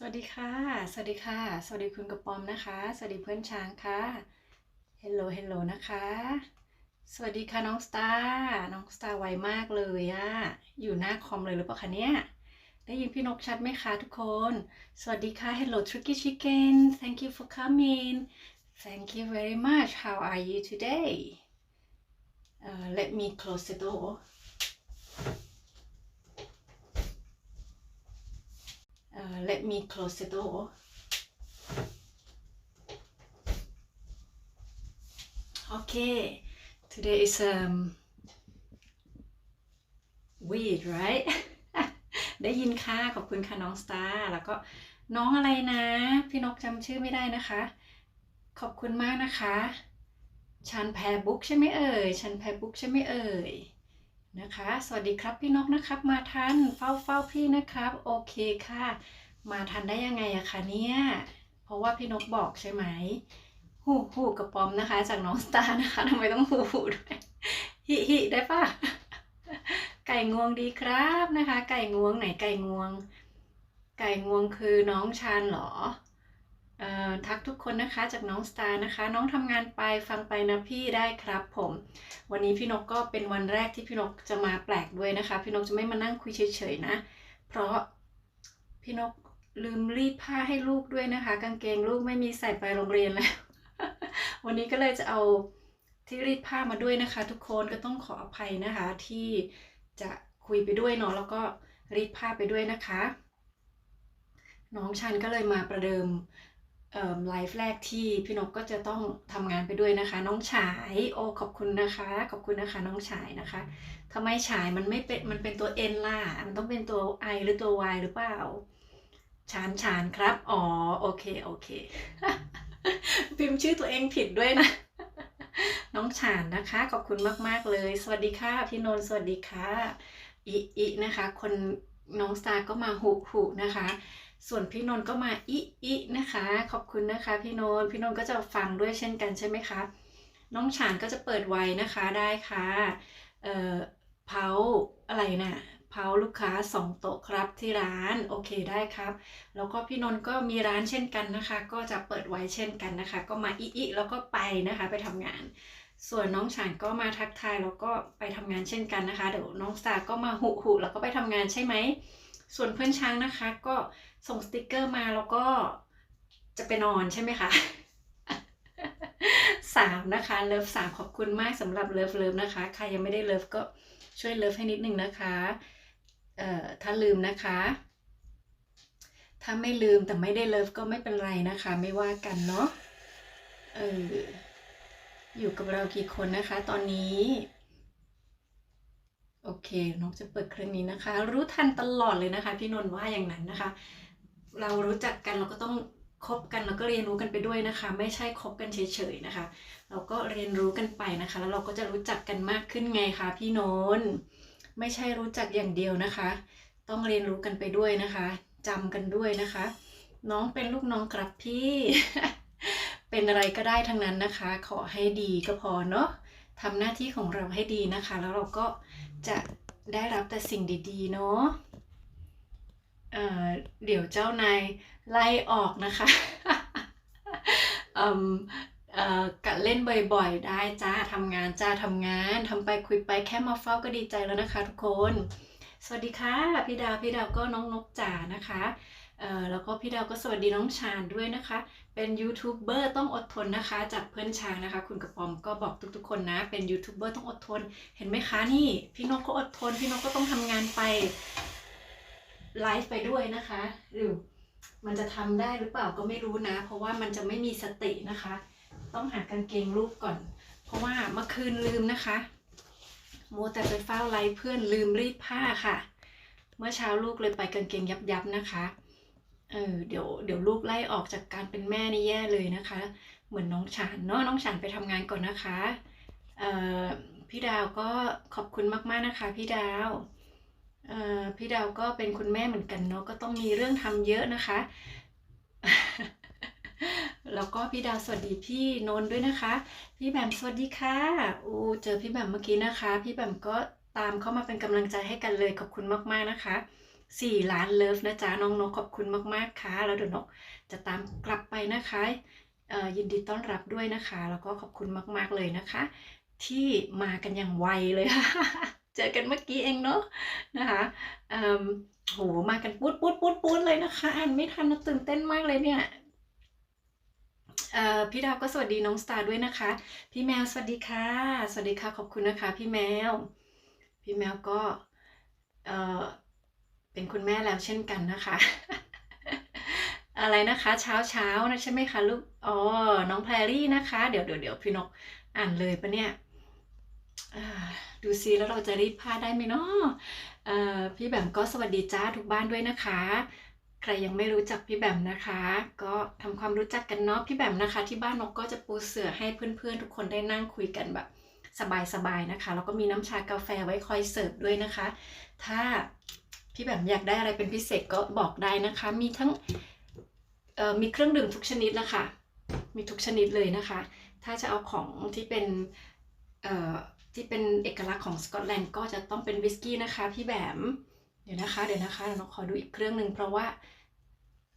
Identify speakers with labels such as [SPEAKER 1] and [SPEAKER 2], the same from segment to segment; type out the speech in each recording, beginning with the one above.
[SPEAKER 1] สวัสดีค่ะ สวัสดีค่ะ สวัสดีคุณกระปอมนะคะ สวัสดีเพื่อนช้างค่ะ Hello นะคะ สวัสดีค่ะน้องสตาร์น้องสตาร์ไวมากเลยอะอยู่หน้าคอมเลยหรือเปล่าคะเนี่ยได้ยินพี่นกชัดไหมคะทุกคน สวัสดีค่ะ Hello Tricky Chicken Thank you for coming Thank you very much How are you today Let me close the door Let me close the door Okay, today is weird, right? ได้ยินค่ะขอบคุณค่ะน้องสตาร์แล้วก็น้องอะไรนะพี่นกจำชื่อไม่ได้นะคะ ขอบคุณมากนะคะชันแพรบุ๊กใช่ไหมเอ่ยชันแพรบุ๊กใช่ไหมเอ่ยนะคะสวัสดีครับพี่นกนะครับมาทันเฝ้าพี่นะครับโอเคค่ะมาทันได้ยังไงอะคะเนี่ยเพราะว่าพี่นกบอกใช่ไหมหูกระป๋อมนะคะจากน้องสตาร์นะคะทำไมต้องหูด้วยฮิได้ปะไก่งวงดีครับนะคะไก่งวงไหนไก่งวงไก่งวงคือน้องชานเหรอทักทุกคนนะคะจากน้องสตาร์นะคะน้องทำงานไปฟังไปนะพี่ได้ครับผมวันนี้พี่นกก็เป็นวันแรกที่พี่นกจะมาแปลกด้วยนะคะพี่นกจะไม่มานั่งคุยเฉยๆนะเพราะพี่นกลืมรีดผ้าให้ลูกด้วยนะคะกางเกงลูกไม่มีใส่ไปโรงเรียนแล้ว วันนี้ก็เลยจะเอาที่รีดผ้ามาด้วยนะคะทุกคนก็ต้องขออภัยนะคะที่จะคุยไปด้วยเนาะแล้วก็รีดผ้าไปด้วยนะคะน้องชันก็เลยมาประเดิมไลฟ์แรกที่พี่นกก็จะต้องทำงานไปด้วยนะคะน้องฉายโอ้ขอบคุณนะคะขอบคุณนะคะน้องฉายนะคะทำไมฉายมันไม่เป็นมันเป็นตัว N ล่ะมันต้องเป็นตัว I หรือตัว Y หรือเปล่าฉานครับอ๋อโอเคพิมพ์ชื่อตัวเองผิดด้วยนะน้องฉานนะคะขอบคุณมากๆเลยสวัสดีค่ะพี่นนท์สวัสดีค่ะอินะคะคนน้องสตาร์ก็มาหุนะคะส่วนพี่นนท์ก็มาอินะคะขอบคุณนะคะพี่นนท์ก็จะฟังด้วยเช่นกันใช่ไหมคะน้องฉานก็จะเปิดไว้นะคะได้ค่ะเผาอะไรนะเผาลูกค้า2โต๊ะครับที่ร้านโอเคได้ครับแล้วก็พี่นนท์ก็มีร้านเช่นกันนะคะก็จะเปิดไว้เช่นกันนะคะก็มาอิแล้วก็ไปนะคะไปทำงานส่วนน้องฉานก็มาทักทายแล้วก็ไปทำงานเช่นกันนะคะเดี๋ยวน้องสตาร์ก็มาหุแล้วก็ไปทำงานใช่ไหมส่วนเพื่อนช้างนะคะก็ส่งสติกเกอร์มาแล้วก็จะไปนอนใช่ไหมคะ3นะคะเลิฟ3ขอบคุณมากสำหรับเลิฟนะคะใครยังไม่ได้เลิฟก็ช่วยเลิฟให้นิดนึงนะคะถ้าลืมนะคะถ้าไม่ลืมแต่ไม่ได้เลิฟก็ไม่เป็นไรนะคะไม่ว่ากันเนาะอยู่กับเรากี่คนนะคะตอนนี้โอเคนกจะเปิดเครื่องนี้นะคะรู้ทันตลอดเลยนะคะพี่นนท์ว่าอย่างนั้นนะคะเรารู้จักกันเราก็ต้องคบกันแล้วก็เรียนรู้กันไปด้วยนะคะไม่ใช่คบกันเฉยๆนะคะเราก็เรียนรู้กันไปนะคะแล้วเราก็จะรู้จักกันมากขึ้นไงคะพี่นนท์ไม่ใช่รู้จักอย่างเดียวนะคะต้องเรียนรู้กันไปด้วยนะคะจำกันด้วยนะคะน้องเป็นลูกน้องครับพี่ เป็นอะไรก็ได้ทั้งนั้นนะคะขอให้ดีก็พอเนาะทำหน้าที่ของเราให้ดีนะคะแล้วเราก็จะได้รับแต่สิ่งดีๆเนาะเดี๋ยวเจ้านายไล่ออกนะคะกัดเล่นบ่อยๆได้จ้าทำงานจ้าทำงานทำไปคุยไปแค่มาเฝ้าก็ดีใจแล้วนะคะทุกคนสวัสดีค่ะพี่ดาวก็น้องนกจ๋านะคะแล้วก็พี่ดาวก็สวัสดีน้องชาญด้วยนะคะเป็นยูทูบเบอร์ต้องอดทนนะคะจากเพื่อนช้างนะคะคุณกระปอมก็บอกทุกๆคนนะเป็นยูทูบเบอร์ต้องอดทนเห็นไหมคะนี่พี่นกก็อดทนพี่นกก็ต้องทำงานไปไลฟ์ไปด้วยนะคะหรือมันจะทำได้หรือเปล่าก็ไม่รู้นะเพราะว่ามันจะไม่มีสตินะคะต้องหากางเกงลูกก่อนเพราะว่าเมื่อคืนลืมนะคะมัวแต่ไปเฝ้าไลฟ์เพื่อนลืมรีดผ้าค่ะเมื่อเช้าลูกเลยไปกางเกงยับนะคะเดี๋ยวลูกไล่ออกจากการเป็นแม่นี่แย่เลยนะคะเหมือนน้องฉานเนาะน้องฉานไปทำงานก่อนนะคะพี่ดาวก็ขอบคุณมากๆนะคะพี่ดาวพี่ดาวก็เป็นคุณแม่เหมือนกันเนาะก็ต้องมีเรื่องทำเยอะนะคะแล้วก็พี่ดาวสวัสดีพี่นนท์ด้วยนะคะพี่แบมสวัสดีค่ะเจอพี่แบมเมื่อกี้นะคะพี่แบมก็ตามเข้ามาเป็นกำลังใจให้กันเลยขอบคุณมากๆนะคะ 4 ล้านเลิฟนะจ๊ะน้องนกขอบคุณมากๆค่ะแล้วเดี๋ยวนกจะตามกลับไปนะคะยินดีต้อนรับด้วยนะคะแล้วก็ขอบคุณมากๆเลยนะคะที่มากันอย่างไวเลยค่ะเจอกันเมื่อกี้เองเนาะนะคะโหมากันปุ๊ดปุ๊ดปุ๊ดปุ๊ดเลยนะคะอ่านไม่ทันนะตื่นเต้นมากเลยเนี่ยพี่ดาวก็สวัสดีน้องสตาร์ด้วยนะคะพี่แมวสวัสดีค่ะสวัสดีค่ะขอบคุณนะคะพี่แมวก็เอ่อเป็นคุณแม่แล้วเช่นกันนะคะอะไรนะคะเช้านะใช่ไหมคะลูกอ๋อน้องแพรรี่นะคะเดี๋ยวพี่นกอ่านเลยปะเนี่ยดูซิแล้วเราจะรีดผ้าได้ไหมเนาะพี่แบมก็สวัสดีจ้าทุกบ้านด้วยนะคะใครยังไม่รู้จักพี่แบมนะคะก็ทำความรู้จักกันเนาะพี่แบมนะคะที่บ้านนกก็จะปูเสื่อให้เพื่อนๆทุกคนได้นั่งคุยกันแบบสบายๆนะคะแล้วก็มีน้ำชากาแฟไว้คอยเสิร์ฟด้วยนะคะถ้าพี่แบมอยากได้อะไรเป็นพิเศษก็บอกได้นะคะมีทั้งมีเครื่องดื่มทุกชนิดนะคะมีทุกชนิดเลยนะคะถ้าจะเอาของที่เป็นเอกลักษณ์ของสกอตแลนด์ก็จะต้องเป็นวิสกี้นะคะพี่แบมเดี๋ยวนะคะเราขอดูอีกเครื่องหนึ่งเพราะว่า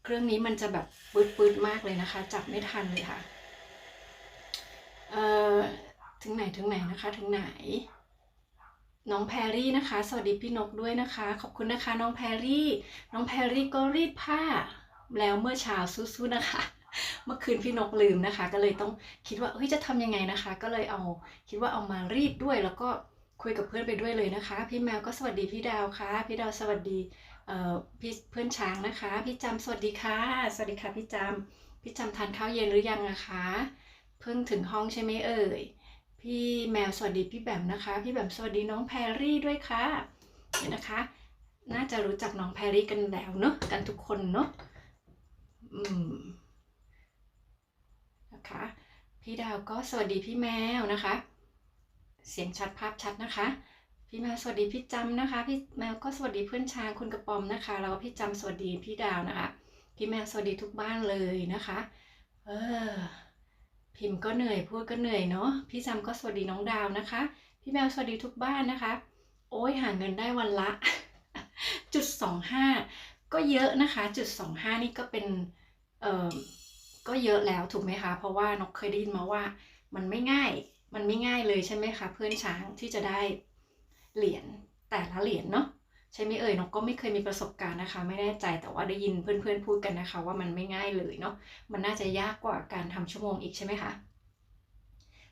[SPEAKER 1] เครื่องนี้มันจะแบบปืดมากเลยนะคะจับไม่ทันเลยค่ะถึงไหนนะคะถึงไหนน้องแพรรี่นะคะสวัสดีพี่นกด้วยนะคะขอบคุณนะคะน้องแพรรี่ก็รีดผ้าแล้วเมื่อเช้าสู้ๆนะคะเมื่อคืนพี่นกลืมนะคะก็เลยต้องคิดว่าเฮ้ยจะทำยังไงนะคะก็เลยคิดว่าเอามารีดด้วยแล้วก็คุยกับเพื่อนไปด้วยเลยนะคะพี่แมวก็สวัสดีพี่ดาวค่ะพี่ดาวสวัสดีพี่เพื่อนช้างนะคะพี่จำสวัสดีค่ะสวัสดีค่ะพี่จำทานข้าวเย็นหรือยังนะคะเพิ่งถึงห้องใช่ไหมเอ่ยพี่แมวสวัสดีพี่แบมนะคะพี่แบมสวัสดีน้องแพรรี่ด้วยค่ะเห็นนะคะน่าจะรู้จักน้องแพรรี่กันแล้วเนาะกันทุกคนเนาะนะคะพี่ดาวก็สวัสดีพี่แมวนะคะเสียงชัดภาพชัดนะคะพี่แมวสวัสดีพี่จำนะคะพี่แมวก็สวัสดีเพื่อนช้างคุณกระปอมนะคะแล้วก็พี่จำสวัสดีพี่ดาวนะคะพี่แมวสวัสดีทุกบ้านเลยนะคะพิมพ์ก็เหนื่อยพูดก็เหนื่อยเนาะพี่จำก็สวัสดีน้องดาวนะคะพี่แมวสวัสดีทุกบ้านนะคะโอ้ยหาเงินได้วันละ0.25ก็เยอะนะคะ0.25นี่ก็เป็นก็เยอะแล้วถูกไหมคะเพราะว่านกเคยได้ยินมาว่ามันไม่ง่ายเลยใช่ไหมคะเพื่อนช้างที่จะได้เหรียญแต่ละเหรียญเนาะใช่ไหมเอ่ยนกก็ไม่เคยมีประสบการณ์นะคะไม่แน่ใจแต่ว่าได้ยินเพื่อนๆพูดกันนะคะว่ามันไม่ง่ายเลยเนาะมันน่าจะยากกว่าการทำชั่วโมงอีกใช่ไหมคะ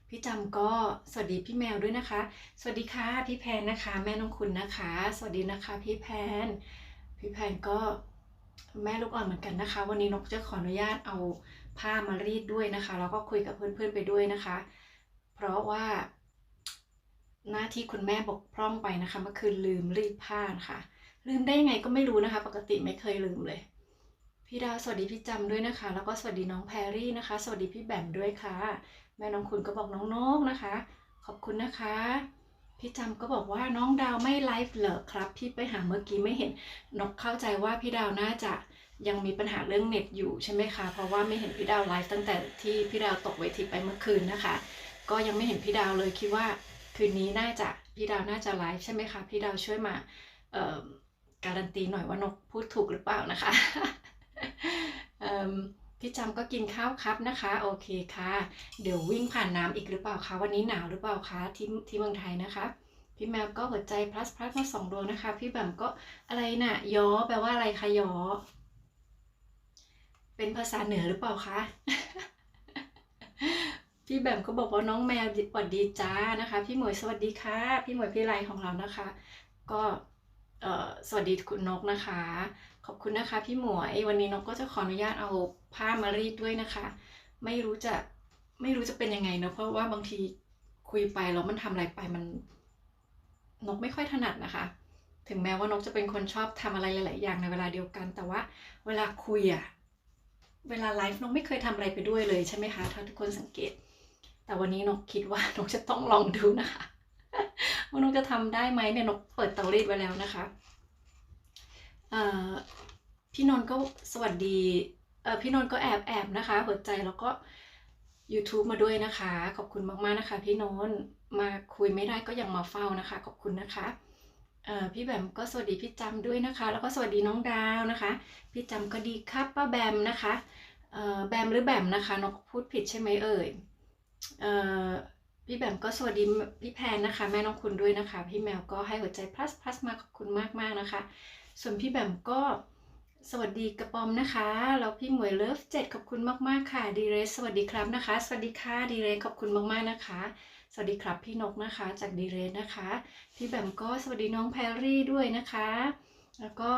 [SPEAKER 1] พี่จำก็สวัสดีพี่แมวด้วยนะคะสวัสดีค่ะพี่แพนนะคะแม่น้องคุณนะคะสวัสดีนะคะพี่แพนก็แม่ลูกอ่อนเหมือนกันนะคะวันนี้นกจะขออนุญาตเอาผ้ามารีดด้วยนะคะแล้วก็คุยกับเพื่อนๆไปด้วยนะคะเพราะว่าหน้าที่คุณแม่บกพร่องไปนะคะเมื่อคืนลืมรีดผ้าค่ะลืมได้ยังไงก็ไม่รู้นะคะปกติไม่เคยลืมเลยพี่ดาวสวัสดีพี่จำด้วยนะคะแล้วก็สวัสดีน้องแพรรี่นะคะสวัสดีพี่แบมด้วยค่ะแม่น้องคุณก็บอกน้องนกนะคะขอบคุณนะคะพี่จำก็บอกว่าน้องดาวไม่ไลฟ์เหรอครับพี่ไปหาเมื่อกี้ไม่เห็นนกเข้าใจว่าพี่ดาวน่าจะยังมีปัญหาเรื่องเน็ตอยู่ใช่ไหมคะเพราะว่าไม่เห็นพี่ดาวไลฟ์ตั้งแต่ที่พี่ดาวตกเวทีไปเมื่อคืนนะคะก็ยังไม่เห็นพี่ดาวเลยคิดว่าคืนนี้พี่ดาวน่าจะไลฟ์ใช่ไหมคะพี่ดาวช่วยมาการันตีหน่อยว่านกพูดถูกหรือเปล่านะคะพี่จำก็กินข้าวครับนะคะโอเคค่ะเดี๋ยววิ่งผ่านน้ำอีกหรือเปล่าคะวันนี้หนาวหรือเปล่าคะที่เมืองไทยนะคะพี่แมวก็หัวใจพลัสมา2 ดวงนะคะพี่แบมก็อะไรน่ะย้อแปลว่าอะไรคะย้อเป็นภาษาเหนือหรือเปล่าคะพี่แบมก็บอกว่าน้องแมวสวัสดีจ้านะคะพี่หมวยสวัสดีค่ะพี่หมวยพี่ไลของเรานะคะก็สวัสดีคุณนกนะคะขอบคุณนะคะพี่หมวยวันนี้นกก็จะขออนุญาตเอาผ้ามารีดด้วยนะคะไม่รู้จะเป็นยังไงเนอะเพราะว่าบางทีคุยไปแล้วมันทำอะไรไปมันนกไม่ค่อยถนัดนะคะถึงแม้ว่านกจะเป็นคนชอบทำอะไรหลายๆอย่างในเวลาเดียวกันแต่ว่าเวลาคุยอะเวลาไลฟ์นกไม่เคยทำอะไรไปด้วยเลยใช่ไหมคะถ้าทุกคนสังเกตแต่วันนี้นกคิดว่านกจะต้องลองดูนะคะว่านกจะทำได้ไหมเนี่ยนกเปิดเตารีดไว้แล้วนะคะพี่นนท์ก็สวัสดีพี่นนท์ก็แอบนะคะหัวใจแล้วก็ YouTube มาด้วยนะคะขอบคุณมากๆนะคะพี่นนท์มาคุยไม่ได้ก็ยังมาเฝ้านะคะขอบคุณนะคะ พี่แบมก็สวัสดีพี่จำด้วยนะคะแล้วก็สวัสดีน้องดาวนะคะพี่จำก็ดีครับป้าแบมนะคะแบมหรือแบมนะคะนกพูดผิดใช่ไหมเอ่ยเอ่อพี่แบมก็สวัสดีพี่แพนนะคะแม่น้องคุณด้วยนะคะพี่แมวก็ให้หัวใจ plus มาขอบคุณมากนะคะส่วนพี่แบมก็สวัสดีกระปอมนะคะแล้วพี่หมวยเลิฟ7ขอบคุณมากๆค่ะดีเรสสวัสดีครับนะคะสวัสดีค่ะดีเรสขอบคุณมากๆนะคะสวัสดีครับพี่นกนะคะจากดีเรสนะคะพี่แบมก็สวัสดีน้องแพรรี่ด้วยนะคะแล้วก็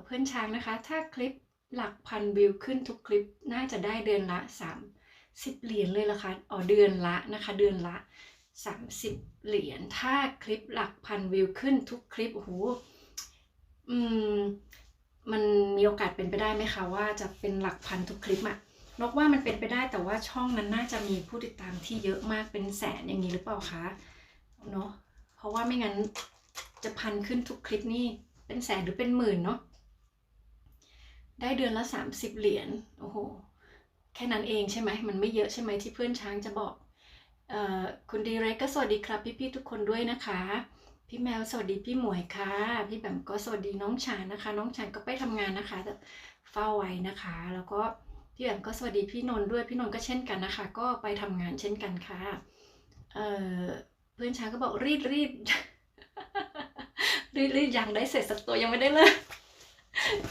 [SPEAKER 1] เพื่อนช้างนะคะถ้าคลิปหลักพันวิวขึ้นทุกคลิปน่าจะได้เดือนละ30เหรียญเลยละคะอ๋อเดือนละนะคะเดือนละ30เหรียญถ้าคลิปหลักพันวิวขึ้นทุกคลิปโอ้โหอืมมันมีโอกาสเป็นไปได้ไหมคะว่าจะเป็นหลักพันทุกคลิปอะนกว่ามันเป็นไปได้แต่ว่าช่องนั้นน่าจะมีผู้ติดตามที่เยอะมากเป็นแสนอย่างนี้หรือเปล่าคะเนาะเพราะว่าไม่งั้นจะพันขึ้นทุกคลิปนี่เป็นแสนหรือเป็นหมื่นเนาะได้เดือนละ30เหรียญโอ้โหแค่นั้นเองใช่ไหมมันไม่เยอะใช่ไหมที่เพื่อนช้างจะบอกคุณดีเรกก็สวัสดีครับพี่ๆทุกคนด้วยนะคะพี่แมวสวัสดีพี่หมวยค่ะพี่แบมก็สวัสดีน้องชานนะคะน้องชานก็ไปทำงานนะคะเฝ้าไว้นะคะแล้วก็พี่แบมก็สวัสดีพี่นนท์ด้วยพี่นนท์ก็เช่นกันนะคะก็ไปทำงานเช่นกันค่ะเเพื่อนชานก็บอกรีดรีดรีดยังได้เสร็จสักตัวยังไม่ได้เลย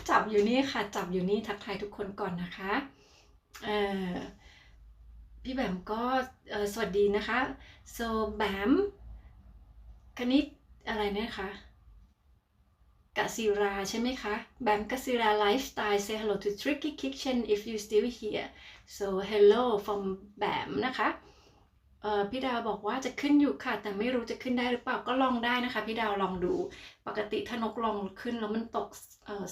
[SPEAKER 1] จับอยู่นี่ค่ะจับอยู่นี่ทักทายทุกคนก่อนนะคะพี่แบมก็สวัสดีนะคะ so แบมคณิตอะไรนะคะกสิราใช่ไหมคะแบมกสิรา lifestyle say hello to tricky kitchen if you still here so hello from แบมนะคะพี่ดาวบอกว่าจะขึ้นอยู่ค่ะแต่ไม่รู้จะขึ้นได้หรือเปล่าก็ลองได้นะคะพี่ดาวลองดูปกติถ้านกลองขึ้นแล้วมันตก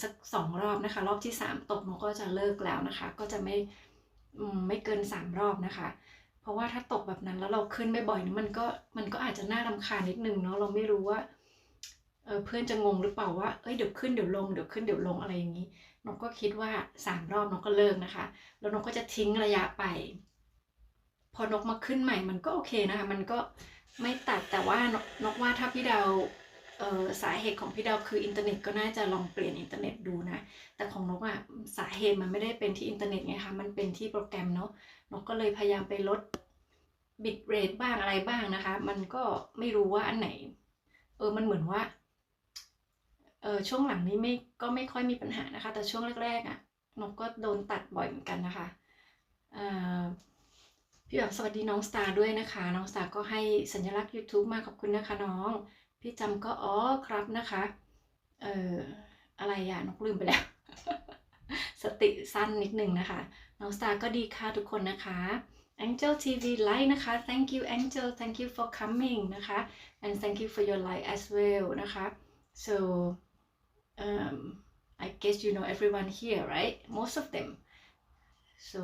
[SPEAKER 1] สัก2 รอบนะคะรอบที่3ตกนกก็จะเลิกแล้วนะคะก็จะไม่เกิน3 รอบนะคะเพราะว่าถ้าตกแบบนั้นแล้วเราขึ้นบ่อยๆมันก็อาจจะน่ารำคาญนิดนึงเนาะเราไม่รู้ว่าเพื่อนจะงงหรือเปล่าว่าเอ้ยเดี๋ยวขึ้นเดี๋ยวลงเดี๋ยวขึ้นเดี๋ยวลงอะไรอย่างนี้นกก็คิดว่า3 รอบนกก็เลิกนะคะแล้วนกก็จะทิ้งระยะไปพอนกมาขึ้นใหม่มันก็โอเคนะคะมันก็ไม่ตัดแต่ว่านกว่าถ้าพี่ดาวสาเหตุของพี่ดาวคืออินเทอร์เน็ตก็น่าจะลองเปลี่ยนอินเทอร์เน็ตดูนะแต่ของนกอ่ะสาเหตุมันไม่ได้เป็นที่อินเทอร์เน็ตไงคะมันเป็นที่โปรแกรมเนาะนกก็เลยพยายามไปลดบิตเรทบ้างอะไรบ้างนะคะมันก็ไม่รู้ว่าอันไหนมันเหมือนว่าช่วงหลังนี้ไม่ค่อยมีปัญหานะคะแต่ช่วงแรกๆอ่ะนกก็โดนตัดบ่อยเหมือนกันนะคะพี่แบบสวัสดีน้องสตาร์ด้วยนะคะน้องสตาร์ก็ให้สัญลักษณ์ YouTube มาขอบคุณนะคะน้องพี่จำก็อ๋อครับนะคะอะไรอ่ะนกลืมไปแล้ว สติสั้นนิดนึงนะคะน้องสตาร์ก็ดีค่ะทุกคนนะคะ Angel TV Like นะคะ thank you Angel thank you for coming นะคะ and thank you for your like as well นะคะ so I guess you know everyone here right most of them so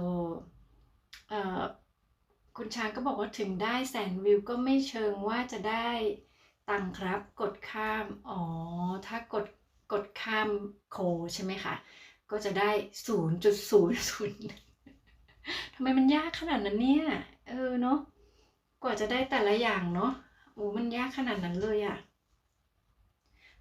[SPEAKER 1] คุณช้างก็บอกว่าถึงได้แสนวิวก็ไม่เชิงว่าจะได้ตังค์ครับกดข้ามอ๋อถ้ากดข้ามโคใช่ไหมคะก็จะได้0.00ทำไมมันยากขนาดนั้นเนี่ยเนาะกว่าจะได้แต่ละอย่างเนาะโอ้มันยากขนาดนั้นเลยอะ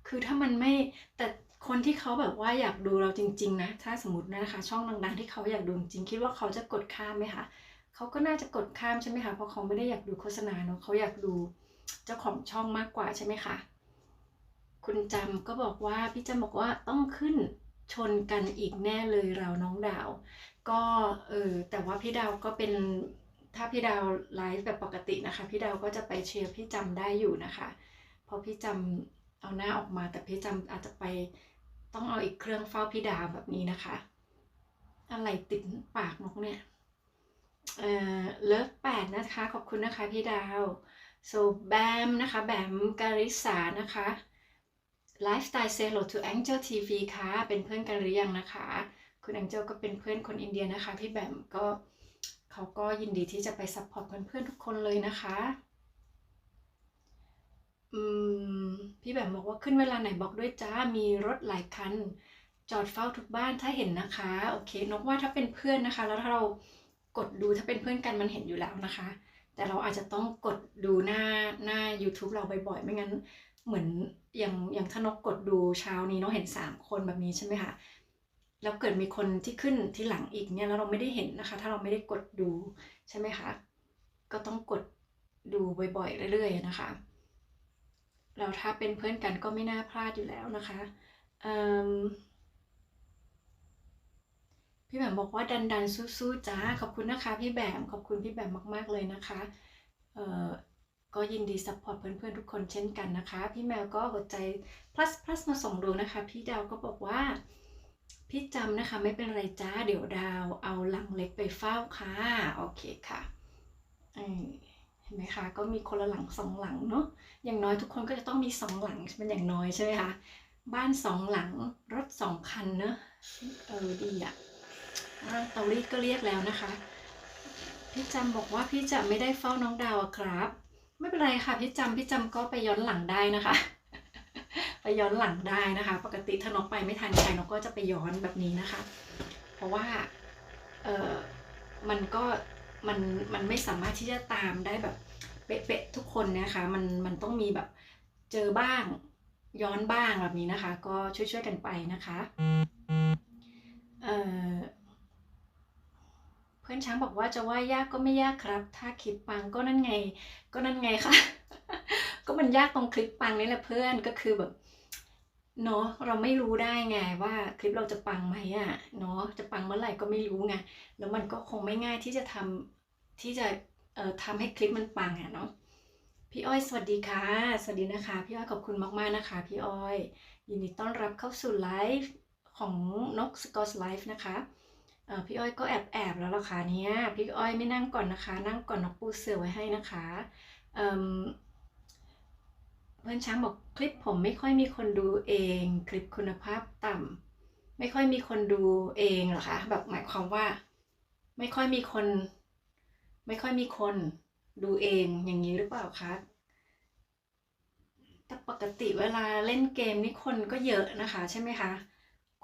[SPEAKER 1] คือถ้ามันไม่แต่คนที่เขาแบบว่าอยากดูเราจริงๆนะถ้าสมมตินะคะช่องดังๆที่เขาอยากดูจริงคิดว่าเขาจะกดข้ามไหมคะเขาก็น่าจะกดข้ามใช่ไหมคะเพราะเขาไม่ได้อยากดูโฆษณาเนาะเขาอยากดูเจ้าของช่องมากกว่าใช่ไหมคะคุณจำก็บอกว่าพี่จำบอกว่าต้องขึ้นชนกันอีกแน่เลยเราน้องดาวก็แต่ว่าพี่ดาวก็เป็นถ้าพี่ดาวไลฟ์แบบปกตินะคะพี่ดาวก็จะไปเชียร์พี่จำได้อยู่นะคะเพราะพี่จำเอาหน้าออกมาแต่พี่จำอาจจะไปต้องเอาอีกเครื่องเฝ้าพี่ดาวแบบนี้นะคะอะไรติดปากนกเนี่ยเลิฟ8นะคะขอบคุณนะคะพี่ดาว so แบมนะคะแบมการิสานะคะ Lifestyle Say Hello to Angel TV ค่ะเป็นเพื่อนกันหรือยังนะคะคุณ Angel ก็เป็นเพื่อนคนอินเดียนะคะพี่แบมก็เขาก็ยินดีที่จะไปซัพพอร์ตเพื่อนๆทุกคนเลยนะคะพี่แบมบอกว่าขึ้นเวลาไหนบอกด้วยจ้ามีรถหลายคันจอดเฝ้าทุกบ้านถ้าเห็นนะคะโอเคนกว่าถ้าเป็นเพื่อนนะคะแล้วถ้าเรากดดูถ้าเป็นเพื่อนกันมันเห็นอยู่แล้วนะคะแต่เราอาจจะต้องกดดูหน้า YouTube เราบ่อยๆไม่งั้น เหมือนอย่างถ้านกกดดูเช้านี้น้องเห็น3 คนแบบนี้ใช่ไหมคะแล้วเกิดมีคนที่ขึ้นที่หลังอีกเนี่ยแล้วเราไม่ได้เห็นนะคะถ้าเราไม่ได้กดดูใช่ไหมคะก็ต้องกดดูบ่อยๆเรื่อยๆนะคะแล้วถ้าเป็นเพื่อนกันก็ไม่น่าพลาดอยู่แล้วนะคะพี่แบมบอกว่าดันสู้ๆจ้าขอบคุณนะคะพี่แบมขอบคุณพี่แบมมากๆเลยนะคะก็ยินดีซัพพอร์ตเพื่อนๆทุกคนเช่นกันนะคะพี่แมวก็หัวใจ plus มาส่งดวงนะคะพี่ดาวก็บอกว่าพี่จำนะคะไม่เป็นไรจ้าเดี๋ยวดาวเอาหลังเล็กไปเฝ้าค่ะโอเคค่ะเห็นไหมคะก็มีคนละหลัง2 หลังเนาะอย่างน้อยทุกคนก็จะต้องมี2 หลังเป็นอย่างน้อยใช่ไหมคะบ้าน2 หลังรถ2 คันเนอะดีอะเตารีดก็เรียกแล้วนะคะพี่จำบอกว่าพี่จะไม่ได้เฝ้าน้องดาวครับไม่เป็นไรค่ะพี่จำก็ไปย้อนหลังได้นะคะไปย้อนหลังได้นะคะปกติถ้านกไปไม่ทันใครนกก็จะไปย้อนแบบนี้นะคะเพราะว่ามันก็มันไม่สามารถที่จะตามได้แบบเป๊ะๆทุกคนนะคะมันต้องมีแบบเจอบ้างย้อนบ้างแบบนี้นะคะก็ช่วยกันไปนะคะเพื่อนช้างบอกว่าจะว่ายากก็ไม่ยากครับถ้าคลิปปังก็นั่นไงค่ะ ก็มันยากตรงคลิปปังนี่แหละเพื่อนก็คือแบบเนาะเราไม่รู้ได้ไงว่าคลิปเราจะปังไหมอ่ะเนาะจะปังเมื่อไหร่ก็ไม่รู้ไงแล้วมันก็คงไม่ง่ายที่จะทำให้คลิปมันปังอ่ะเนาะพี่อ้อยสวัสดีค่ะสวัสดีนะคะพี่อ้อยขอบคุณมากๆนะคะพี่อ้อยยินดีต้อนรับเข้าสู่ไลฟ์ของนกสกอตไลฟ์นะคะพี่อ้อยก็แอบแล้วล่ะค่ะเนี่ยพี่อ้อยไม่นั่งก่อนนะคะนั่งก่อนนกปูเสือไว้ให้นะคะเพื่อนช้างบอกคลิปผมไม่ค่อยมีคนดูเองคลิปคุณภาพต่ำไม่ค่อยมีคนดูเองเหรอคะแบบหมายความว่าไม่ค่อยมีคนดูเองอย่างนี้หรือเปล่าคะแต่ปกติเวลาเล่นเกมนี่คนก็เยอะนะคะใช่ไหมคะ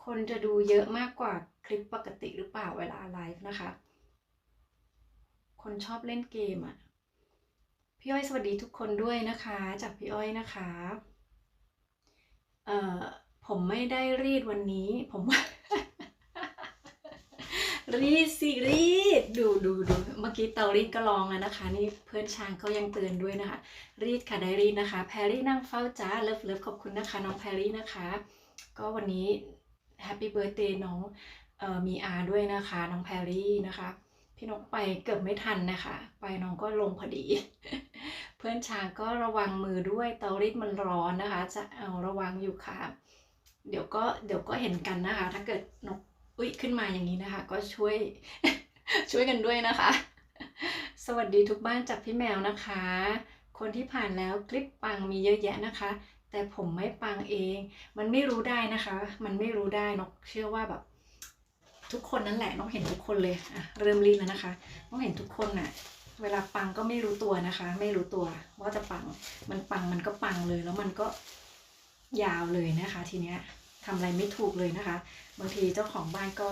[SPEAKER 1] คนจะดูเยอะมากกว่าคลิปปกติหรือเปล่าเวลาไลฟ์นะคะคนชอบเล่นเกมอ่ะพี่อ้อยสวัสดีทุกคนด้วยนะคะจากพี่อ้อยนะคะผมไม่ได้รีดวันนี้ผม รีดสิรีดดูเมื่อกี้เตารีดก็ลองแล้วนะคะนี่เพื่อนช้างเขายังเตือนด้วยนะคะรีดค่ะได้รีดนะคะแพรรี่นั่งเฝ้าจ้าเลิฟขอบคุณนะคะน้องแพรรี่นะคะก็วันนี้แฮปปี้เบิร์ธเดย์น้องมีอาด้วยนะคะน้องแพรรี่นะคะพี่นกไปเกือบไม่ทันนะคะไปน้องก็ลงพอดีเพื่อนช้างก็ระวังมือด้วยเตารีดมันร้อนนะคะจะเอาระวังอยู่ค่ะเดี๋ยวก็เห็นกันนะคะถ้าเกิดนกขึ้นมาอย่างนี้นะคะก็ช่วยกันด้วยนะคะสวัสดีทุกบ้านจากพี่แมวนะคะคนที่ผ่านแล้วคลิปปังมีเยอะแยะนะคะแต่ผมไม่ปังเองมันไม่รู้ได้นะคะมันไม่รู้ได้นกเชื่อว่าแบบทุกคนนั่นแหละนกเห็นทุกคนเลยเริ่มรีบแล้วนะคะนกเห็นทุกคนน่ะเวลาปังก็ไม่รู้ตัวนะคะไม่รู้ตัวว่าจะปังมันปังมันก็ปังเลยแล้วมันก็ยาวเลยนะคะทีเนี้ยทำอะไรไม่ถูกเลยนะคะบางทีเจ้าของบ้านก็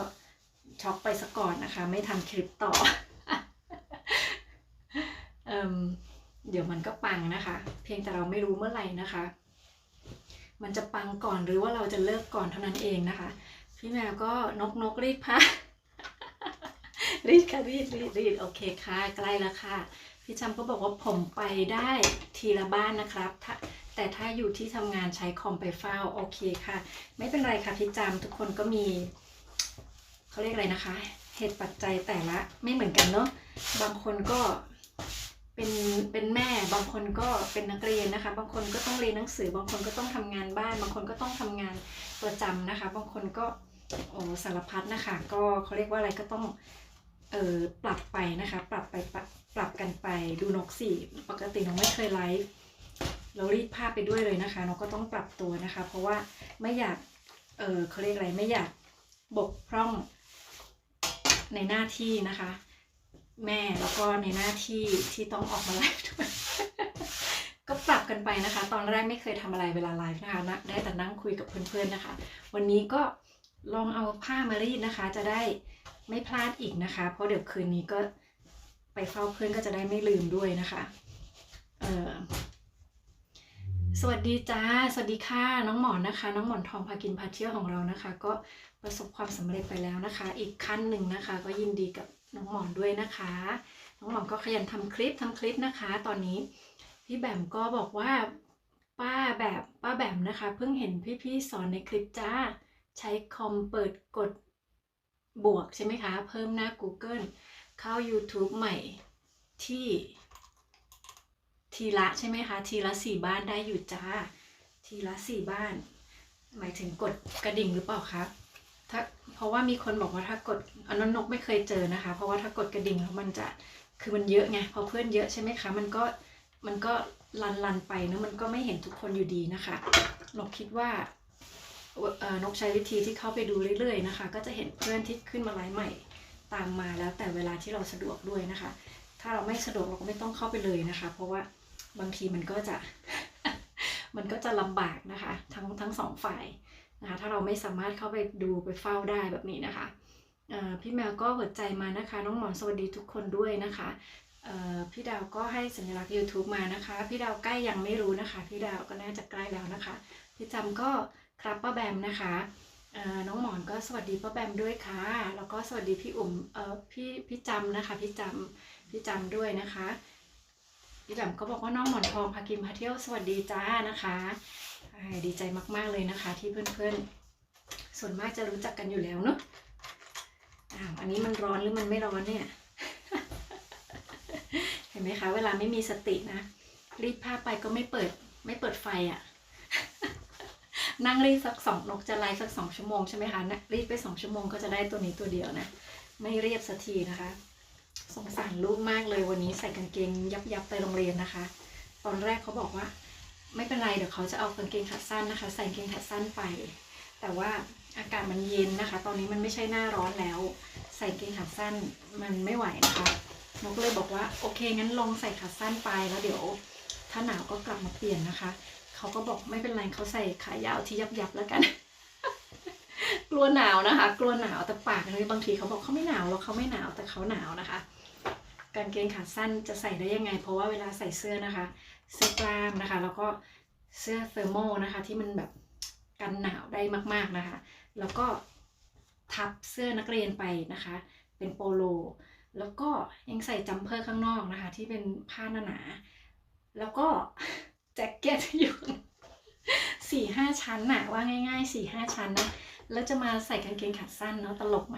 [SPEAKER 1] ช็อกไปซะก่อนนะคะไม่ทำคลิปต่อ เดี๋ยวมันก็ปังนะคะเพียงแต่เราไม่รู้เมื่อไหร่นะคะมันจะปังก่อนหรือว่าเราจะเลิกก่อนเท่านั้นเองนะคะพี่แมวก็นกรีดผ้า รีดค่ะรีดโอเคค่ะใกล้แล้วค่ะพี่จำก็บอกว่าผมไปได้ทีละบ้านนะครับแต่ถ้าอยู่ที่ทำงานใช้คอมไปเฝ้าโอเคค่ะไม่เป็นไรค่ะพี่จำทุกคนก็มีเขาเรียกอะไรนะคะเหตุปัจจัยแต่ละไม่เหมือนกันเนาะบางคนก็เป็นแม่บางคนก็เป็นนักเรียนนะคะบางคนก็ต้องเรียนหนังสือบางคนก็ต้องทำงานบ้านบางคนก็ต้องทำงานประจำนะคะบางคนก็สารพัดนะคะก็เขาเรียกว่าอะไรก็ต้องปรับไปนะคะปรับกันไปดูนกสิปกติน้องไม่เคยไลฟ์เรารีดผ้าไปด้วยเลยนะคะน้องก็ต้องปรับตัวนะคะเพราะว่าไม่อยากเขาเรียกอะไรไม่อยากบกพร่องในหน้าที่นะคะแม่แล้วก็ในหน้าที่ที่ต้องออกมาไลฟ์ด้วย ก็ปรับกันไปนะคะตอนแรกไม่เคยทำอะไรเวลาไลฟ์นะคะได้แต่นั่งคุยกับเพื่อนๆนะคะวันนี้ก็ลองเอาผ้ามารีดนะคะจะได้ไม่พลาดอีกนะคะเพราะเดี๋ยวคืนนี้ก็ไปเฝ้าเพื่อนก็จะได้ไม่ลืมด้วยนะคะ สวัสดีจ้าสวัสดีค่ะน้องหมอนนะคะน้องหมอนทองพากินพาเที่ยวของเรานะคะก็ประสบความสำเร็จไปแล้วนะคะอีกขั้นหนึ่งนะคะก็ยินดีกับน้องหมอนด้วยนะคะน้องหมอนก็ขยันทำคลิปนะคะตอนนี้พี่แบมก็บอกว่าป้าแบมนะคะเพิ่งเห็นพี่ๆสอนในคลิปจ้าใช้คอมเปิดกดบวกใช่ไหมคะเพิ่มหน้า Google เข้า YouTube ใหม่ที่ทีละใช่ไหมคะทีละ4บ้านได้อยู่จ้าทีละ4บ้านหมายถึงกดกระดิ่งหรือเปล่าคะถ้าเพราะว่ามีคนบอกว่าถ้ากดอันนั้นนกไม่เคยเจอนะคะเพราะว่าถ้ากดกระดิ่งแล้วมันจะคือมันเยอะไงพอเพื่อนเยอะใช่ไหมคะมันก็ลันไปเนอะมันก็ไม่เห็นทุกคนอยู่ดีนะคะนกคิดว่านกใช้วิธีที่เข้าไปดูเรื่อยๆนะคะก็จะเห็นเพื่อนที่ขึ้นมาไลฟ์ใหม่ตามมาแล้วแต่เวลาที่เราสะดวกด้วยนะคะถ้าเราไม่สะดวกเราก็ไม่ต้องเข้าไปเลยนะคะเพราะว่าบางทีมันก็จะ มันก็จะลำบากนะคะทั้งสองฝ่ายนะคะถ้าเราไม่สามารถเข้าไปดูไปเฝ้าได้แบบนี้นะคะพี่แมวก็หัวใจมานะคะน้องหมอนสวัสดีทุกคนด้วยนะคะพี่ดาวก็ให้สัญลักษณ์ YouTube มานะคะพี่ดาวใกล้ยังไม่รู้นะคะพี่ดาวก็น่าจะใกล้แล้วนะคะพี่จำก็ครับป้าแบมนะคะน้องหมอนก็สวัสดีป้าแบมด้วยค่ะแล้วก็สวัสดีพี่อุ่มพี่จำนะคะพี่จำด้วยนะคะพี่แบมก็บอกว่าน้องหมอนทองพากินพาเที่ยวสวัสดีจ้านะคะดีใจมากๆเลยนะคะที่เพื่อนๆส่วนมากจะรู้จักกันอยู่แล้วเนาะอันนี้มันร้อนหรือมันไม่ร้อนเนี่ย เห็นไหมคะเวลาไม่มีสตินะรีดผ้าไปก็ไม่เปิดไฟอ่ะ นั่งรีดสักนกจะไลฟ์สัก2 ชั่วโมงใช่ไหมคะรีดไป2 ชั่วโมงก็จะได้ตัวนี้ตัวเดียวนะไม่เรียบสักทีนะคะสงสารลูกมากเลยวันนี้ใส่กางเกงยับไปโรงเรียนนะคะตอนแรกเขาบอกว่าไม่เป็นไรเดี๋ยวเขาจะเอากางเกงขาสั้นนะคะใส่กางเกงขาสั้นไปแต่ว่าอากาศมันเย็นนะคะตอนนี้มันไม่ใช่หน้าร้อนแล้วใส่กางเกงขาสั้นมันไม่ไหวนะคะนกเลยบอกว่าโอเคงั้นลองใส่ขาสั้นไปแล้วเดี๋ยวถ้าหนาวก็กลับมาเปลี่ยนนะคะเขาก็บอกไม่เป็นไรเขาใส่ขายาวที่ยับแล้วกัน กลัวหนาวนะคะกลัวหนาวแต่ปากเลยบางทีเขาบอกเขาไม่หนาวแล้วเขาไม่หนาวแต่เขาหนาวนะคะกางเกงขาสั้นจะใส่ได้ยังไงเพราะว่าเวลาใส่เสื้อนะคะเสื้อกล้ามนะคะแล้วก็เสื้อเทอร์โมนะคะที่มันแบบกันหนาวได้มากๆนะคะแล้วก็ทับเสื้อนักเรียนไปนะคะเป็นโปโลแล้วก็ยังใส่จัมเปอร์ข้างนอกนะคะที่เป็นผ้าหนาๆแล้วก็แจ็คเก็ตอยู่4-5 ชั้นน่ะว่าง่ายๆ4-5 ชั้นนะแล้วจะมาใส่กางเกงขาสั้นเนาะตลกไหม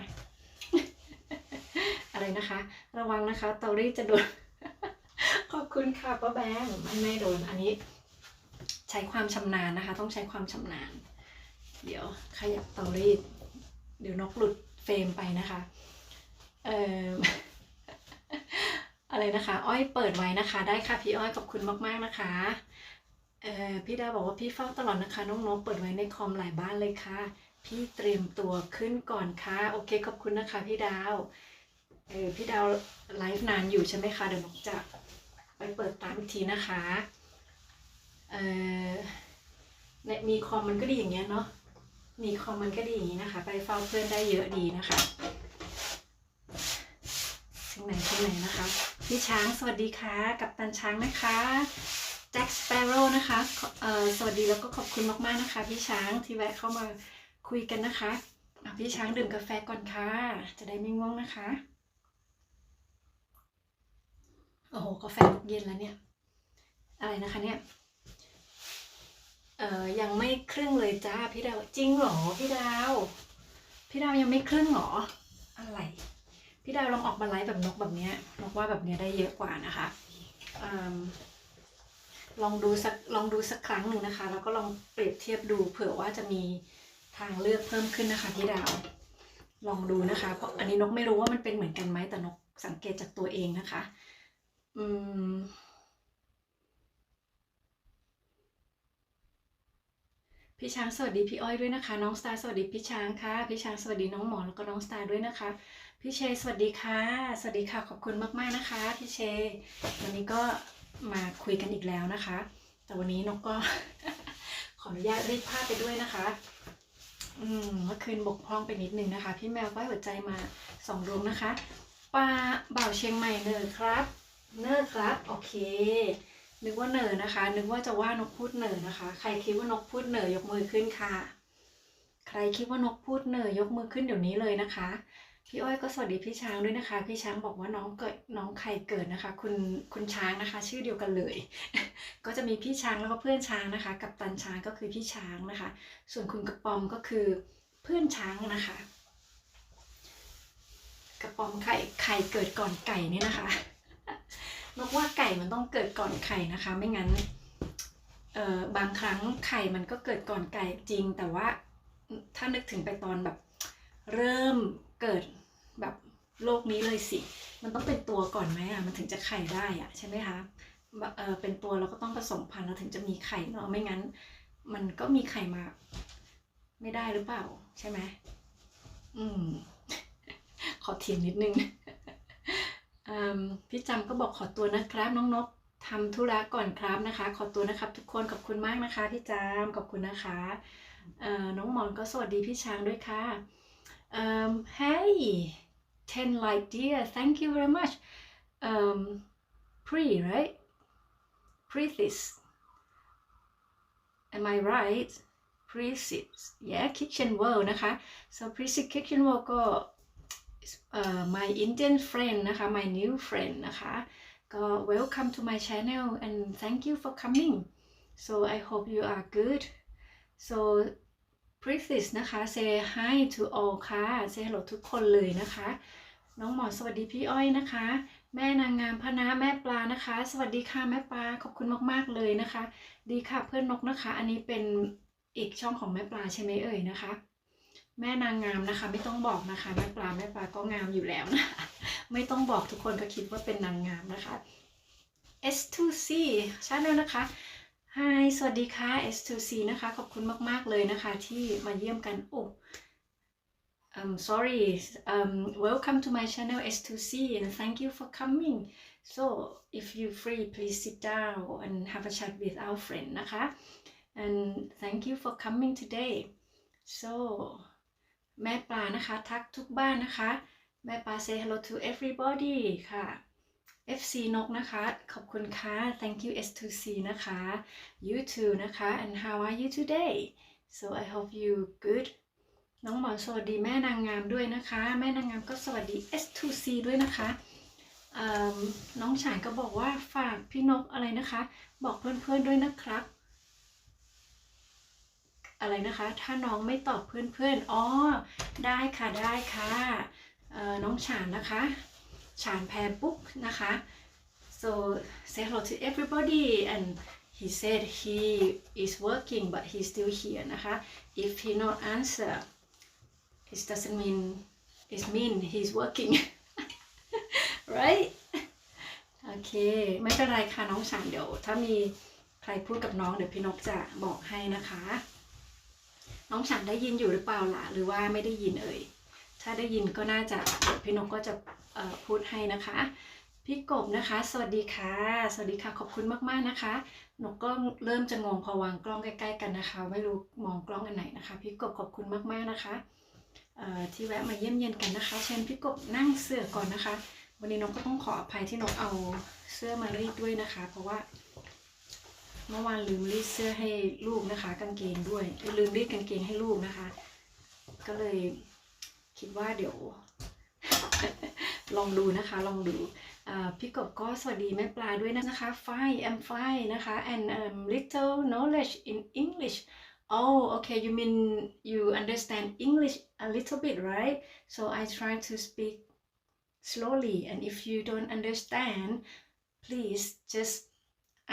[SPEAKER 1] อะไรนะคะระวังนะคะเตารีดจะโดน ขอบคุณค่ะป้าแบงไม่โดนอันนี้ใช้ความชำนาญนะคะต้องใช้ความชำนาญเดี๋ยวขยับเตารีดเดี๋ยวนกหลุดเฟรมไปนะคะอะไรนะคะอ้อยเปิดไว้นะคะได้ค่ะพี่อ้อยขอบคุณมากๆนะคะพี่ดาวบอกว่าพี่เฝ้าตลอดนะคะน้องนกเปิดไว้ในคอมหลายบ้านเลยค่ะพี่เตรียมตัวขึ้นก่อนค่ะโอเคขอบคุณนะคะพี่ดาวพี่ดาวไลฟ์นานอยู่ใช่ไหมคะเดี๋ยวนกจะไปเปิดตามอีกทีนะคะมีคอมมันก็ดีอย่างเงี้ยเนาะมีคอมมันก็ดีอย่างนี้นะคะไปเฝ้าเพื่อนได้เยอะดีนะคะถึงไหนนะคะพี่ช้างสวัสดีค่ะกัปตันช้างนะคะแจ็คสเปโร่นะคะสวัสดีแล้วก็ขอบคุณมากๆนะคะพี่ช้างที่แวะเข้ามาคุยกันนะคะพี่ช้างดื่มกาแฟก่อนค่ะจะได้ไม่ง่วงนะคะโอ้โหกาแฟเย็นแล้วเนี่ยอะไรนะคะเนี่ยยังไม่ครึ่งเลยจ้าพี่ดาวจริงเหรอพี่ดาวยังไม่ครึ่งเหรออะไรพี่ดาวลองออกมาไลฟ์แบบนกแบบนี้นกว่าแบบนี้ได้เยอะกว่านะคะลองดูสักครั้งหนึ่งนะคะแล้วก็ลองเปรียบเทียบดูเผื่อว่าจะมีทางเลือกเพิ่มขึ้นนะคะพี่ดาวลองดูนะคะเพราะอันนี้นกไม่รู้ว่ามันเป็นเหมือนกันไหมแต่นกสังเกตจากตัวเองนะคะพี่ช้างสวัสดีพี่อ้อยด้วยนะคะน้องสตาร์สวัสดีพี่ช้างค่ะพี่ช้างสวัสดีน้องหมอแล้วก็น้องสตาร์ด้วยนะคะพี่เชสวัสดีค่ะสวัสดีค่ะขอบคุณมากๆนะคะพี่เชวันนี้ก็มาคุยกันอีกแล้วนะคะแต่วันนี้นกก็ ขออนุญาตรีดผ้าไปด้วยนะคะเมื่อคืนบกพร่องไปนิดนึงนะคะพี่แมวก็หัวใจมา2 ดวงนะคะป้าบ่าวเชียงใหม่เนอครับโอเค นึกว่าเหน่อนะคะ นึกว่าจะว่านกพูดเหน่อนะคะ ใครคิดว่านกพูดเหน่อยกมือขึ้นค่ะ ใครคิดว่านกพูดเหน่อยกมือขึ้นเดี๋ยวนี้เลยนะคะ พี่อ้อยก็สวัสดีพี่ช้างด้วยนะคะ พี่ช้างบอกว่าน้องไข่เกิดนะคะ คุณช้างนะคะ ชื่อเดียวกันเลย ก็จะมีพี่ช้างแล้วก็เพื่อนช้างนะคะ กัปตันช้างก็คือพี่ช้างนะคะ ส่วนคุณกระปอมก็คือเพื่อนช้างนะคะ กระปอมไข่เกิดก่อนไก่นี่นะคะ นกว่าไก่มันต้องเกิดก่อนไข่นะคะ ไม่งั้นบางครั้งไข่มันก็เกิดก่อนไก่จริง แต่ว่าถ้านึกถึงไปตอนแบบเริ่มเกิดแบบโลกนี้เลยสิ มันต้องเป็นตัวก่อนไหมอ่ะมันถึงจะไข่ได้อ่ะใช่ไหมคะเป็นตัวเราก็ต้องผสมพันธุ์เราถึงจะมีไข่เนาะไม่งั้นมันก็มีไข่มาไม่ได้หรือเปล่าใช่ไหมขอเถียงนิดนึง พี่จำก็บอกขอตัวนะครับน้องนกทำธุระก่อนครับนะคะขอตัวนะครับทุกคนขอบคุณมากนะคะพี่จำขอบคุณนะคะน้องหมอนก็สวัสดีพี่ช้างด้วยค่ะhey 10 like dear thank you very much pre right precis am I right precis yeah kitchen world นะคะ so precis kitchen world ก็my Indian friend นะคะ my new friend นะคะก็ welcome to my channel and thank you for coming so I hope you are good so please นะคะ say hi to all ค่ะ say hello ทุกคนเลยนะคะน้องหมอสวัสดีพี่อ้อยนะคะแม่นางงามพนะแม่ปลานะคะสวัสดีค่ะแม่ปลาขอบคุณมากๆเลยนะคะดีค่ะเพื่อนนกนะคะอันนี้เป็นอีกช่องของแม่ปลาใช่ไหมเอ่ยนะคะแม่นางงามนะคะไม่ต้องบอกนะคะแม่ปลาก็งามอยู่แล้วนะไม่ต้องบอกทุกคนก็คิดว่าเป็นนางงามนะคะ S2C Channel นะคะ Hi สวัสดีค่ะ S2C นะคะขอบคุณมากๆเลยนะคะที่มาเยี่ยมกันโอ้sorry welcome to my channel S2C and thank you for coming so if you free please sit down and have a chat with our friend นะคะ and thank you for coming today soแม่ปลานะคะทักทุกบ้านนะคะแม่ปลา say hello to everybody ค่ะ FC นกนะคะขอบคุณค่ะ thank you S2C นะคะ you too นะคะ and how are you today so I hope you good น้องหมอสวัสดีแม่นางงามด้วยนะคะแม่นางงามก็สวัสดี S2C ด้วยนะคะน้องฉานก็บอกว่าฝากพี่นกอะไรนะคะบอกเพื่อนๆด้วยนะครับอะไรนะคะถ้าน้องไม่ตอบเพื่อนๆอ๋อได้ค่ะได้ค่ะน้องฉานนะคะฉานแพรปุ๊กนะคะ so say hello to everybody and he said he is working but he's still here นะคะ if he not answer it doesn't mean he's working right โอเคไม่เป็นไรค่ะน้องฉานเดี๋ยวถ้ามีใครพูดกับน้องเดี๋ยวพี่นกจะบอกให้นะคะน้องฉันได้ยินอยู่หรือเปล่าล่ะหรือว่าไม่ได้ยินเอ่ยถ้าได้ยินก็น่าจะพี่นกก็จะพูดให้นะคะพี่กบนะคะสวัสดีค่ะสวัสดีค่ะขอบคุณมากๆนะคะนกก็เริ่มจะงงพอวางกล้องใกล้ๆกันนะคะไม่รู้มองกล้องอันไหนนะคะพี่กบขอบคุณมากๆนะคะที่แวะมาเยี่ยมเยียนกันนะคะเชิญพี่กบนั่งเสื้อก่อนนะคะวันนี้นกก็ต้องขออภัยที่นกเอาเสื้อมารีดด้วยนะคะเพราะว่าเมื่อวานลืมรีดเสื้อให้ลูกนะคะกางเกงด้วยลืมรีดกางเกงให้ลูกนะคะก็เลยคิดว่าเดี๋ยว ลองดูนะคะลองดูพี่กบก็สวัสดีแม่ปลาด้วยนะคะ fine I'm fine นะคะ and little knowledge in English oh okay you mean you understand English a little bit right so I try to speak slowly and if you don't understand please just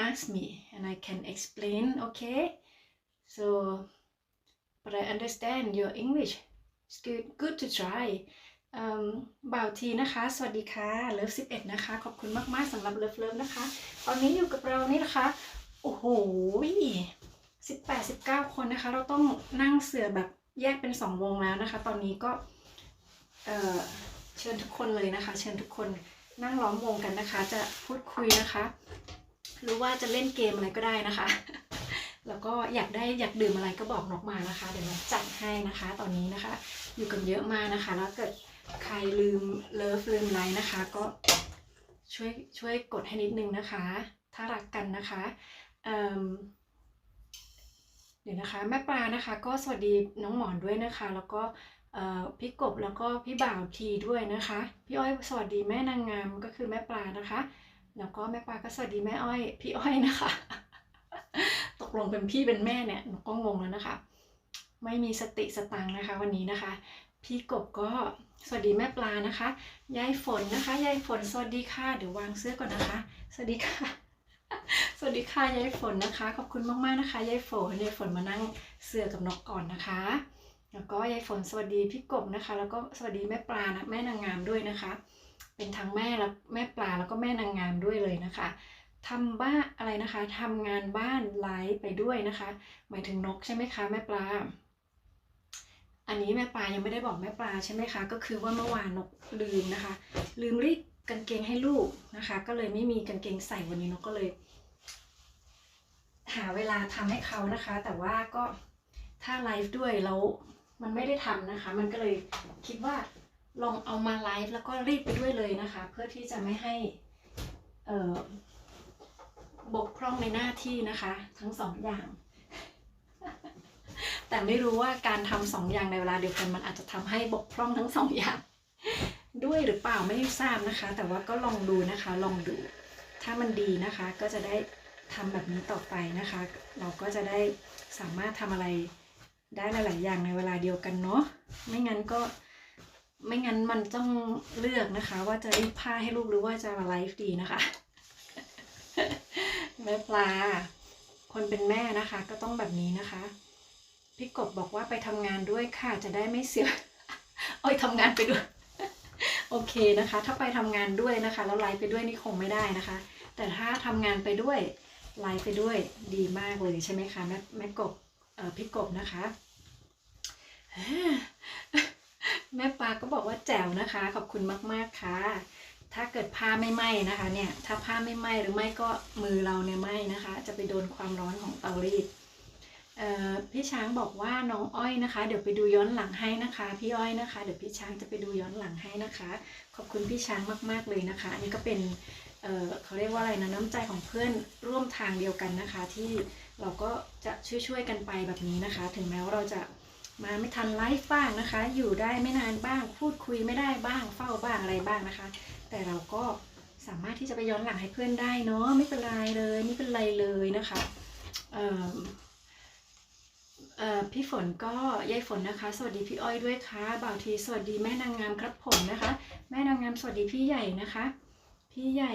[SPEAKER 1] ask me and I can explain okay so but I understand your English it's good to try บ่าวทีนะคะสวัสดีค่ะเลิฟ11นะคะขอบคุณมากๆสำหรับเลิฟนะคะตอนนี้อยู่กับเรานี่นะคะโอ้โห18-19 คนนะคะเราต้องนั่งเสือแบบแยกเป็น2วงแล้วนะคะตอนนี้ก็เชิญทุกคนเลยนะคะเชิญทุกคนนั่งล้อมวงกันนะคะจะพูดคุยนะคะหรือว่าจะเล่นเกมอะไรก็ได้นะคะแล้วก็อยากดื่มอะไรก็บอกนกมานะคะเดี๋ยวเราจัดให้นะคะตอนนี้นะคะอยู่กันเยอะมากนะคะแล้วเกิดใครลืมไลค์นะคะก็ช่วยกดให้นิดนึงนะคะท ถ้ารักกันนะคะเอ่อเดี๋ยวนะคะแม่ปลานะคะก็สวัสดีน้องหมอนด้วยนะคะแล้วก็พี่กบแล้วก็พี่บ่าวทีด้วยนะคะพี่อ้อยสวัสดีแม่นางงามก็คือแม่ปลานะคะแล้วก็แม่ปลาก็สวัสดีแม่อ้อยพี่อ้อยนะคะตกลงเป็นพี่เป็นแม่เนี่ยหนูก็งงแล้วนะคะไม่มีสติสตังค์นะคะวันนี้นะคะพี่กบก็สวัสดีแม่ปลานะคะยายฝนนะคะยายฝนสวัสดีค่ะเดี๋ยววางเสื้อก่อนนะคะสวัสดีค่ะสวัสดีค่ะยายฝนนะคะขอบคุณมากๆนะคะยายฝนมานั่งเสือกับนกก่อนนะคะแล้วก็ยายฝนสวัสดีพี่กบนะคะแล้วก็สวัสดีแม่ปลานะแม่นางงามด้วยนะคะเป็นทั้งแม่และแม่ปลาแล้วก็แม่นางงามด้วยเลยนะคะทำบ้านอะไรนะคะทำงานบ้านไลฟ์ไปด้วยนะคะหมายถึงนกใช่ไหมคะแม่ปลาอันนี้แม่ปลายังไม่ได้บอกแม่ปลาใช่ไหมคะก็คือว่าเมื่อวานนกลืมนะคะลืมรีดกางเกงให้ลูกนะคะก็เลยไม่มีกางเกงใส่วันนี้นกก็เลยหาเวลาทำให้เขานะคะแต่ว่าก็ถ้าไลฟ์ด้วยแล้วมันไม่ได้ทำนะคะมันก็เลยคิดว่าลองเอามาไลฟ์แล้วก็รีดไปด้วยเลยนะคะเพื่อที่จะไม่ให้บกพร่องในหน้าที่นะคะทั้งสองอย่างแต่ไม่รู้ว่าการทำสองอย่างในเวลาเดียวกันมันอาจจะทำให้บกพร่องทั้งสองอย่างด้วยหรือเปล่าไม่ทราบนะคะแต่ว่าก็ลองดูนะคะลองดูถ้ามันดีนะคะก็จะได้ทำแบบนี้ต่อไปนะคะเราก็จะได้สามารถทำอะไรได้หลายๆอย่างในเวลาเดียวกันเนาะไม่งั้นมันต้องเลือกนะคะว่าจะรีดผ้าให้ลูกหรือว่าจะมาไลฟ์ดีนะคะแม่ปลาคนเป็นแม่นะคะก็ต้องแบบนี้นะคะพี่กบบอกว่าไปทำงานด้วยค่ะจะได้ไม่เสียอ้อยทำงานไปด้วยโอเคนะคะถ้าไปทำงานด้วยนะคะแล้วไลฟ์ไปด้วยนี่คงไม่ได้นะคะแต่ถ้าทำงานไปด้วยไลฟ์ไปด้วยดีมากเลยใช่ไหมคะแม่กบพี่กบนะคะแม่ปลาก็บอกว่าแจ๋วนะคะขอบคุณมากๆค่ะถ้าเกิดผ้าไม่ไหม้นะคะเนี่ยถ้าผ้าไม่ไหม้หรือไม่ก็มือเราเนี่ยไหม้นะคะจะไปโดนความร้อนของเตารีดพี่ช้างบอกว่าน้องอ้อยนะคะเดี๋ยวไปดูย้อนหลังให้นะคะพี่อ้อยนะคะเดี๋ยวพี่ช้างจะไปดูย้อนหลังให้นะคะขอบคุณพี่ช้างมากๆเลยนะคะอันนี้ก็เป็นเขาเรียกว่าอะไรนะน้ำใจของเพื่อนร่วมทางเดียวกันนะคะที่เราก็จะช่วยกันไปแบบนี้นะคะถึงแม้ว่าเราจะมาไม่ทันไลฟ์บ้างนะคะอยู่ได้ไม่นานบ้างพูดคุยไม่ได้บ้างเฝ้าบ้างอะไรบ้างนะคะแต่เราก็สามารถที่จะไปย้อนหลังให้เพื่อนได้เนาะไม่เป็นไรเลยไม่เป็นไรเลยนะคะพี่ฝนก็ยายฝนนะคะสวัสดีพี่อ้อยด้วยค่ะบ่าวทีสวัสดีแม่นางงามครับผมนะคะแม่นางงามสวัสดีพี่ใหญ่นะคะพี่ใหญ่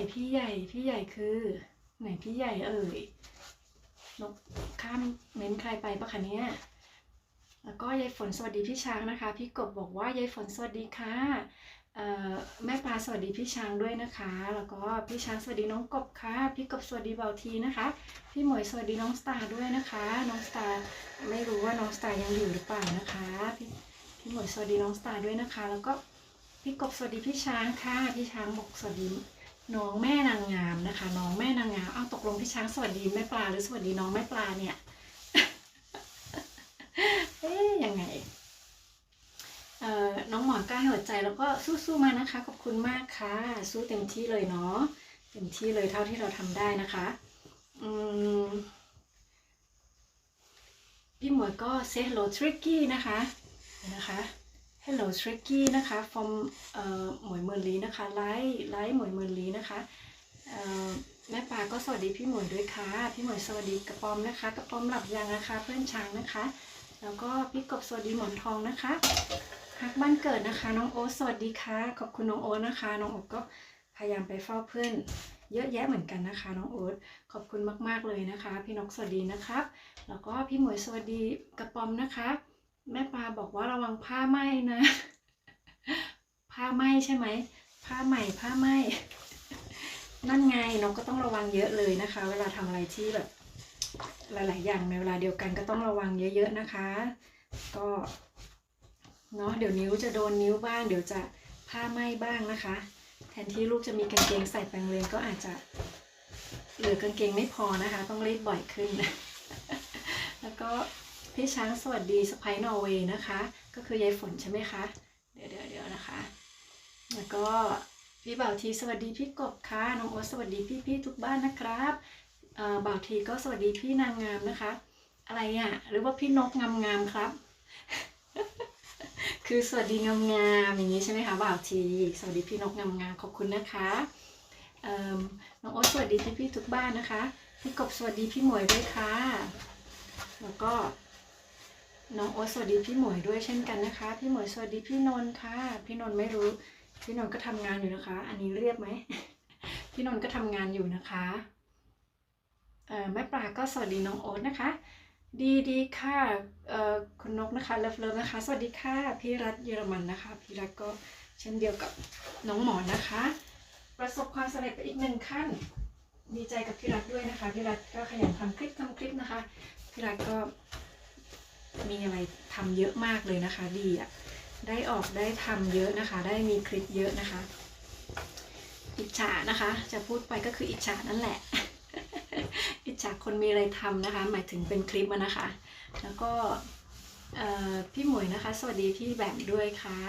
[SPEAKER 1] คือไหนพี่ใหญ่เอ่ยนกข้ามเม้นใครไปปะคะเนี่ยแล้วก็ยายฝนสวัสดีพี่ช้างนะคะพี่กบบอกว่ายายฝนสวัสดีค่ะแม่ปลาสวัสดีพี่ช้างด้วยนะคะแล้วก็พี่ช้างสวัสดีน้องกบค่ะพี่กบสวัสดีเบาทีนะคะพี่หมวยสวัสดีน้องสตาร์ด้วยนะคะน้องสตาร์ไม่รู้ว่าน้องสตาร์ยังอยู่หรือเปล่านะคะพี่หมวยสวัสดีน้องสตาร์ด้วยนะคะแล้วก็พี่กบสวัสดีพี่ช้างค่ะพี่ช้างบอกสวัสดีน้องแม่นางงามนะคะน้องแม่นางงามอ้าวตกลงพี่ช้างสวัสดีแม่ปลาหรือสวัสดีน้องแม่ปลาเนี่ยยังไงน้องหมอนกล้าหัวใจแล้วก็สู้ๆมานะคะขอบคุณมากค่ะสู้เต็มที่เลยเนาะเต็มที่เลยเท่าที่เราทำได้นะคะพี่หมวยก็ say hello tricky นะคะhello tricky นะคะ from หมวยเมินลีนะคะไลฟ์หมวยเมินลีนะคะแม่ปลาก็สวัสดีพี่หมวยด้วยค่ะพี่หมวยสวัสดีกระปอมนะคะกระปอมหลับยังนะคะเพื่อนช้างนะคะแล้วก็พี่กบสวัสดีหมอนทองนะคะฮักบ้านเกิดนะคะน้องโอ๊ตสวัสดีค่ะขอบคุณน้องโอ๊ตนะคะน้องโอ๊ตก็พยายามไปเฝ้าเพื่อนเยอะแยะเหมือนกันนะคะน้องโอ๊ตขอบคุณมากๆเลยนะคะพี่นกสวัสดีนะครับแล้วก็พี่หมวยสวัสดีกระปอมนะคะแม่ปลาบอกว่าระวังผ้าไหม้นะผ้าไหม้ใช่ไหมผ้าไหม้นั่นไงนกก็ต้องระวังเยอะเลยนะคะเวลาทำอะไรที่แบบหลายๆอย่างในเวลาเดียวกันก็ต้องระวังเยอะๆนะคะก็เนาะเดี๋ยวนิ้วจะโดนนิ้วบ้างเดี๋ยวจะผ้าไหม้บ้างนะคะแทนที่ลูกจะมีกางเกงใส่ไปโรงเรียนก็อาจจะเหลือกางเกงไม่พอนะคะต้องรีดบ่อยขึ้นแล้วก็พี่ช้างสวัสดีสไปนอร์เวย์นะคะก็คือยายฝนใช่ไหมคะเดี๋ยวนะคะแล้วก็ พี่บ่าวทีสวัสดีพี่กบค่ะน้องโอ๊ตสวัสดีพี่ทุกบ้านนะครับบ่าวทีก็สวัสดีพี่นางงามนะคะอะไรอ่ะหรือว่าพี่นกงามครับ คือสวัสดีงามอย่างนี้ใช่ไหมคะบ่าวทีสวัสดีพี่นกงามขอบคุณนะคะน้องโอ๊ตสวัสดีพี่ทุกบ้านนะคะพี่กบสวัสดีพี่หมวยด้วยค่ะแล้วก็น้องโอ๊ตสวัสดีพี่หมวยด้วยเช่นกันนะคะพี่หมวยสวัสดีพี่นนท์ค่ะพี่นนท์ไม่รู้พี่นนท์ก็ทำงานอยู่นะคะอันนี้เรียบไหม พี่นนท์ก็ทำงานอยู่นะคะแม่ปลาก็สวัสดีน้องโอ๊ตนะคะดีค่ะคุณนกนะคะเลิฟนะคะสวัสดีค่ะพี่รัฐเยอรมันนะคะพี่รัฐก็เช่นเดียวกับน้องหมอนนะคะประสบความสำเร็จไปอีก1 ขั้นดีใจกับพี่รัฐด้วยนะคะพี่รัฐก็ขยันทำคลิปนะคะพี่รัฐก็มีอะไรทำเยอะมากเลยนะคะดีอ่ะได้ออกได้ทำเยอะนะคะได้มีคลิปเยอะนะคะอิจฉานะคะจะพูดไปก็คืออิจฉานั่นแหละ อิจฉาคนมีอะไรทำนะคะหมายถึงเป็นคลิปนะคะแล้วก็พี่หมวยนะคะสวัสดีพี่แบมด้วยค่ะ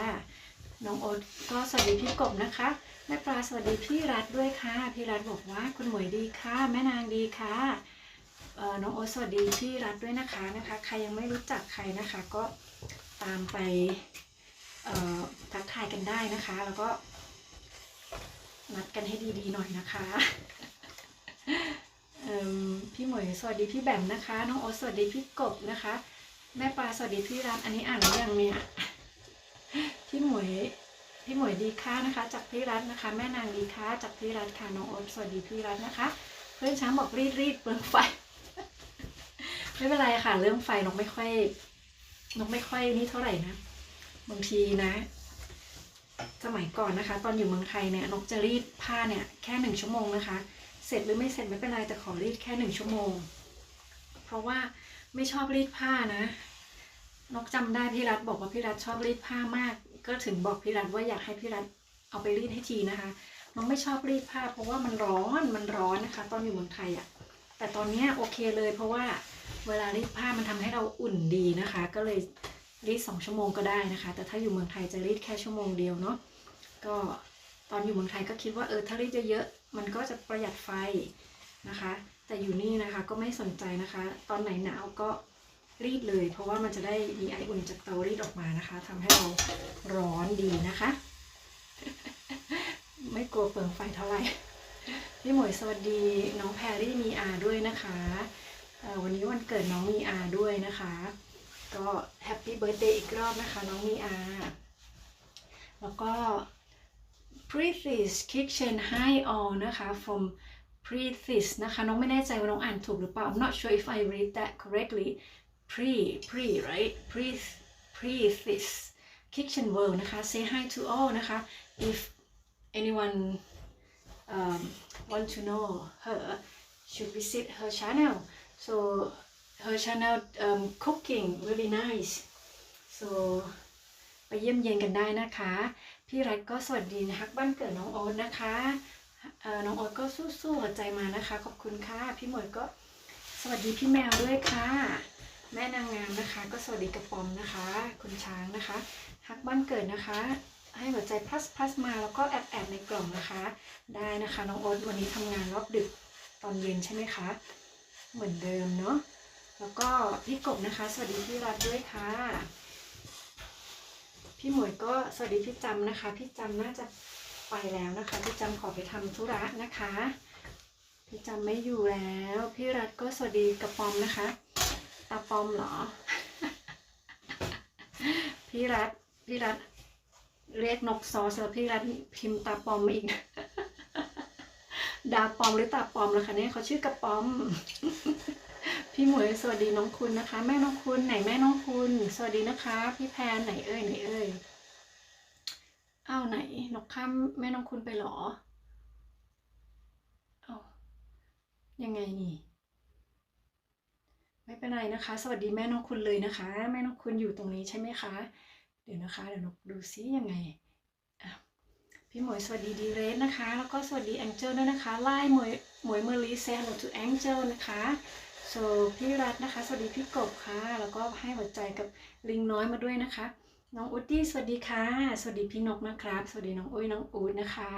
[SPEAKER 1] น้องโอ๊ตก็สวัสดีพี่กบนะคะแม่ปลาสวัสดีพี่รัฐด้วยค่ะพี่รัฐบอกว่าคุณหมวยดีค่ะแม่นางดีค่ะน้องโอ๊ตสวัสดีพี่รัฐด้วยนะคะใครยังไม่รู้จักใครนะคะก็ตามไปทักทายกันได้นะคะแล้วก็นัดกันให้ดีๆหน่อยนะคะพี่หมวยสวัสดีพี่แบมนะคะน้องโอ๊ตสวัสดีพี่กบนะคะแม่ปลาสวัสดีพี่รัฐอันนี้อ่านหรือยังเนี่ยพี่หมวยดีค่ะนะคะจากพี่รัฐนะคะแม่นางดีค่ะจากพี่รัฐค่ะน้องโอ๊ตสวัสดีพี่รัฐนะคะเพื่อนช้างบอกรีดเปลืองไฟ ไม่เป็นไรค่ะเรื่องไฟนกไม่ค่อยนี่เท่าไหร่นะบางทีนะสมัยก่อนนะคะตอนอยู่เมืองไทยเนี่ยนกจะรีดผ้าเนี่ยแค่1 ชั่วโมงนะคะเสร็จหรือไม่เสร็จไม่เป็นไรแต่ขอรีดแค่1 ชั่วโมงเพราะว่าไม่ชอบรีดผ้านะนกจำได้พี่รัฐบอกว่าพี่รัฐชอบรีดผ้ามากก็ถึงบอกพี่รัฐว่าอยากให้พี่รัฐเอาไปรีดให้ทีนะคะน้องไม่ชอบรีดผ้าเพราะว่ามันร้อนนะคะตอนอยู่เมืองไทยอ่ะแต่ตอนนี้โอเคเลยเพราะว่าเวลารีดผ้ามันทำให้เราอุ่นดีนะคะก็เลยรีด2 ชั่วโมงก็ได้นะคะแต่ถ้าอยู่เมืองไทยจะรีดแค่1 ชั่วโมงเดียวเนาะก็ตอนอยู่เมืองไทยก็คิดว่าถ้ารีดเยอะๆมันก็จะประหยัดไฟนะคะแต่อยู่นี่นะคะก็ไม่สนใจนะคะตอนไหนหนาวก็รีดเลยเพราะว่ามันจะได้มีไออุ่นจากเตารีดออกมานะคะทำให้เราร้อนดีนะคะ ไม่กลัวเปลืองไฟเท่าไหร่พี่หมวยสวัสดีน้องแพรรี่มีอาด้วยนะคะวันนี้วันเกิดน้องมีอาด้วยนะคะก็แฮปปี้เบิร์ธเดย์อีกรอบนะคะน้องมีอาแล้วก็ Prithis Kitchen Hi all นะคะ from Prithis นะคะน้องไม่แน่ใจว่าน้องอ่านถูกหรือเปล่า I'm not sure if I read that correctly right Prithis Kitchen World นะคะ say hi to all นะคะ if anyone want to know her should visit her channel so her channel cooking really nice so ไปเยี่ยมเยียนกันได้นะคะพี่รัฐก็สวัสดีนะคะบ้านเกิดน้องโอ๊ตนะคะน้องโอ๊ตก็สู้ๆหัวใจมานะคะขอบคุณค่ะพี่หมวยก็สวัสดีพี่แมวด้วยค่ะแม่นางงามนะคะก็สวัสดีกระป๋อมนะคะคุณช้างนะคะฮักบ้านเกิดนะคะให้หัวใจplusมาแล้วก็แอบในกล่องนะคะได้นะคะน้องโอ๊ตวันนี้ทำงานรอบดึกตอนเย็นใช่ไหมคะเหมือนเดิมเนาะแล้วก็พี่กบนะคะสวัสดีพี่รัฐด้วยค่ะพี่หมวยก็สวัสดีพี่จำนะคะพี่จำน่าจะไปแล้วนะคะพี่จำขอไปทำธุระนะคะพี่จำไม่อยู่แล้วพี่รัฐก็สวัสดีกระป๋อมนะคะตาปอมเหรอ พี่รัฐเรียกนกซอสแล้วพี่รัฐพิมพ์ตาปอมมาอีก ดาปอมหรือตาปอมล่ะคะเนี่ยเขาชื่อกระป๋อม พี่หมวยสวัสดีน้องคุณนะคะแม่น้องคุณไหนแม่น้องคุณสวัสดีนะคะพี่แพนไหนเอ่ยอ้าวไหนนกข้ามแม่น้องคุณไปหรออ้าวยังไงนี่ไม่เป็นไรนะคะสวัสดีแม่น้องคุณเลยนะคะแม่น้องคุณอยู่ตรงนี้ใช่ไหมคะเดี๋ยวนกดูซิยังไงพี่หมวยสวัสดีดีเรสนะคะแล้วก็สวัสดีแองเจิลด้วยนะคะไล่หมวยเมอรีเซลทูแองเจิลนะคะพี่รัฐนะคะสวัสดีพี่กบค่ะแล้วก็ให้หัวใจกับลิงน้อยมาด้วยนะคะ น้องอุดดี้สวัสดีค่ะสวัสดีพี่นกนะครับสวัสดีน้องอุ้ยน้องอูดนะคะ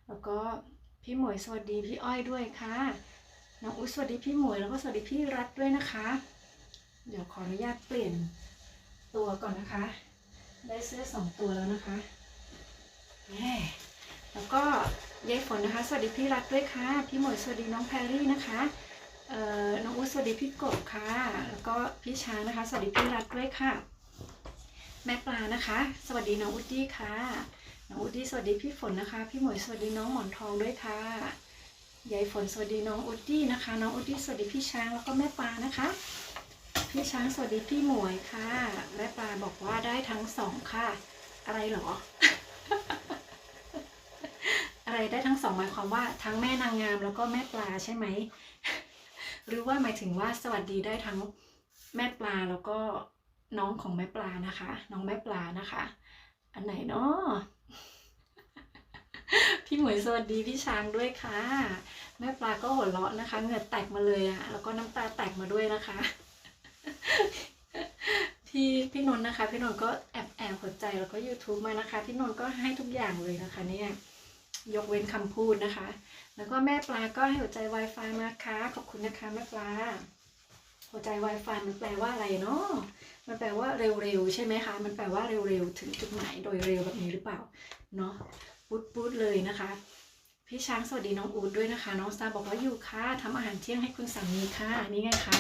[SPEAKER 1] แล้วก็พี่หมวยสวัสดีพี่อ้อยด้วยค่ะน้องอุดสวัสดีพี่หมวยแล้วก็สวัสดีพี่รัฐด้วยนะคะเดี๋ยวขออนุญาตเปลี่ยนตัวก่อนนะคะได้เสื้อ2ตัวแล้วนะคะแล้วก็ยายฝนนะคะสวัสดีพี่รัฐด้วยค่ะพี่หมวยสวัสดีน้องแพรรี่นะคะน้องอุดสวัสดีพี่กบค่ะแล้วก็พี่ช้างนะคะสวัสดีพี่รัฐด้วยค่ะแม่ปลานะคะสวัสดีน้องอุดดี้ค่ะน้องอุดดี้สวัสดีพี่ฝนนะคะพี่หมวยสวัสดีน้องหมอนทองด้วยค่ะยายฝนสวัสดีน้องอุดดี้นะคะน้องอุดดี้สวัสดีพี่ช้างแล้วก็แม่ปลานะคะพี่ช้างสวัสดีพี่หมวยค่ะแม่ปลาบอกว่าได้ทั้ง2ค่ะอะไรหรอ อะไรได้ทั้ง2หมายความว่าทั้งแม่นางงามแล้วก็แม่ปลาใช่ไหม หรือว่าหมายถึงว่าสวัสดีได้ทั้งแม่ปลาแล้วก็น้องของแม่ปลานะคะน้องแม่ปลานะคะอันไหนเนาะ พี่หมวยสวัสดีพี่ช้างด้วยค่ะแม่ปลาก็หัวเราะนะคะเหงื่อแตกมาเลยอะแล้วก็น้ำตาแตกมาด้วยนะคะ พี่นนท์นะคะพี่นนท์ก็แอบหัวใจแล้วก็ YouTube มานะคะพี่นนท์ก็ให้ทุกอย่างเลยนะคะเนี่ยยกเว้นคำพูดนะคะแล้วก็แม่ปลาก็ให้หัวใจ Wi-Fi มาค่ะขอบคุณนะคะแม่ปลาหัวใจ Wi-Fi มันแปลว่าอะไรเนาะมันแปลว่าเร็วๆใช่ไหมคะมันแปลว่าเร็วๆถึงจุดหมายโดยเร็วแบบนี้หรือเปล่าเนาะพูดเลยนะคะพี่ช้างสวัสดีน้องอูดด้วยนะคะน้องสตาร์บอกว่าอยู่ค่ะทำอาหารเที่ยงให้คุณสามีค่ะนี่ไงคะ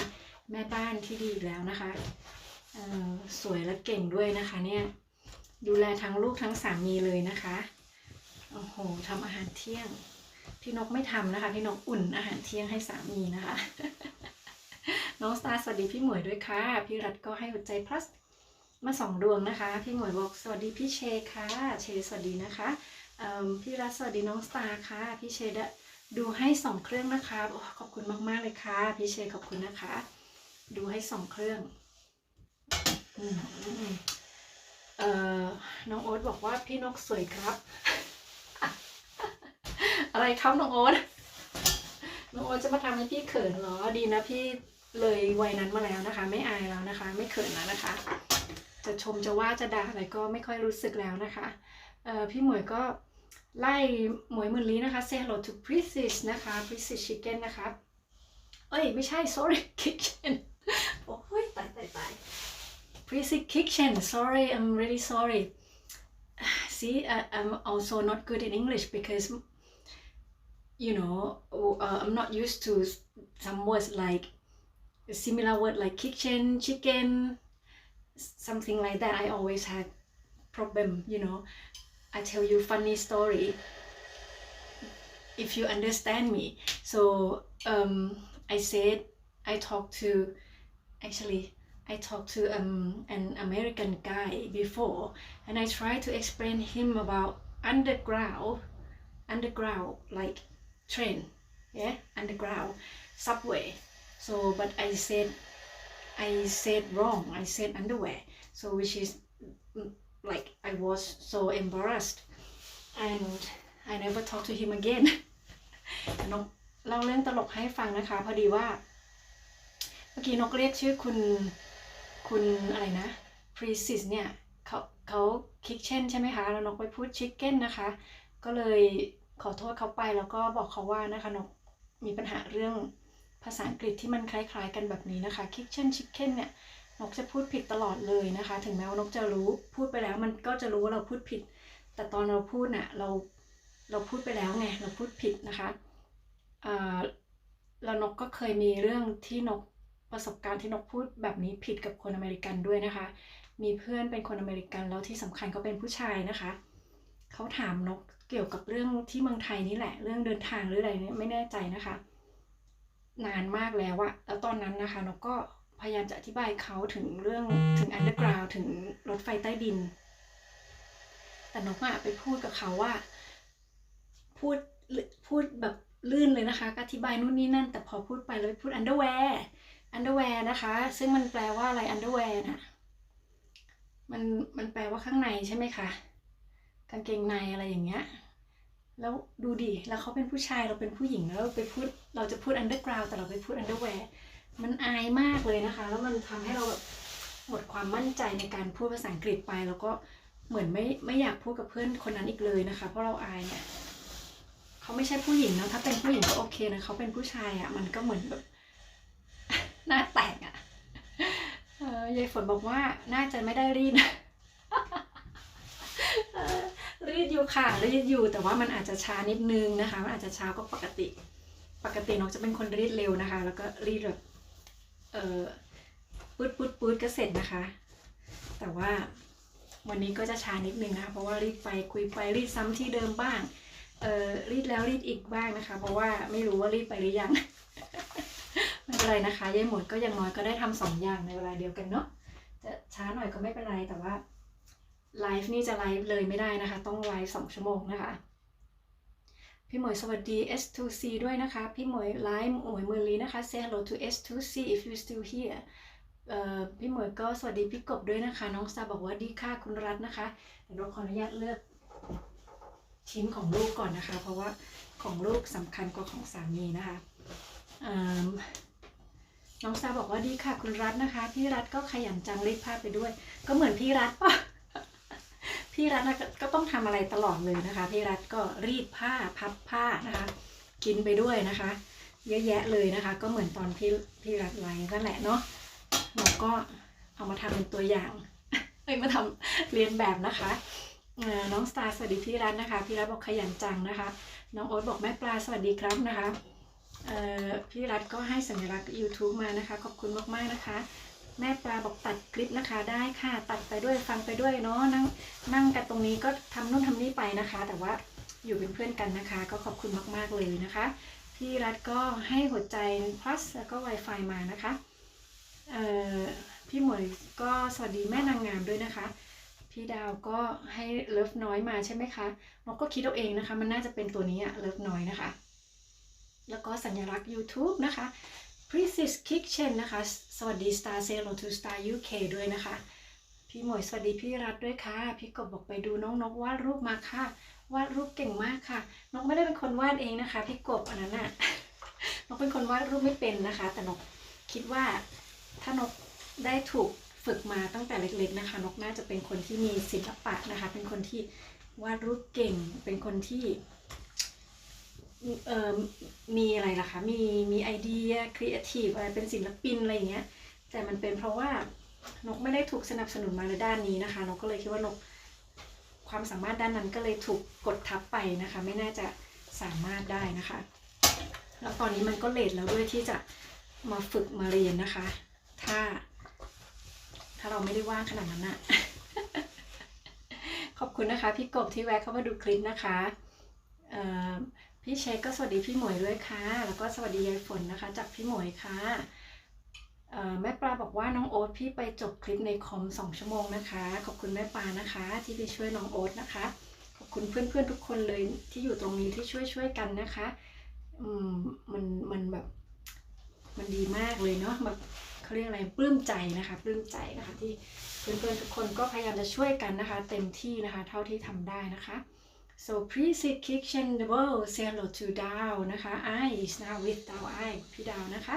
[SPEAKER 1] แม่บ้านที่ดีแล้วนะคะสวยและเก่งด้วยนะคะเนี่ยดูแลทั้งลูกทั้งสามีเลยนะคะโอ้โหทำอาหารเที่ยงพี่นกไม่ทำนะคะพี่นกอุ่นอาหารเที่ยงให้สามีนะคะ น้องสตาร์สวัสดีพี่หมวยด้วยค่ะพี่รัฐก็ให้หัวใจ plus มา2 ดวงนะคะพี่หมวยบอกสวัสดีพี่เชค่ะเชสวัสดีนะคะพี่รัฐสวัสดีน้องสตาร์ค่ะพี่เชดูให้2 เครื่องนะคะขอบคุณมากๆเลยค่ะพี่เชขอบคุณนะคะดูให้2 เครื่องน้องโอ๊ตบอกว่าพี่นกสวยครับ อะไรครับน้องโอ๊ตน้องโอ๊ตจะมาทำให้พี่เขินเหรอดีนะพี่เลยวัยนั้นมาแล้วนะคะไม่อายแล้วนะคะไม่เขินแล้วนะคะจะชมจะว่าจะด่าอะไรก็ไม่ค่อยรู้สึกแล้วนะคะพี่หมวยก็ไล่หมวยหมื่นลี้นะคะ say hello to Precious นะคะ Precious Chicken นะคะเอ้ยไม่ใช่ sorry Kitchen โอ้ยตายPrecious Kitchen sorry I'm really sorry see I'm also not good in English because you know I'm not used to some words like similar word like kitchen chicken something like that I always had problem you know I tell you funny story if you understand me so I said I talked to an American guy before and I tried to explain him about underground like train underground subway so but I said wrong I said underwear so which is like I was so embarrassed and I never talked to him again นกเล่าเรื่องตลกให้ฟังนะคะพอดีว่าเมื่อกี้นกเรียกชื่อคุณอะไรนะ Precious เนี่ยเขา Kitchen ใช่ไหมคะแล้วนกไปพูด Chicken นะคะก็เลยขอโทษเขาไปแล้วก็บอกเขาว่านะคะนกมีปัญหาเรื่องภาษาอังกฤษที่มันคล้ายๆกันแบบนี้นะคะ Kitchen Chicken เนี่ยนกจะพูดผิดตลอดเลยนะคะถึงแม้ว่านกจะรู้พูดไปแล้วมันก็จะรู้ว่าเราพูดผิดแต่ตอนเราพูดน่ะเราพูดไปแล้วไงเราพูดผิดนะคะแล้วนกก็เคยมีเรื่องที่นกประสบการณ์ที่นกพูดแบบนี้ผิดกับคนอเมริกันด้วยนะคะมีเพื่อนเป็นคนอเมริกันแล้วที่สำคัญเขาเป็นผู้ชายนะคะเขาถามนกเกี่ยวกับเรื่องที่เมืองไทยนี่แหละเรื่องเดินทางหรืออะไรเนี่ยไม่แน่ใจนะคะนานมากแล้วอะแล้วตอนนั้นนะคะนกก็พยายามจะอธิบายเขาถึงเรื่องถึง underground ถึงรถไฟใต้ดินแต่นกอะไปพูดกับเขาว่าพูดแบบลื่นเลยนะคะอธิบายนู่นนี่นั่นแต่พอพูดไปแล้วพูด underwear นะคะซึ่งมันแปลว่าอะไร underwear น่ะมันแปลว่าข้างในใช่ไหมคะกางเกงในอะไรอย่างเงี้ยแล้วดูดิแล้วเขาเป็นผู้ชายเราเป็นผู้หญิงแล้วเราจะพูด underground แต่เราไปพูด underwear มันอายมากเลยนะคะแล้วมันทำให้เราแบบ หมดความมั่นใจในการพูดภาษาอังกฤษไปแล้วก็เหมือนไม่อยากพูดกับเพื่อนคนนั้นอีกเลยนะคะเพราะเราอายเนี่ยเขาไม่ใช่ผู้หญิงเนาะถ้าเป็นผู้หญิงก็โอเคนะเขาเป็นผู้ชายอ่ะมันก็เหมือนแบบ หน้าแตกอ่ะยายฝนบอกว่าน่าจะไม่ได้รีด รีดอยู่ค่ะรีดอยู่แต่ว่ามันอาจจะช้านิดนึงนะคะมันอาจจะช้ากว่าปกติน้องจะเป็นคนรีดเร็วนะคะแล้วก็รีดแบบปืดก็เสร็จนะคะแต่ว่าวันนี้ก็จะช้านิดนึงนะคะเพราะว่ารีดไปคุยไปรีดซ้ำที่เดิมบ้างรีดแล้วรีดอีกบ้างนะคะเพราะว่าไม่รู้ว่ารีดไปหรือยัง ไม่เป็นไรนะคะยายหมวยก็อย่างน้อยก็ได้ทำ2 อย่างในเวลาเดียวกันเนาะจะช้าหน่อยก็ไม่เป็นไรแต่ว่าไลฟ์นี่จะไลฟ์เลยไม่ได้นะคะต้องไลฟ์2 ชั่วโมงนะคะพี่หมวยสวัสดี S2C ด้วยนะคะพี่หมวยไลฟ์หมวยมือลีนะคะ Say hello to S2C if you still here พี่หมวยก็สวัสดีพี่กบด้วยนะคะน้องซาบอกว่าดีค่ะคุณรัตน์นะคะเดี๋ยวเราขออนุญาตเลือกชิ้นของลูกก่อนนะคะเพราะว่าของลูกสำคัญกว่าของสามีนะคะน้องซาบอกว่าดีค่ะคุณรัตน์นะคะพี่รัตน์ก็ขยันจังรีดผ้าไปด้วยก็เหมือนพี่รัตน์ป่ะ พี่รัตน์ก็ต้องทำอะไรตลอดเลยนะคะพี่รัตน์ก็รีดผ้าพับผ้านะคะกินไปด้วยนะคะเยอะแยะเลยนะคะก็เหมือนตอนพี่รัตน์ไลฟ์นั่นแหละเนาะเราก็เอามาทำเป็นตัวอย่างมาทำเรียนแบบนะคะน้องสตาร์สวัสดีพี่รัตน์นะคะพี่รัตน์บอกขยันจังนะคะน้องโอ๊ตบอกแม่ปลาสวัสดีครับนะคะพี่รัตน์ก็ให้สัญลักษณ์ YouTube มานะคะขอบคุณมากๆนะคะแม่ปลาบอกตัดคลิปนะคะได้ค่ะตัดไปด้วยฟังไปด้วยเนาะนั่งกันตรงนี้ก็ทำนู่นทำนี่ไปนะคะแต่ว่าอยู่เป็นเพื่อนกันนะคะก็ขอบคุณมากๆเลยนะคะพี่รัตน์ก็ให้หัวใจ plus แล้วก็ Wi-Fi มานะคะพี่หมวยก็สวัสดีแม่นางงามด้วยนะคะพี่ดาวก็ให้เลิฟน้อยมาใช่ไหมคะเราก็คิดเอาเองนะคะมันน่าจะเป็นตัวนี้อะเลิฟน้อยนะคะแล้วก็สัญลักษณ์ YouTube นะคะ Princess Kitchen นะคะสวัสดี Star Sailor to Star UK ด้วยนะคะพี่หมวยสวัสดีพี่รัตด้วยค่ะพี่กบบอกไปดูน้องนกวาดรูปมาค่ะวาดรูปเก่งมากค่ะนกไม่ได้เป็นคนวาดเองนะคะพี่กบอันนั้นน่ะ นกเป็นคนวาดรูปไม่เป็นนะคะแต่นกคิดว่าถ้านกได้ถูกฝึกมาตั้งแต่เล็กๆนะคะนกน่าจะเป็นคนที่มีศิลปะนะคะเป็นคนที่วาดรูปเก่งเป็นคนที่มีอะไรล่ะคะมีไอเดียครีเอทีฟอะไรเป็นศิลปินอะไรอย่างเงี้ยแต่มันเป็นเพราะว่านกไม่ได้ถูกสนับสนุนมาในด้านนี้นะคะนกก็เลยคิดว่านกความสามารถด้านนั้นก็เลยถูกกดทับไปนะคะไม่น่าจะสามารถได้นะคะแล้วตอนนี้มันก็เลทแล้วด้วยที่จะมาฝึกมาเรียนนะคะถ้าเราไม่ได้ว่างขนาดนั้นน่ะ ขอบคุณนะคะพี่กบที่แวะเข้ามาดูคลิปนะคะพี่เชคก็สวัสดีพี่หมวยด้วยค่ะแล้วก็สวัสดียายฝนนะคะจากพี่หมวยค่ะแม่ปลาบอกว่าน้องโอ๊ตพี่ไปจบคลิปในคอม2 ชั่วโมงนะคะขอบคุณแม่ปลานะคะที่ไปช่วยน้องโอ๊ตนะคะขอบคุณเพื่อนๆทุกคนเลยที่อยู่ตรงนี้ที่ช่วยกันนะคะมันแบบมันดีมากเลยเนาะแบบเขาเรียกอะไรปลื้มใจนะคะปลื้มใจนะคะที่เพื่อนๆทุกคนก็พยายามจะช่วยกันนะคะเต็มที่นะคะเท่าที่ทำได้นะคะ so please kitchen the world say hello to ดาวนะคะ I is now with ดาว I พี่ดาวนะคะ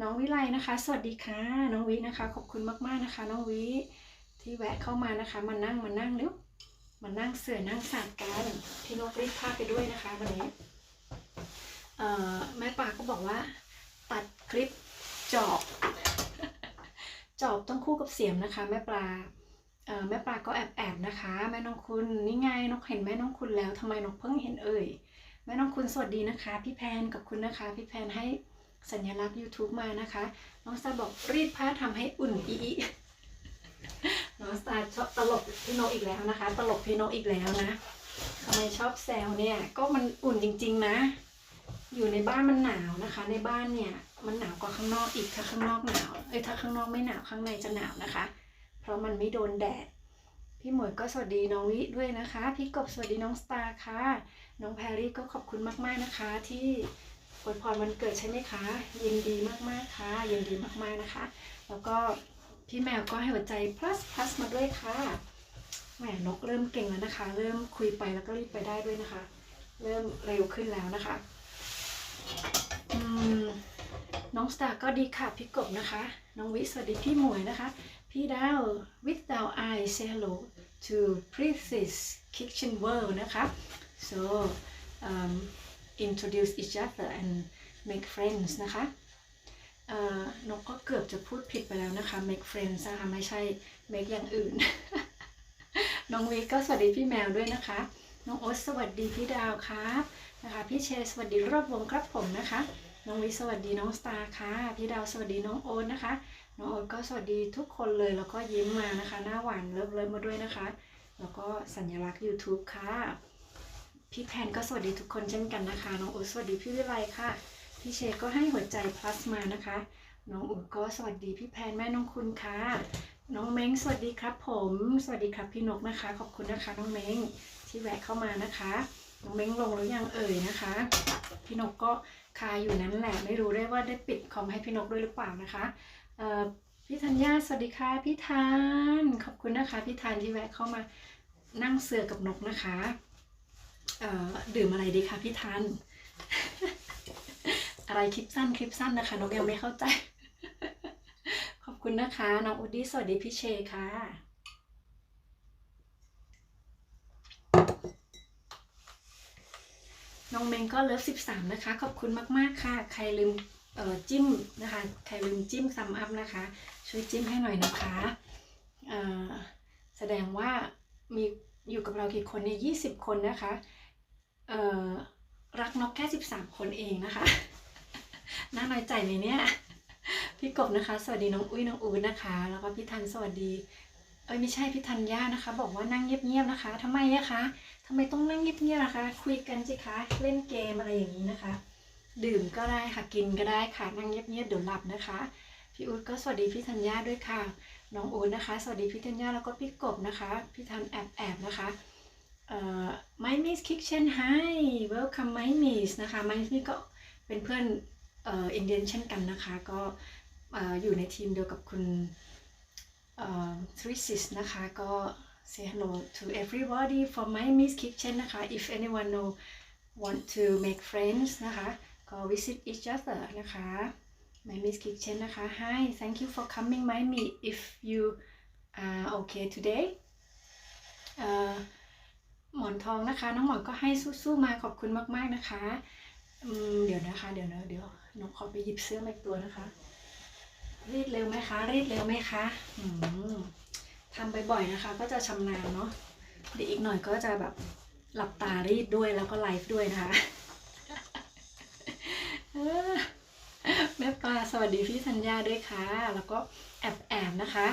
[SPEAKER 1] น้องวิไลนะคะสวัสดีค่ะน้องวินะคะขอบคุณมากๆนะคะน้องวิที่แวะเข้ามานะคะมานั่งเร็วมานั่งเสือนั่งสาดกันพี่นกรีดผ้าไปด้วยนะคะวันนี้แม่ปาก็บอกว่าตัดคลิปจอบต้องคู่กับเสียมนะคะแม่ปลาแม่ปลาก็แอบนะคะแม่น้องคุณนี่ไงนกเห็นแม่น้องคุณแล้วทำไมนกเพิ่งเห็นเอ่ยแม่น้องคุณสวัสดีนะคะพี่แพนขอบคุณนะคะพี่แพนให้สัญลักษณ์ YouTube มานะคะน้องสตาร์บอกรีดผ้าทำให้อุ่นอีน้องสตาร์ชอบตลกพี่นกอีกแล้วนะคะตลกพี่นกอีกแล้วนะทำไมชอบแซวเนี่ยก็มันอุ่นจริงๆนะอยู่ในบ้านมันหนาวนะคะในบ้านเนี่ยมันหนาวกว่าข้างนอกอีกถ้าข้างนอกหนาวถ้าข้างนอกไม่หนาวข้างในจะหนาวนะคะเพราะมันไม่โดนแดดพี่หมวยก็สวัสดีน้องวิด้วยนะคะพี่กบสวัสดีน้องสตาร์ค่ะน้องแพรรี่ก็ขอบคุณมากๆนะคะที่อวยพรวันเกิดใช่ไหมคะยินดีมากๆค่ะยินดีมากๆนะคะแล้วก็พี่แมวก็ให้หัวใจ plus มาด้วยค่ะแหมนกเริ่มเก่งแล้วนะคะเริ่มคุยไปแล้วก็รีบไปได้ด้วยนะคะเริ่มเร็วขึ้นแล้วนะคะน้อง องสตาร์ก็ดีค่ะพี่กบนะคะน้องวิสวัสดีพี่หมวยนะคะพี่ดาว without I say hello to Princess Kitchen World นะคะ so introduce each other and make friends นะคะนกก็เกือบจะพูดผิดไปแล้วนะคะ make friends นะคะไม่ใช่ make อย่างอื่น น้องวิก็สวัสดีพี่แมวด้วยนะคะน้องโอ๊ตสวัสดีพี่ดาวครับนะคะพี่เชสวัสดีรอบวงครับผมนะคะน้องวิสวัสดีน้องสตาร์ค่ะพี่ดาวสวัสดีน้องโอ๊ตนะคะน้องโอ๊ตก็สวัสดีทุกคนเลยแล้วก็ยิ้มมานะคะหน้าหวานเลิฟมาด้วยนะคะแล้วก็สัญลักษณ์ YouTube ค่ะพี่แพนก็สวัสดีทุกคนเช่นกันนะคะน้องโอ๊ตสวัสดีพี่วิไลค่ะพี่เชก็ให้หัวใจ plus มานะคะน้องอุ๋ก็สวัสดีพี่แพนแม่น้องคุณค่ะน้องเม้งสวัสดีครับผมสวัสดีครับพี่นกนะคะขอบคุณนะคะน้องเม้งที่แวะเข้ามานะคะน้องเม้งลงหรือยังเอ่ยนะคะพี่นกก็คาอยู่นั้นแหละไม่รู้ได้ว่าได้ปิดคอมให้พี่นกด้วยหรือเปล่านะคะพี่ธัญญาสวัสดีค่ะพี่ธานขอบคุณนะคะพี่ธานที่แวะเข้ามานั่งเสือกับนกนะคะดื่มอะไรดีคะพี่ธาน อะไรคลิปสั้นนะคะนกยังไม่เข้าใจ ขอบคุณนะคะน้องอุดี้สวัสดีพี่เชค่ะน้องเมงก็เลิฟ13นะคะขอบคุณมากๆค่ะใครลืมจิ้มนะคะใครลืมจิ้มซัมอัพนะคะช่วยจิ้มให้หน่อยนะคะแสดงว่ามีอยู่กับเรากี่คนเนี่ย20คนนะคะรักนกแค่13คนเองนะคะน่าน้อยใจไหมเนี่ยพี่กบนะคะสวัสดีน้องอุ้ยน้องอูนนะคะแล้วก็พี่ทันสวัสดีไม่ใช่พี่ธัญญานะคะบอกว่านั่งเงียบๆนะคะทำไมอะคะทำไมต้องนั่งเงียบๆนะคะคุยกันสิคะเล่นเกมอะไรอย่างนี้นะคะดื่มก็ได้ค่ะกินก็ได้ค่ะนั่งเงียบๆเดี๋ยวหลับนะคะพี่อู๊ดก็สวัสดีพี่ธัญญาด้วยค่ะน้องอู๊ดนะคะสวัสดีพี่ธัญญาแล้วก็พี่กบนะคะพี่ทันแอบนะคะMy Miss Kitchen Hi Welcome My Miss นะคะ My Miss นี่ก็เป็นเพื่อนอินเดียนเช่นกันนะคะก็อยู่ในทีมเดียวกับคุณThree Sis นะคะก็ say hello to everybody from My Miss Kitchen นะคะ if anyone want to make friends นะคะก็ visit each other นะคะ My Miss Kitchen นะคะ Hi thank you for coming My Miss if you are okay today หมอนทองนะคะน้องหมอนก็ให้สู้ๆมาขอบคุณมากๆนะคะเดี๋ยวนะคะเดี๋ยวน้องขอไปหยิบเสื้อมาอีกตัวนะคะรีดเร็วไหมคะรีดเร็วไหมคะทำบ่อยๆนะคะก็จะชำนาญเนาะเดี๋ยวอีกหน่อยก็จะแบบหลับตารีดด้วยแล้วก็ไลฟ์ด้วยนะคะแม่ปลาสวัสดีพี่ธัญญาด้วยค่ะแล้วก็แอบนะคะ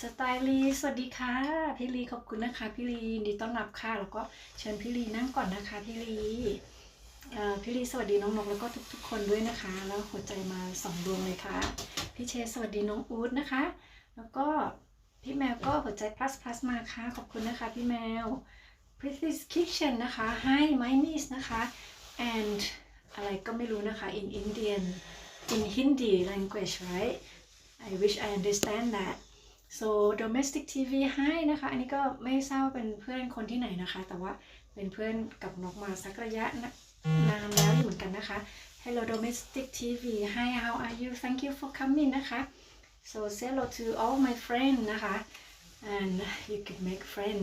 [SPEAKER 1] สไตลีสวัสดีค่ะพี่ลีขอบคุณนะคะพี่ลีดีต้อนรับค่ะแล้วก็เชิญพี่ลีนั่งก่อนนะคะพี่ลีพี่ลีสวัสดีน้องนกแล้วก็ทุกคนด้วยนะคะแล้วหัวใจมา2ดวงเลยค่ะพี่เชสวัสดีน้องอู๊ดนะคะแล้วก็พี่แมวก็หัวใจ plus มาค่ะขอบคุณนะคะพี่แมว Princess Kitchen นะคะ Hi my niece นะคะ and อะไรก็ไม่รู้นะคะ in Indian in Hindi language right I wish I understand that so domestic TV Hi นะคะอันนี้ก็ไม่ทราบเป็นเพื่อนคนที่ไหนนะคะแต่ว่าเป็นเพื่อนกับนกมาสักระยะนานแล้วอยู่เหมือนกันนะคะ Hello domestic TV Hi how are you thank you for coming นะคะ so say hello to all my friends นะคะ and you can make friend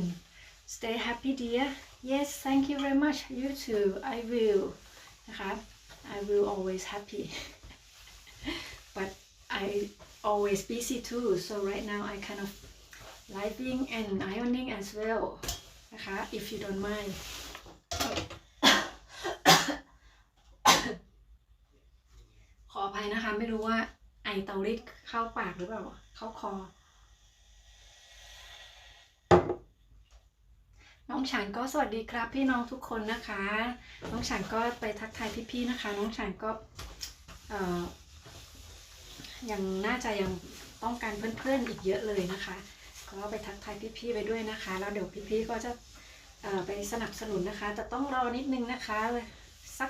[SPEAKER 1] stay happy dear yes thank you very much you too I will นะคะ I will always happy but I always busy too so right now I kind of living and ironing as well นะคะ if you don't mind ขออภัยนะคะไม่รู้ว่าไอเตารีดเข้าปากหรือเปล่าเข้าคอน้องฉันก็สวัสดีครับพี่น้องทุกคนนะคะน้องฉันก็ไปทักทายพี่ๆนะคะน้องฉันก็ยังน่าจะยังต้องการเพื่อนๆอีกเยอะเลยนะคะก็ไปทักทายพี่ๆไปด้วยนะคะแล้วเดี๋ยวพี่ๆก็จะไปสนับสนุนนะคะแต่ต้องรอนิดนึงนะคะสัก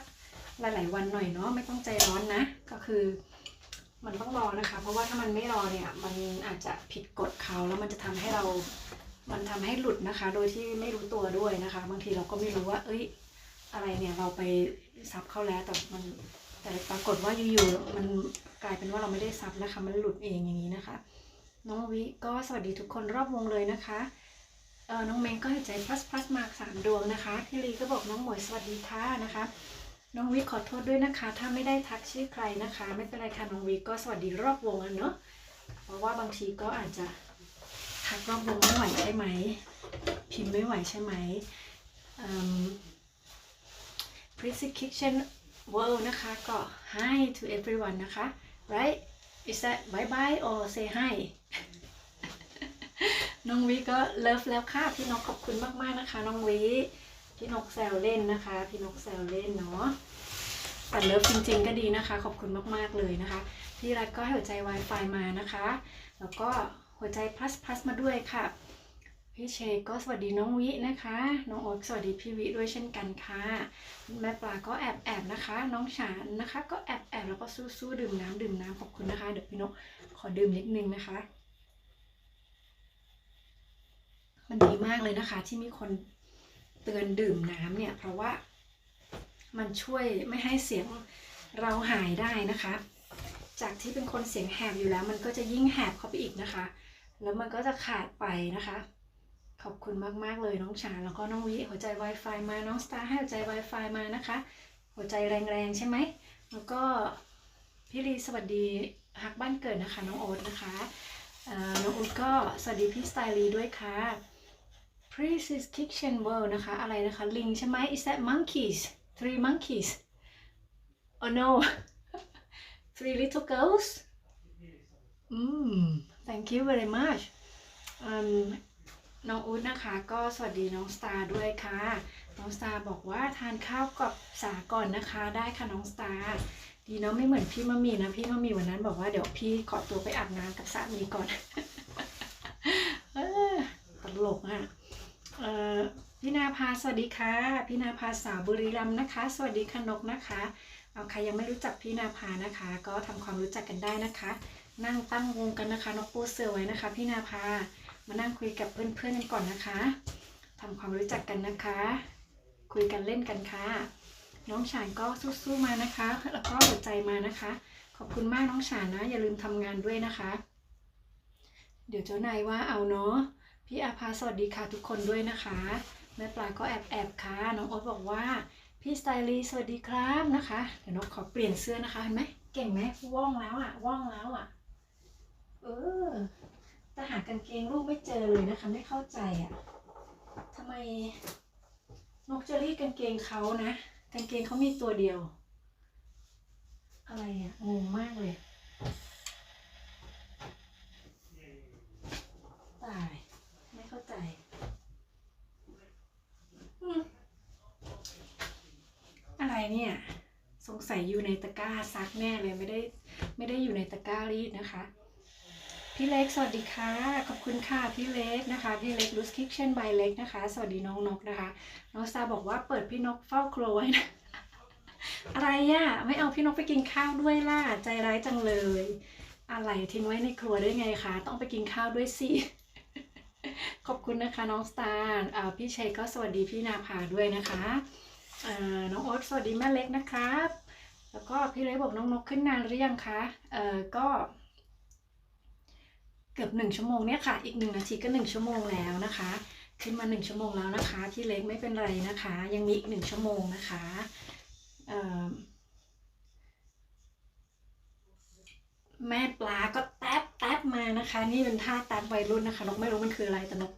[SPEAKER 1] หลายๆวันหน่อยเนาะไม่ต้องใจร้อนนะก็คือมันต้องรอนะคะเพราะว่าถ้ามันไม่รอเนี่ยมันอาจจะผิดกฎเขาแล้วมันจะทำให้เรามันทำให้หลุดนะคะโดยที่ไม่รู้ตัวด้วยนะคะบางทีเราก็ไม่รู้ว่าอะไรเนี่ยเราไปซับเข้าแล้วแต่มัน แต่ปรากฏว่าอยู่ๆมันกลายเป็นว่าเราไม่ได้ซับนะคะมันหลุดเองอย่างนี้นะคะน้องวิก็สวัสดีทุกคนรอบวงเลยนะคะน้องเมงก็ให้ใจplusมา3 ดวงนะคะพี่ลีก็บอกน้องหมวยสวัสดีค่ะนะคะน้องวิขอโทษด้วยนะคะถ้าไม่ได้ทักชื่อใครนะคะไม่เป็นไรค่ะน้องวิก็สวัสดีรอบวงเนาะเพราะว่าบางทีก็อาจจะทักรอบวงไม่ไหวใช่ไหมพิมพ์ไม่ไหวใช่ไหมPretty Kitchen World นะคะก็ Hi to everyone นะคะ right is that bye bye or say hi น้องวิก็เลิฟแล้วค่ะพี่นกขอบคุณมากๆนะคะน้องวิพี่นกแซวเล่นนะคะพี่นกแซวเล่นเนาะแต่เลิฟจริงๆก็ดีนะคะขอบคุณมากๆเลยนะคะพี่รัฐก็ให้หัวใจ Wi-Fi มานะคะแล้วก็หัวใจ plus มาด้วยค่ะพี่เชก็สวัสดีน้องวินะคะน้องโอ๊ตสวัสดีพี่วิด้วยเช่นกันค่ะแม่ปลาก็แอบนะคะน้องฉานนะคะก็แอบแล้วก็สู้ๆดื่มน้ำขอบคุณนะคะเดี๋ยวพี่นกขอดื่มนิดนึงนะคะมันดีมากเลยนะคะที่มีคนเตือนดื่มน้ำเนี่ยเพราะว่ามันช่วยไม่ให้เสียงเราหายได้นะคะจากที่เป็นคนเสียงแหบอยู่แล้วมันก็จะยิ่งแหบเข้าไปอีกนะคะแล้วมันก็จะขาดไปนะคะขอบคุณมากๆเลยน้องฉานแล้วก็น้องวิหัวใจ Wi-Fi มาน้องสตาร์ให้หัวใจ Wi-Fi มานะคะหัวใจแรงๆใช่ไหมแล้วก็พี่ลีสวัสดีฮักบ้านเกิดนะคะน้องโอ๊ตนะคะน้องโอ๊ตก็สวัสดีพี่สไตลีด้วยค่ะ Pretty Kitchen World นะคะอะไรนะคะลิงใช่ไหม Is that monkeys 3 monkeys oh no 3 little girls thank you very much น้องอุ๊ดนะคะก็สวัสดีน้องสตาร์ด้วยค่ะน้องสตาร์บอกว่าทานข้าวกับสาก่อนนะคะได้ค่ะน้องสตาร์ดีเนาะไม่เหมือนพี่มะมีนะพี่มะมีวันนั้นบอกว่าเดี๋ยวพี่ขอตัวไปอาบน้ำกับสามีก่อน ตลกอ่ะพี่นาภาสวัสดีค่ะพี่นาภาสาวบุรีรัมย์นะคะสวัสดีค่ะนกนะคะเอาใครยังไม่รู้จักพี่นาภานะคะก็ทำความรู้จักกันได้นะคะนั่งตั้งวงกันนะคะนกปูเสือไว้นะคะพี่นาภามานั่งคุยกับเพื่อนๆกันก่อนนะคะทำความรู้จักกันนะคะคุยกันเล่นกันค่ะน้องฉานก็สู้ๆมานะคะแล้วก็หัวใจมานะคะขอบคุณมากน้องฉานนะอย่าลืมทำงานด้วยนะคะเดี๋ยวเจ้านายว่าเอาเนาะพี่อาภาสวัสดีค่ะทุกคนด้วยนะคะแม่ปลาก็แอบค่ะน้องโอ๊ตบอกว่าพี่สไตลีสวัสดีครับนะคะเดี๋ยวนกขอเปลี่ยนเสื้อนะคะเห็นไหมเก่งไหมว่องแล้วอ่ะแต่หากางเกงลูกไม่เจอเลยนะคะไม่เข้าใจอ่ะทำไมนกจะรีดกางเกงเขานะกางเกงเขามีตัวเดียวอะไรอ่ะงงมากเลยตายไม่เข้าใจอะไรเนี่ยสงสัยอยู่ในตะกร้าซักแน่เลยไม่ได้อยู่ในตะกร้ารีดนะคะพี่เล็กสวัสดีค่ะขอบคุณค่ะพี่เล็กนะคะพี่เล็กลูสคิกเช่นใบเล็กนะคะสวัสดีน้องนกนะคะน้องซาบอกว่าเปิดพี่นกเฝ้าครัวไว้นะ อะไรอ่ะไม่เอาพี่นกไปกินข้าวด้วยล่ะใจร้ายจังเลยอะไรทิ้งไว้ในครัวได้ไงคะต้องไปกินข้าวด้วยสิ ขอบคุณนะคะน้องสตาร์พี่ชัยก็สวัสดีพี่นาภาด้วยนะคะน้องโอ๊ตสวัสดีแม่เล็กนะครับแล้วก็พี่เล็กบอกน้องนกขึ้นนานหรือยังคะก็เกือบ1 ชั่วโมงเนี่ยค่ะอีก1 นาทีก็1 ชั่วโมงแล้วนะคะขึ้นมา1 ชั่วโมงแล้วนะคะพี่เล็กไม่เป็นไรนะคะยังมีอีก1 ชั่วโมงนะคะแม่ปลาก็แต๊บมานะคะนี่เป็นท่าแต๊บวัยรุ่นนะคะนกไม่รู้มันคืออะไรแต่นก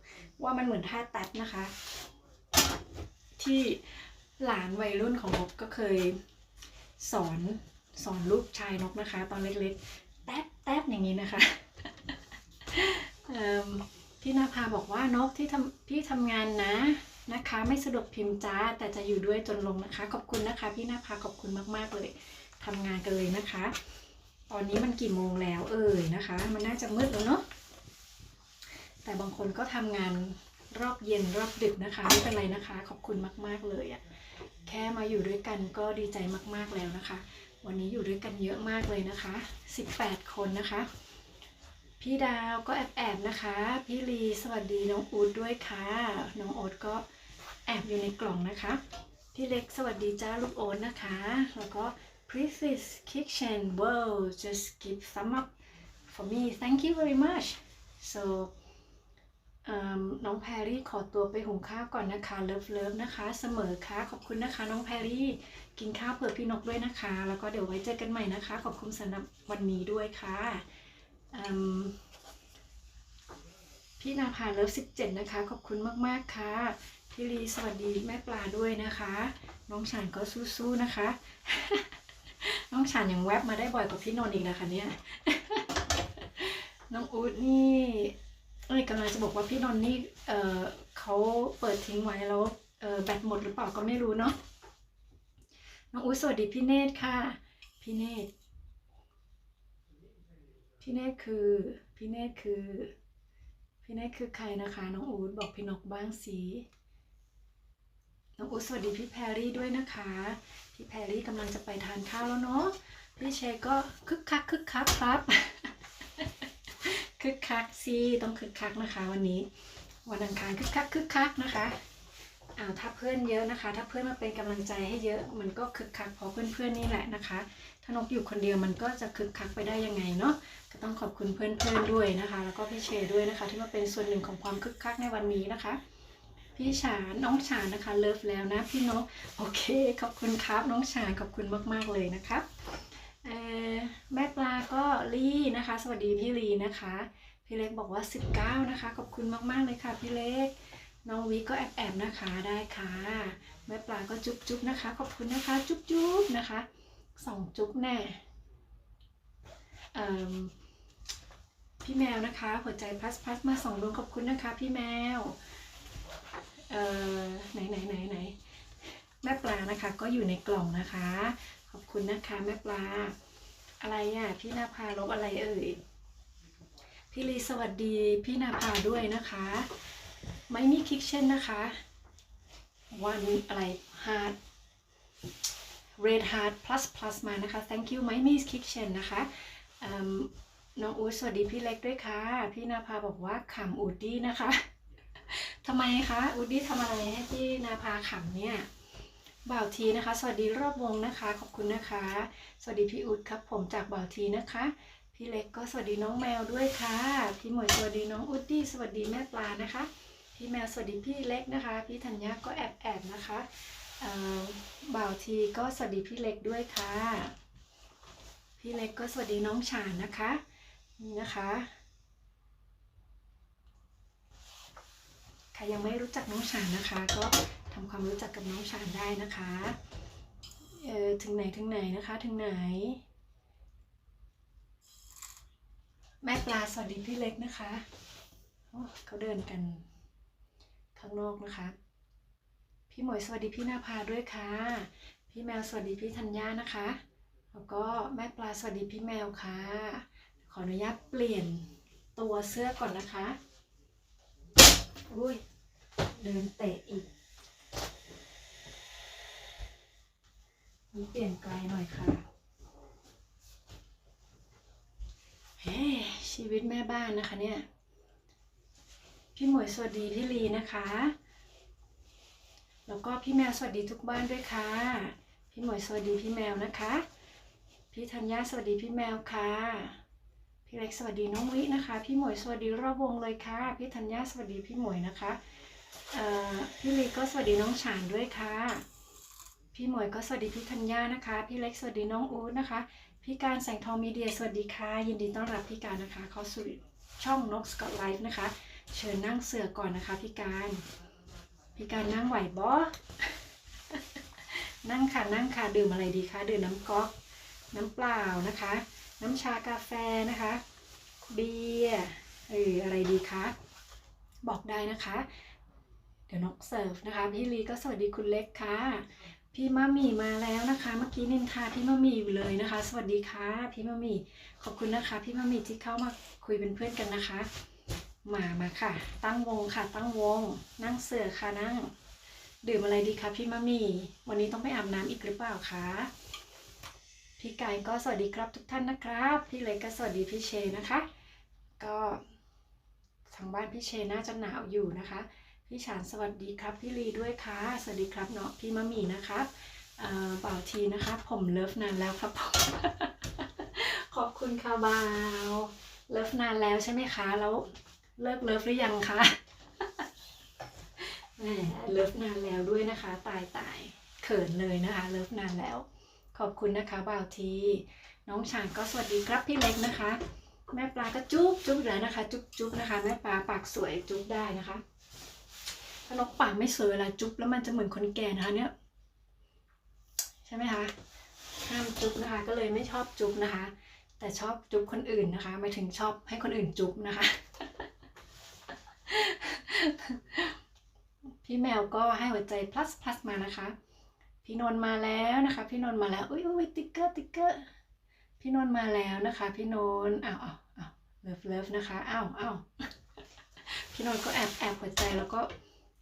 [SPEAKER 1] ว่ามันเหมือนท่าแต๊บนะคะที่หลานวัยรุ่นของนกก็เคยสอนลูกชายนกนะคะตอนเล็กๆแต๊บอย่างนี้นะคะพี่นาภาบอกว่านกพี่ทำงานนะคะไม่สะดวกพิมพ์จ้าแต่จะอยู่ด้วยจนลงนะคะขอบคุณนะคะพี่นาภาขอบคุณมากๆเลยทำงานกันเลยนะคะตอนนี้มันกี่โมงแล้วนะคะมันน่าจะมืดแล้วเนาะแต่บางคนก็ทำงานรอบเย็นรอบดึกนะคะไม่เป็นไรนะคะขอบคุณมากๆเลยอ่ะแค่มาอยู่ด้วยกันก็ดีใจมากๆแล้วนะคะวันนี้อยู่ด้วยกันเยอะมากเลยนะคะ18 คนนะคะพี่ดาวก็แอบนะคะพี่ลีสวัสดีน้องอู๊ดด้วยค่ะน้องโอ๊ตก็แอบอยู่ในกล่องนะคะพี่เล็กสวัสดีจ้าลูกโอ๊ตนะคะแล้วก็ Griffith's Kitchen World just give thumb up for me thank you very much so น้องแพรรี่ขอตัวไปหุงข้าวก่อนนะคะเลิฟนะคะเสมอค่ะขอบคุณนะคะน้องแพรรี่กินข้าวเผื่อพี่นกด้วยนะคะแล้วก็เดี๋ยวไว้เจอกันใหม่นะคะขอบคุณสำหรับวันนี้ด้วยค่ะพี่นาภาเลิฟ17นะคะขอบคุณมากๆค่ะพี่ลีสวัสดีแม่ปลาด้วยนะคะน้องฉานก็สู้ๆนะคะ น้องฉานยังแวบมาได้บ่อยกว่าพี่นนท์อีกนะคะเนี่ยน้องอู๊ดนี่กำลังจะบอกว่าพี่นนท์นี่เขาเปิดทิ้งไว้แล้วแบตหมดหรือเปล่าก็ไม่รู้เนาะน้องอู๊ดสวัสดีพี่เนตรค่ะพี่เนตรคือใครนะคะน้องอู๊ดบอกพี่นกบ้างสิน้องอู๊ดสวัสดีพี่แพรรี่ด้วยนะคะพี่แพรรี่กำลังจะไปทานข้าวแล้วเนาะพี่เชก็คึกคักครับ คึกคักสิต้องคึกคักนะคะวันนี้วันอังคารคึกคักนะคะถ้าเพื่อนเยอะนะคะถ้าเพื่อนมาเป็นกำลังใจให้เยอะมันก็คึกคักเพราะเพื่อนนี่แหละนะคะถ้านกอยู่คนเดียวมันก็จะคึกคักไปได้ยังไงเนาะก็ต้องขอบคุณเพื่อนด้วยนะคะแล้วก็พี่เชด้วยนะคะที่มาเป็นส่วนหนึ่งของความคึกคักในวันนี้นะคะพี่ฉานน้องฉานนะคะเลิฟแล้วนะพี่นกโอเคขอบคุณครับน้องฉานขอบคุณมากๆเลยนะคะแม่ปลาก็ลี่นะคะสวัสดีพี่ลีนะคะพี่เล็กบอกว่า19นะคะขอบคุณมากๆเลยค่ะพี่เล็กน้องวิก็แอบนะคะได้ค่ะแม่ปลาก็จุ๊บนะคะขอบคุณนะคะจุ๊บนะคะ2จุ๊บแน่พี่แมวนะคะหัวใจพลัสมา2ดวงขอบคุณนะคะพี่แมวไหนแม่ปลานะคะก็อยู่ในกล่องนะคะขอบคุณนะคะแม่ปลาอะไรอ่ะพี่นาภาลบอะไรเอ่ยพี่ลีสวัสดีพี่นาภาด้วยนะคะไม่มีคิกเช่นนะคะวันอะไร hard red hard plus มานะคะ thank you ไม่มีคิกเช่นนะคะน้องอู๊ดสวัสดีพี่เล็กด้วยค่ะพี่นาภาบอกว่าขำอูดดี้นะคะทำไมคะอูดดี้ทำอะไรให้พี่นาภาขำเนี่ยบ่าวทีนะคะสวัสดีรอบวงนะคะขอบคุณนะคะสวัสดีพี่อู๊ดครับผมจากบ่าวทีนะคะพี่เล็กก็สวัสดีน้องแมวด้วยค่ะพี่หมวยสวัสดีน้องอูดดี้สวัสดีแม่ปลานะคะพี่แมวสวัสดีพี่เล็กนะคะพี่ธัญญาก็แอบนะคะบ่าวทีก็สวัสดีพี่เล็กด้วยค่ะพี่เล็กก็สวัสดีน้องฉานนะคะนี่นะคะใครยังไม่รู้จักน้องฉานนะคะก็ทำความรู้จักกับน้องฉานได้นะคะถึงไหนนะคะถึงไหนแม่ปลาสวัสดีพี่เล็กนะคะเขาเดินกันข้างนอกนะคะพี่หมวยสวัสดีพี่นาภาด้วยค่ะพี่แมวสวัสดีพี่ธัญญานะคะแล้วก็แม่ปลาสวัสดีพี่แมวค่ะขออนุญาตเปลี่ยนตัวเสื้อก่อนนะคะอุ้ยเดินเตะอีกเปลี่ยนไกลหน่อยค่ะเฮ้ชีวิตแม่บ้านนะคะเนี่ยพี่หมวยสวัสดีพี่ลีนะคะแล้วก็พี่แมวสวัสดีทุกบ้านด้วยค่ะพี่หมวยสวัสดีพี่แมวนะคะพี่ธัญญาสวัสดีพี่แมวค่ะพี่เล็กสวัสดีน้องวินะคะพี่หมวยสวัสดีรอบวงเลยค่ะพี่ธัญญาสวัสดีพี่หมวยนะคะพี่ลีก็สวัสดีน้องฉานด้วยค่ะพี่หมวยก็สวัสดีพี่ธัญญานะคะพี่เล็กสวัสดีน้องอู๊ดนะคะพี่การแสงทองมีเดียสวัสดีค่ะยินดีต้อนรับพี่การนะคะเข้าสู่ช่องนกสกอตไลฟ์นะคะเชิญนั่งเสือก่อนนะคะพี่การนั่งไหวบอ นั่งค่ะดื่มอะไรดีคะดื่มน้ำก๊อกน้ำเปล่านะคะน้ำชากาแฟนะคะเบียร์อะไรดีคะบอกได้นะคะเดี๋ยวนกเสิร์ฟนะคะพี่ลีก็สวัสดีคุณเล็กค่ะพี่มะหมี่มาแล้วนะคะเมื่อกี้นินทาพี่มะหมี่อยู่เลยนะคะสวัสดีค่ะพี่มะหมี่ขอบคุณนะคะพี่มะหมี่ที่เข้ามาคุยเป็นเพื่อนกันนะคะมาค่ะตั้งวงค่ะตั้งวงนั่งเสือค่ะนั่งดื่มอะไรดีคะพี่มะหมี่วันนี้ต้องไปอาบน้ำอีกหรือเปล่าคะพี่ไก่ก็สวัสดีครับทุกท่านนะครับพี่เล็กก็สวัสดีพี่เชนะคะก็ทางบ้านพี่เชน่าจะหนาวอยู่นะคะพี่ฉานสวัสดีครับพี่ลีด้วยค่ะสวัสดีครับเนาะพี่มะหมี่นะคะ บ่าวทีนะคะผมเลิฟนานแล้วครับผม ขอบคุณค่ะบ่าวเลิฟนานแล้วใช่ไหมคะแล้วเลิกเลิฟหรือยังคะแหมเลิฟนานแล้วด้วยนะคะตายเขินเลยนะคะเลิฟนานแล้วขอบคุณนะคะบ่าวทีน้องฉางก็สวัสดีครับพี่เล็กนะคะแม่ปลาก็จุ๊บจุ๊บแล้วนะคะจุ๊บจุ๊บนะคะแม่ปลาปากสวยจุ๊บได้นะคะถ้านกปากไม่สวยเวลาจุ๊บแล้วมันจะเหมือนคนแก่นะคะเนี่ยใช่ไหมคะห้ามจุ๊บนะคะก็เลยไม่ชอบจุ๊บนะคะแต่ชอบจุ๊บคนอื่นนะคะหมายถึงชอบให้คนอื่นจุ๊บนะคะ พี่แมวก็ให้หัวใจ plus มานะคะพี่นนท์มาแล้วนะคะพี่นนท์มาแล้วอุ้ยติ๊กเกอร์พี่นนท์มาแล้วนะคะพี่นนท์อ้าวเลิฟนะคะอ้าวพี่นนท์ก็แอบหัวใจแล้วก็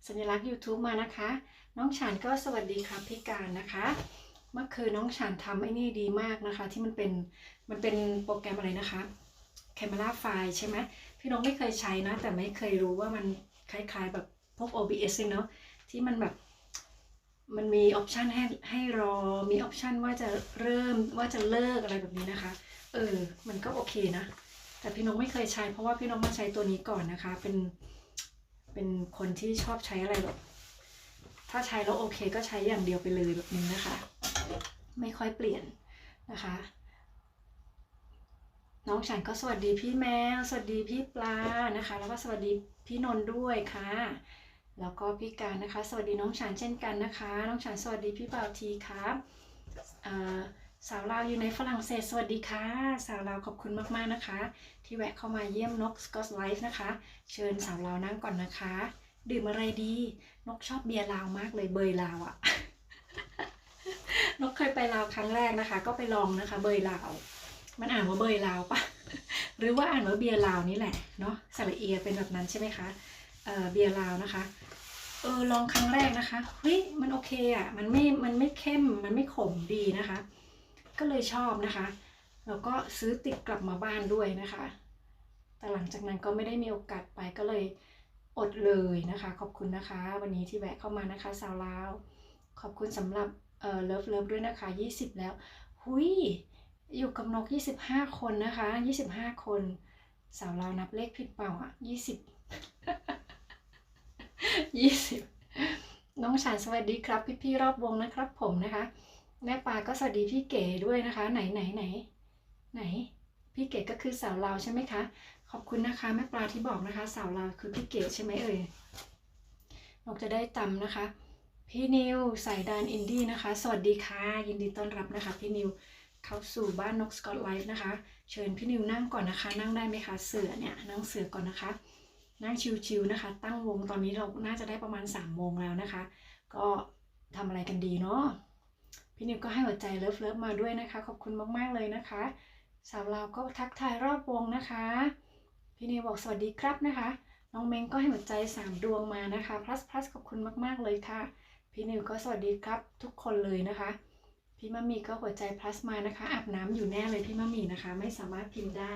[SPEAKER 1] สัญลักษณ์ YouTube มานะคะน้องฉานก็สวัสดีครับพี่การนะคะเมื่อคืนน้องฉานทำไอ้นี่ดีมากนะคะที่มันเป็นโปรแกรมอะไรนะคะ Camera File ใช่ไหมพี่น้องไม่เคยใช้นะแต่ไม่เคยรู้ว่ามันคล้ายๆแบบพวก OBS เนาะที่มันแบบมันมีออปชันให้รอมีออปชันว่าจะเริ่มว่าจะเลิกอะไรแบบนี้นะคะมันก็โอเคนะแต่พี่น้องไม่เคยใช้เพราะว่าพี่น้องมาใช้ตัวนี้ก่อนนะคะเป็นคนที่ชอบใช้อะไรแบบถ้าใช้แล้วโอเคก็ใช้อย่างเดียวไปเลยแบบนี้นะคะไม่ค่อยเปลี่ยนนะคะน้องฉันก็สวัสดีพี่แมวสวัสดีพี่ปลานะคะแล้วก็สวัสดีพี่นนท์ด้วยค่ะแล้วก็พี่การนะคะสวัสดีน้องฉันเช่นกันนะคะน้องฉันสวัสดีพี่บ่าวทีครับสาวลาวอยู่ในฝรั่งเศสสวัสดีค่ะสาวลาวขอบคุณมากๆนะคะที่แวะเข้ามาเยี่ยมนกสกอตไลฟ์นะคะเชิญสาวลาวนั่งก่อนนะคะดื่มอะไรดีนกชอบเบียร์ลาวมากเลยเบยลาวอะ นกเคยไปลาวครั้งแรกนะคะก็ไปลองนะคะเบยลาวมันอ่านว่าเบยลาวปะ หรือว่าอ่านว่าเบียร์ลาวนี่แหละเนาะสระเอียเป็นแบบนั้นใช่ไหมคะเบียร์ลาวนะคะลองครั้งแรกนะคะเฮ้ยมันโอเคอ่ะมันไม่เข้มมันไม่ขมดีนะคะก็เลยชอบนะคะแล้วก็ซื้อติดกลับมาบ้านด้วยนะคะแต่หลังจากนั้นก็ไม่ได้มีโอกาสไปก็เลยอดเลยนะคะขอบคุณนะคะวันนี้ที่แวะเข้ามานะคะสาวลาวขอบคุณสำหรับเลิฟด้วยนะคะ20แล้วหุยอยู่กับนก25คนนะคะ25คนสาวลาวนับเลขผิดเปล่าอ่ะ20น้องฉานสวัสดีครับพี่รอบวงนะครับผมนะคะแม่ปาก็สวัสดีพี่เก๋ด้วยนะคะไหนพี่เก๋ก็คือสาวลาวใช่ไหมคะขอบคุณนะคะแม่ปลาที่บอกนะคะสาวลาวคือพี่เก๋ใช่ไหมเอ่ยนกจะได้จำนะคะพี่นิวสายดานอินดี้นะคะสวัสดีค่ะยินดีต้อนรับนะคะพี่นิวเข้าสู่บ้านนกสกอตไลฟ์นะคะเชิญพี่นิวนั่งก่อนนะคะนั่งได้ไหมคะเสือเนี่ยนั่งเสือก่อนนะคะนั่งชิวๆนะคะตั้งวงตอนนี้เราน่าจะได้ประมาณ3 โมงแล้วนะคะก็ทำอะไรกันดีเนาะพี่นิวก็ให้หัวใจเลิฟมาด้วยนะคะขอบคุณมากๆเลยนะคะสาวลาวก็ทักทายรอบวงนะคะพี่นิวบอกสวัสดีครับนะคะน้องเม้งก็ให้หัวใจ3 ดวงมานะคะ plus ขอบคุณมากๆเลยค่ะพี่นิวก็สวัสดีครับทุกคนเลยนะคะพี่มะมีก็หัวใจ plus มานะคะอาบน้ำอยู่แน่เลยพี่มะมีนะคะไม่สามารถพิมพ์ได้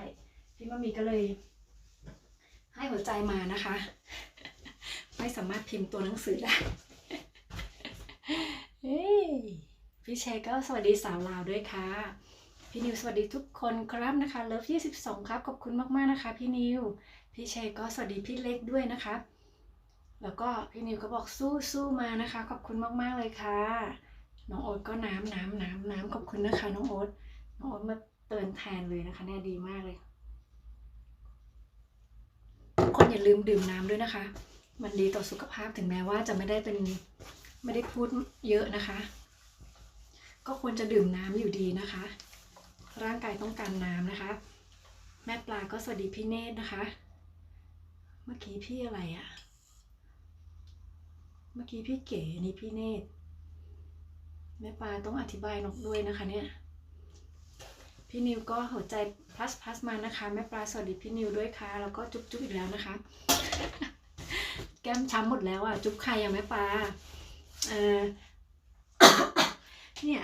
[SPEAKER 1] พี่มะมีก็เลยให้หัวใจมานะคะไม่สามารถพิมพ์ตัวหนังสือได้พี่เชก็สวัสดีสาวลาวด้วยค่ะพี่นิวสวัสดีทุกคนครับนะคะเลิฟ22ครับขอบคุณมากๆนะคะพี่นิวพี่เชก็สวัสดีพี่เล็กด้วยนะคะแล้วก็พี่นิวก็บอกสู้มานะคะขอบคุณมากๆเลยค่ะน้องโอ๊ตก็น้ำขอบคุณนะคะน้องโอ๊ตมาเตือนแทนเลยนะคะเนี่ยดีมากเลยทุกคนอย่าลืมดื่มน้ำด้วยนะคะมันดีต่อสุขภาพถึงแม้ว่าจะไม่ได้พูดเยอะนะคะก็ควรจะดื่มน้ำอยู่ดีนะคะร่างกายต้องการน้ำนะคะแม่ปลาก็สวัสดีพี่เนตรนะคะเมื่อกี้พี่อะไรอ่ะเมื่อกี้พี่เก๋นี่พี่เนตรแม่ปลาต้องอธิบายนกด้วยนะคะเนี่ยพี่นิวก็หัวใจ plus มานะคะแม่ปลาสวัสดีพี่นิวด้วยค่ะแล้วก็จุ๊บอีกแล้วนะคะ แก้มช้ำหมดแล้วอ่ะจุ๊บใครอะแม่ปลาเนี่ย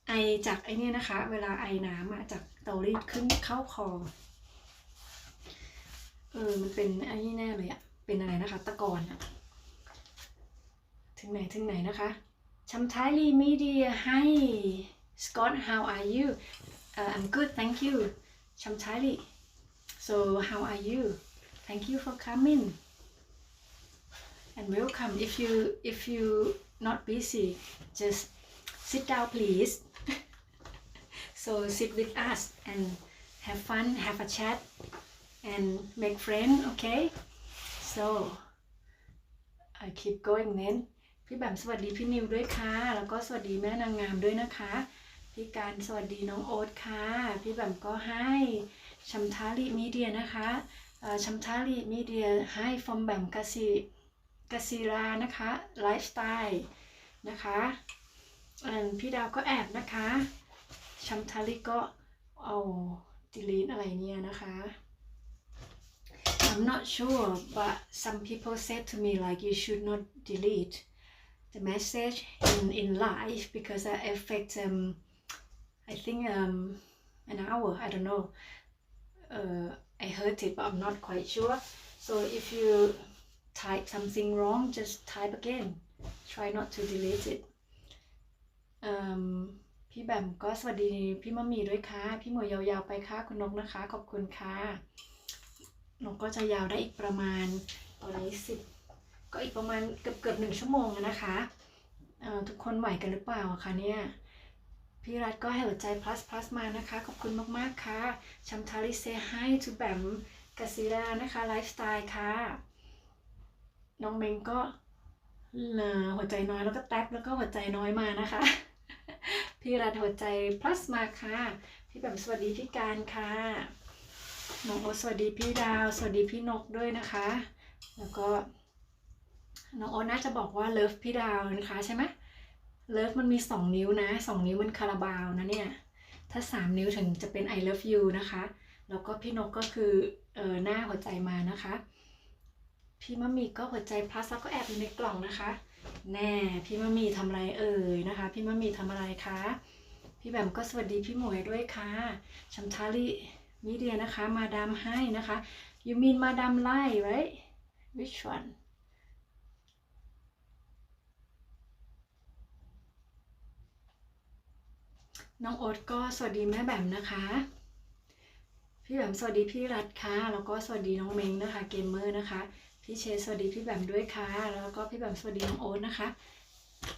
[SPEAKER 1] ไอจากไอเนี่ยนะคะเวลาไอน้ำอะจากเตารีดขึ้นเข้าคอมันเป็นไอนี่แน่เลยอะเป็นอะไรนะคะตะกอนอะถึงไหนนะคะ Chamthali Media. Hi, Scott. How are you? I'm good, thank you. Chamthali. So, how are you? Thank you for coming and welcome. If you not busy, just sit down, please. So sit with us and have fun, have a chat, and make friends. Okay? So I keep going then. พี่แบมสวัสดีพี่นิวด้วยค่ะแล้วก็สวัสดีแม่นางงามด้วยนะคะพี่การสวัสดีน้องโอ๊ตค่ะพี่แบมก็ให้ชัมทาลีมีเดียนะคะชัมทาลีมีเดียให้ from แบมกสิรานะคะไลฟ์สไตล์นะคะพี่ดาวก็แอบนะคะชัมทาลีก็เอา delete อะไรเนี่ยนะคะ I'm not sure but some people said to me like you should not delete the message in live because that affects I think an hour. I don't know. I heard it, but I'm not quite sure. So if you type something wrong, just type again. Try not to delete it. พี่แบมก็สวัสดีพี่มะมีด้วยค่ะพี่หมวยยาวๆไปค่ะคุณนกนะคะขอบคุณค่ะนกก็จะยาวได้อีกประมาณตอนนี้10ก็อีกประมาณเกือบ1 ชั่วโมงนะคะทุกคนไหวกันหรือเปล่าคะเนี่ยพี่รัฐก็ให้หัวใจ plus มานะคะขอบคุณมากๆค่ะชัมทาริเซให้ทูแบมกสิรานะคะไลฟ์สไตล์ค่ะน้องเมงก็หัวใจน้อยแล้วก็แท็บแล้วก็หัวใจน้อยมานะคะพี่รัฐหัวใจ plus มาค่ะพี่แบมสวัสดีพี่การค่ะน้องโอสวัสดีพี่ดาวสวัสดีพี่นกด้วยนะคะแล้วก็น้องโอน่าจะบอกว่าเลิฟพี่ดาวนะคะใช่ไหมเลิฟมันมี2 นิ้วนะ2 นิ้วมันคาราบาวนะเนี่ยถ้า3 นิ้วถึงจะเป็น I love you นะคะแล้วก็พี่นกก็คือหน้าหัวใจมานะคะพี่มะมีก็หัวใจ plus แล้วก็แอบอยู่ในกล่องนะคะแน่พี่มะมีทำอะไรนะคะพี่มะมีทำอะไรคะพี่แบมก็สวัสดีพี่หมวยด้วยค่ะชัมทาลีมีเดียนะคะมาดามให้นะคะ you mean มาดามไล่ right which oneน้องโอ๊ตก็สวัสดีแม่แบมนะคะพี่แบมสวัสดีพี่รัฐค่ะแล้วก็สวัสดีน้องเม้งนะคะเกมเมอร์นะคะพี่เชสวัสดีพี่แบมด้วยค่ะแล้วก็พี่แบมสวัสดีน้องโอ๊ตนะคะ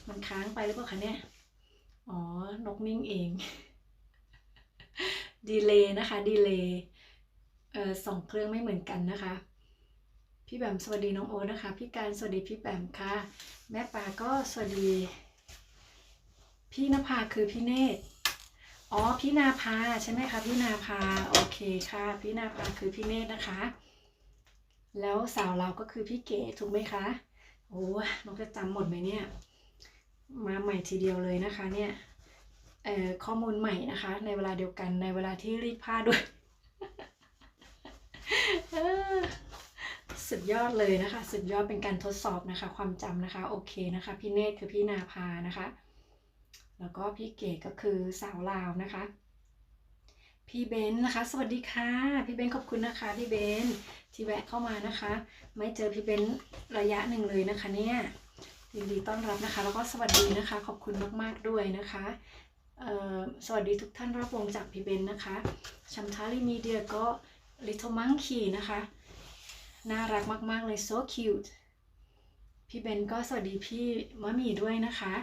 [SPEAKER 1] มันค้างไปหรือเปล่าคะเนี่ยอ๋อนกนิ่งเองดีเลย์นะคะดีเลย์2 เครื่องไม่เหมือนกันนะคะพี่แบมสวัสดีน้องโอ๊ตนะคะพี่การสวัสดีพี่แบมค่ะแม่ปาก็สวัสดีพี่นภาคือพี่เนตรอ๋อพี่นาภาใช่ไหมคะพี่นาภาโอเคค่ะพี่นาภาคือพี่เนตรนะคะแล้วสาวเราก็คือพี่เก๋ถูกไหมคะโอ้น้องจะจำหมดไหมเนี่ยมาใหม่ทีเดียวเลยนะคะเนี่ยข้อมูลใหม่นะคะในเวลาเดียวกันในเวลาที่รีดผ้าด้วยสุดยอดเลยนะคะสุดยอดเป็นการทดสอบนะคะความจำนะคะโอเคนะคะพี่เนตรคือพี่นาภานะคะแล้วก็พี่เก๋ก็คือสาวลาวนะคะพี่เบนนะคะสวัสดีค่ะพี่เบนขอบคุณนะคะพี่เบนที่แวะเข้ามานะคะไม่เจอพี่เบนระยะหนึ่งเลยนะคะเนี่ยยินดีต้อนรับนะคะแล้วก็สวัสดีนะคะขอบคุณมากๆด้วยนะคะสวัสดีทุกท่านรอบวงจากพี่เบนนะคะชัมทาลีมีเดียก็ Little Monkey นะคะน่ารักมากๆเลย so cute พี่เบนก็สวัสดีพี่มะหมี่ด้วยนะคะ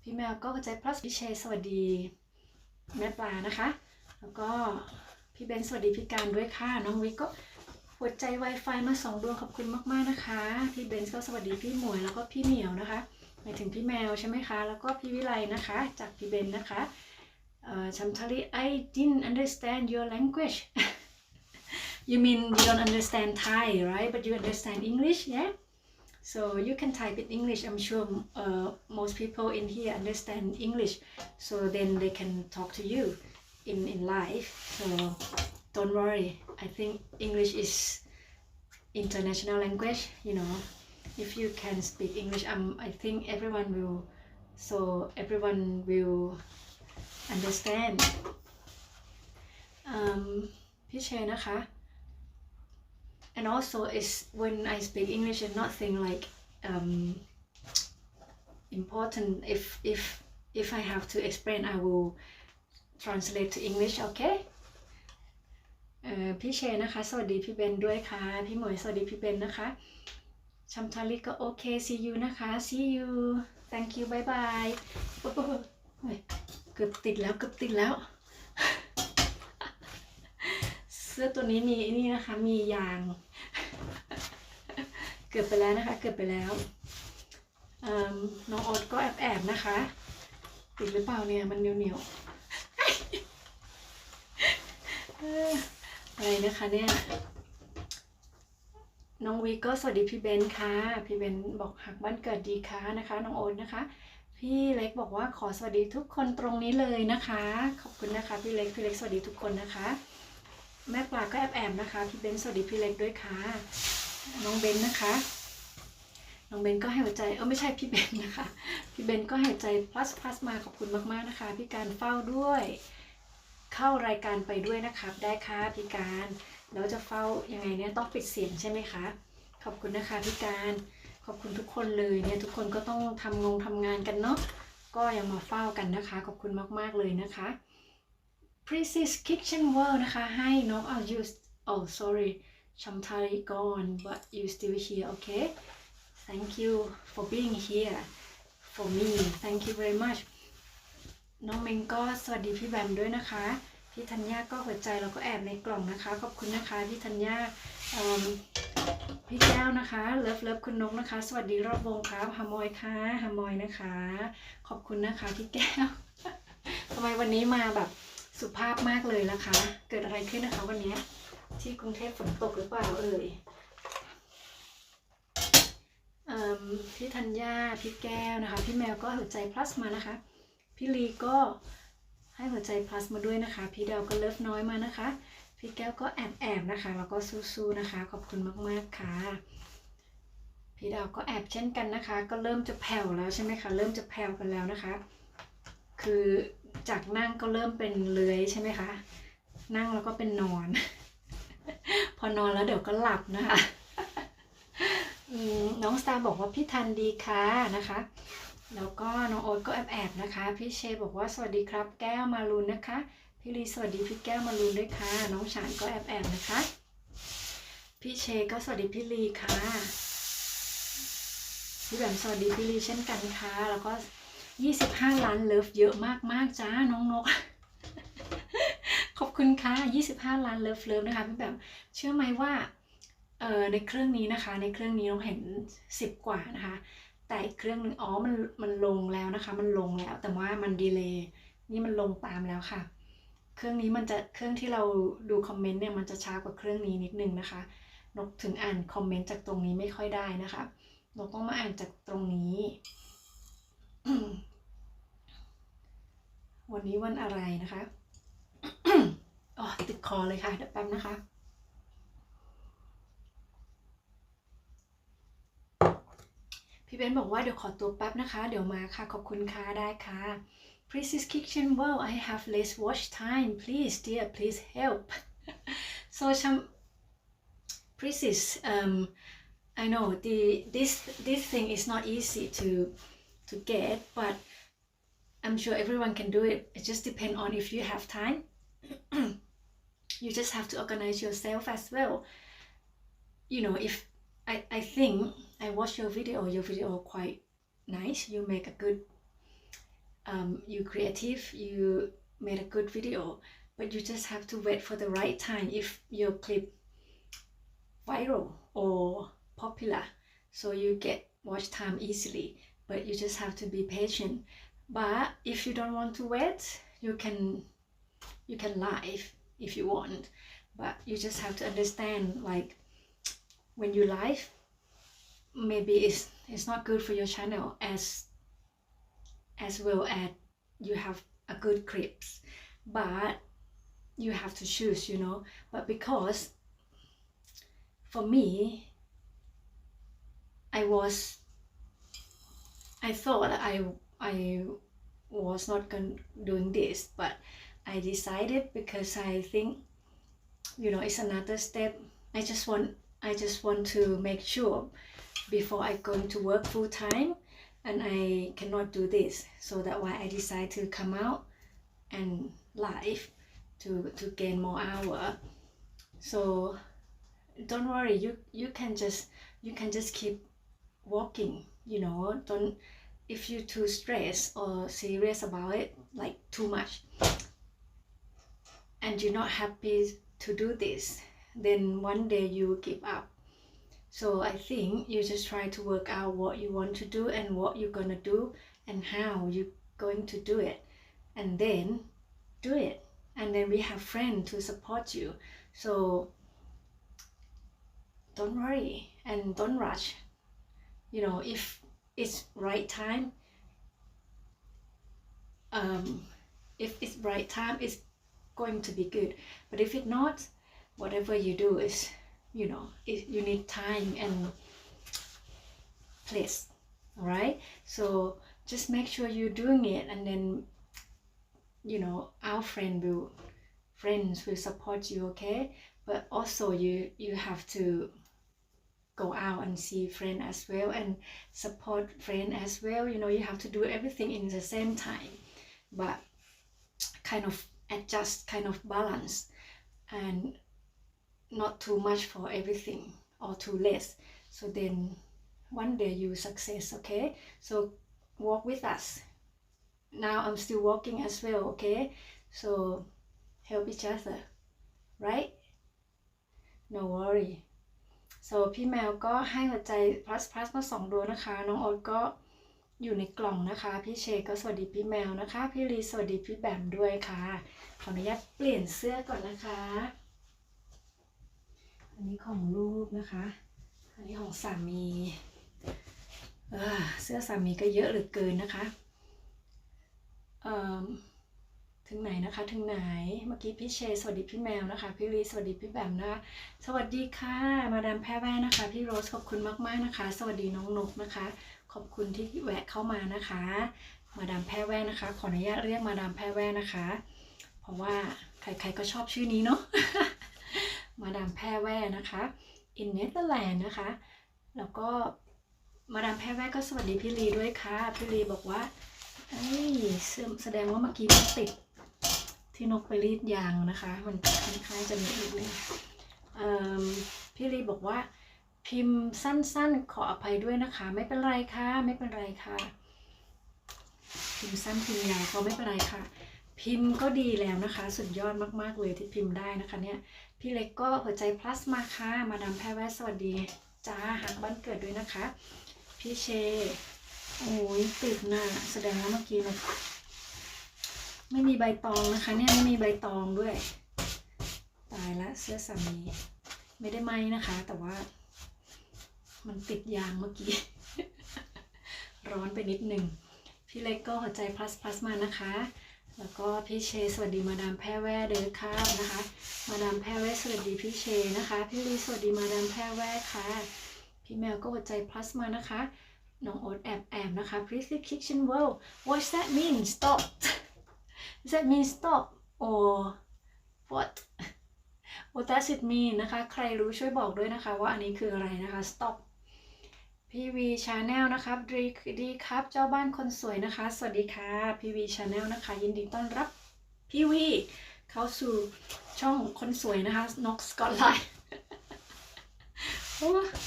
[SPEAKER 1] พี่แมวก็หัวใจ plus พี่เชสวัสดีแม่ปลานะคะแล้วก็พี่เบนสวัสดีพี่การด้วยค่ะน้องวิกก็หัวใจ Wi-Fi มา2 ดวงขอบคุณมากๆนะคะพี่เบนก็สวัสดีพี่หมวยแล้วก็พี่เหมียวนะคะหมายถึงพี่แมวใช่ไหมคะแล้วก็พี่วิไลนะคะจากพี่เบนนะคะชัมทาลี I didn't understand your language you mean you don't understand Thai right but you understand English yeah so you can type in English I'm sure most people in here understand English so then they can talk to you in live so don't worry I think English is international language you know if you can speak English I think everyone will understand พี่เชนะคะ and also is when I speak English and not think like important. If I have to explain, I will translate to English. Okay. พี่เชนะคะสวัสดีพี่เบนด้วยค่ะพี่หมวยสวัสดีพี่เบนนะคะชัมทาริก็โอเค see you นะคะ see you thank you bye bye เกือบติดแล้วเสื้อตัวนี้มีนี่นะคะมียางเกือบไปแล้วนะคะเกือบไปแล้วน้องโอ๊ตก็แอบนะคะติดหรือเปล่าเนี่ยมันเหนียวอะไรนะคะเนี่ยน้องวีก็สวัสดีพี่เบนค่ะพี่เบนบอกหักบ้านเกิดดีค่ะนะคะน้องโอ๊ตนะคะพี่เล็กบอกว่าขอสวัสดีทุกคนตรงนี้เลยนะคะขอบคุณนะคะพี่เล็กสวัสดีทุกคนนะคะแม่ปลาก็แอบนะคะพี่เบนสวัสดีพี่เล็กด้วยค่ะน้องเบนนะคะน้องเบนก็ให้หัวใจไม่ใช่พี่เบนนะคะพี่เบนก็ให้หัวใจ plus มาขอบคุณมากๆนะคะพี่การเฝ้าด้วยเข้ารายการไปด้วยนะครับได้ค่ะพี่การแล้วจะเฝ้ายังไงเนี่ยต้องปิดเสียงใช่ไหมคะขอบคุณนะคะพี่การขอบคุณทุกคนเลยเนี่ยทุกคนก็ต้องทำงานกันเนาะก็ยังมาเฝ้ากันนะคะขอบคุณมากๆเลยนะคะ Princess Kitchen World นะคะให้น้องsorry ชัมทาริ gone but you still here okay thank you for being here for me thank you very much น้องเมงก็สวัสดีพี่แบมด้วยนะคะพี่ธัญญาก็หัวใจแล้วก็แอบในกล่องนะคะขอบคุณนะคะพี่ธัญญาพี่แก้วนะคะเลิฟคุณนกนะคะสวัสดีรอบวงครับฮามอยค่ะฮามอยนะคะขอบคุณนะคะพี่แก้วทำไมวันนี้มาแบบสุภาพมากเลยล่ะคะเกิดอะไรขึ้นนะคะวันนี้ที่กรุงเทพฝนตกหรือเปล่าพี่ธัญญาพี่แก้วนะคะพี่แมวก็หัวใจ plus มานะคะพี่ลีก็ให้หัวใจ plus มาด้วยนะคะพี่ดาวก็เลิฟน้อยมานะคะพี่แก้วก็แอบนะคะแล้วก็สู้ๆนะคะขอบคุณมากๆค่ะพี่ดาวก็แอบเช่นกันนะคะก็เริ่มจะแผ่วแล้วใช่ไหมคะเริ่มจะแผ่วกันแล้วนะคะคือจากนั่งก็เริ่มเป็นเลื้อยใช่ไหมคะนั่งแล้วก็เป็นนอน พอนอนแล้วเดี๋ยวก็หลับนะคะน้องสตาร์บอกว่าพี่ทันดีค่ะนะคะแล้วก็น้องโอ๊ตก็แอบนะคะพี่เชบอกว่าสวัสดีครับแก้วมารุนนะคะพี่ลีสวัสดีพี่แก้วมารุนด้วยค่ะน้องฉานก็แอบนะคะพี่เชก็สวัสดีพี่ลีค่ะพี่แบมสวัสดีพี่ลีเช่นกันค่ะแล้วก็25 ล้านเลิฟเยอะมากจ้าน้องนก ขอบคุณค่ะ25 ล้านเลิฟนะคะพี่แบมเชื่อไหมว่าในเครื่องนี้นะคะในเครื่องนี้เราเห็น10 กว่านะคะแต่อีกเครื่องนึงมันลงแล้วนะคะมันลงแล้วแต่ว่ามันดีเลย์นี่มันลงตามแล้วค่ะเครื่องนี้เครื่องที่เราดูคอมเมนต์เนี่ยมันจะช้ากว่าเครื่องนี้นิดนึงนะคะนกถึงอ่านคอมเมนต์จากตรงนี้ไม่ค่อยได้นะคะนกต้องมาอ่านจากตรงนี้ วันนี้วันอะไรนะคะ ติดคอเลยค่ะเดี๋ยวแป๊บนะคะพี่เบนบอกว่าเดี๋ยวขอตัวแป๊บนะคะเดี๋ยวมาค่ะขอบคุณค่ะได้ค่ะ Princess Kitchen Well I have less watch time please dear please help so Princess I know this thing is not easy to get but I'm sure everyone can do it just depends on if you have time you just have to organize yourself as well you know if I think I watched your video quite nice you make a good you creative you made a good video but you just have to wait for the right time if your clip viral or popular so you get watch time easily but you just have to be patient but if you don't want to wait you can live if you want but you just have to understand like when you live maybe it's not good for your channel as well as you have a good clips but you have to choose you know but because for me I thought I was not doing this but I decided because I think you know it's another step I just want to make sure before I go to work full time and I cannot do this, so that's why I decide to come out and live to gain more hour. So don't worry, you can just keep walking, you know. Don't, if you too stressed or serious about it, like too much, and you're not happy to do this, then one day you will give up. So I think you just try to work out what you want to do and what you're gonna do and how you're going to do it, and then do it. And then we have friends to support you. So don't worry and don't rush. You know, if it's right time, if it's right time, it's going to be good. But if it's not, whatever you do is, you know, you need time and place. All right, so just make sure you're doing it, and then, you know, our friends will support you, okay? But also you have to go out and see friends as well and support friends as well. You know, you have to do everything in the same time, but kind of adjust, kind of balance, and not too much for everything or too less. So then one day you success, okay? So walk with us. Now I'm still walking as well, okay? So help each other, right? No worry. so พี่แมวก็ให้หัวใจ plus มา2 ดวงนะคะ น้องโอ๊ตก็อยู่ในกล่องนะคะ พี่เชก็สวัสดีพี่แมวนะคะ พี่ลีสวัสดีพี่แบมด้วยค่ะ ขออนุญาตเปลี่ยนเสื้อก่อนนะคะ อันนี้ของลูกนะคะ อันนี้ของสามีเสื้อสามีก็เยอะเหลือเกินนะคะถึงไหนนะคะถึงไหนเมื่อกี้พี่เชสวัสดีพี่แมวนะคะพี่ลีสวัสดีพี่แบมนะคะสวัสดีค่ะมาดามแพรแว่นะคะพี่โรสขอบคุณมากๆนะคะสวัสดีน้องนกนะคะขอบคุณที่แวะเข้ามานะคะมาดามแพรแว่นะคะขออนุญาตเรียกมาดามแพรแว่นะคะเพราะว่าใครๆก็ชอบชื่อนี้เนาะ มาดามแพรแว่นะคะ in Netherlands นะคะแล้วก็มาดามแพรแว่ก็สวัสดีพี่ลีด้วยค่ะพี่ลีบอกว่าแสดงว่าเมื่อกี้มันติดที่นกไปรีดยางนะคะมันค่อนข้างจะมีอีกนึงพี่ลีบอกว่าพิมพ์สั้นๆขออภัยด้วยนะคะไม่เป็นไรค่ะไม่เป็นไรค่ะพิมพ์สั้นพิมพ์ยาวก็ไม่เป็นไรค่ะพิมพ์ก็ดีแล้วนะคะสุดยอดมากๆเลยที่พิมพ์ได้นะคะเนี่ยพี่เล็กก็หัวใจ plus มาค่ะมาดามแพรแว่สวัสดีจ้าหักบ้านเกิดด้วยนะคะพี่เชโอ้ยติดน่ะแสดงว่าเมื่อกี้นกไม่มีใบตองนะคะเนี่ยไม่มีใบตองด้วยตายละเสื้อสามีไม่ได้ไหมนะคะแต่ว่ามันติดยางเมื่อกี้ ร้อนไปนิดหนึ่งพี่เล็กก็หัวใจ plus มานะคะแล้วก็พี่เชสวัสดีมาดามแพรแว่เด้อค่ะนะคะมาดามแพรแว่สวัสดีพี่เชนะคะพี่ลีสวัสดีมาดามแพรแว่ค่ะพี่แมวก็หัวใจ plus มานะคะน้องโอ๊ตแอบนะคะ please leave kitchen well what's that mean stop does that mean stop or what what does it mean นะคะใครรู้ช่วยบอกด้วยนะคะว่าอันนี้คืออะไรนะคะ stop พีวีชาแนลนะคะดีครับเจ้าบ้านคนสวยนะคะสวัสดีค่ะพีวีชาแนลนะคะยินดีต้อนรับพีวีเข้าสู่ช่องคนสวยนะคะนกสกอตไลน์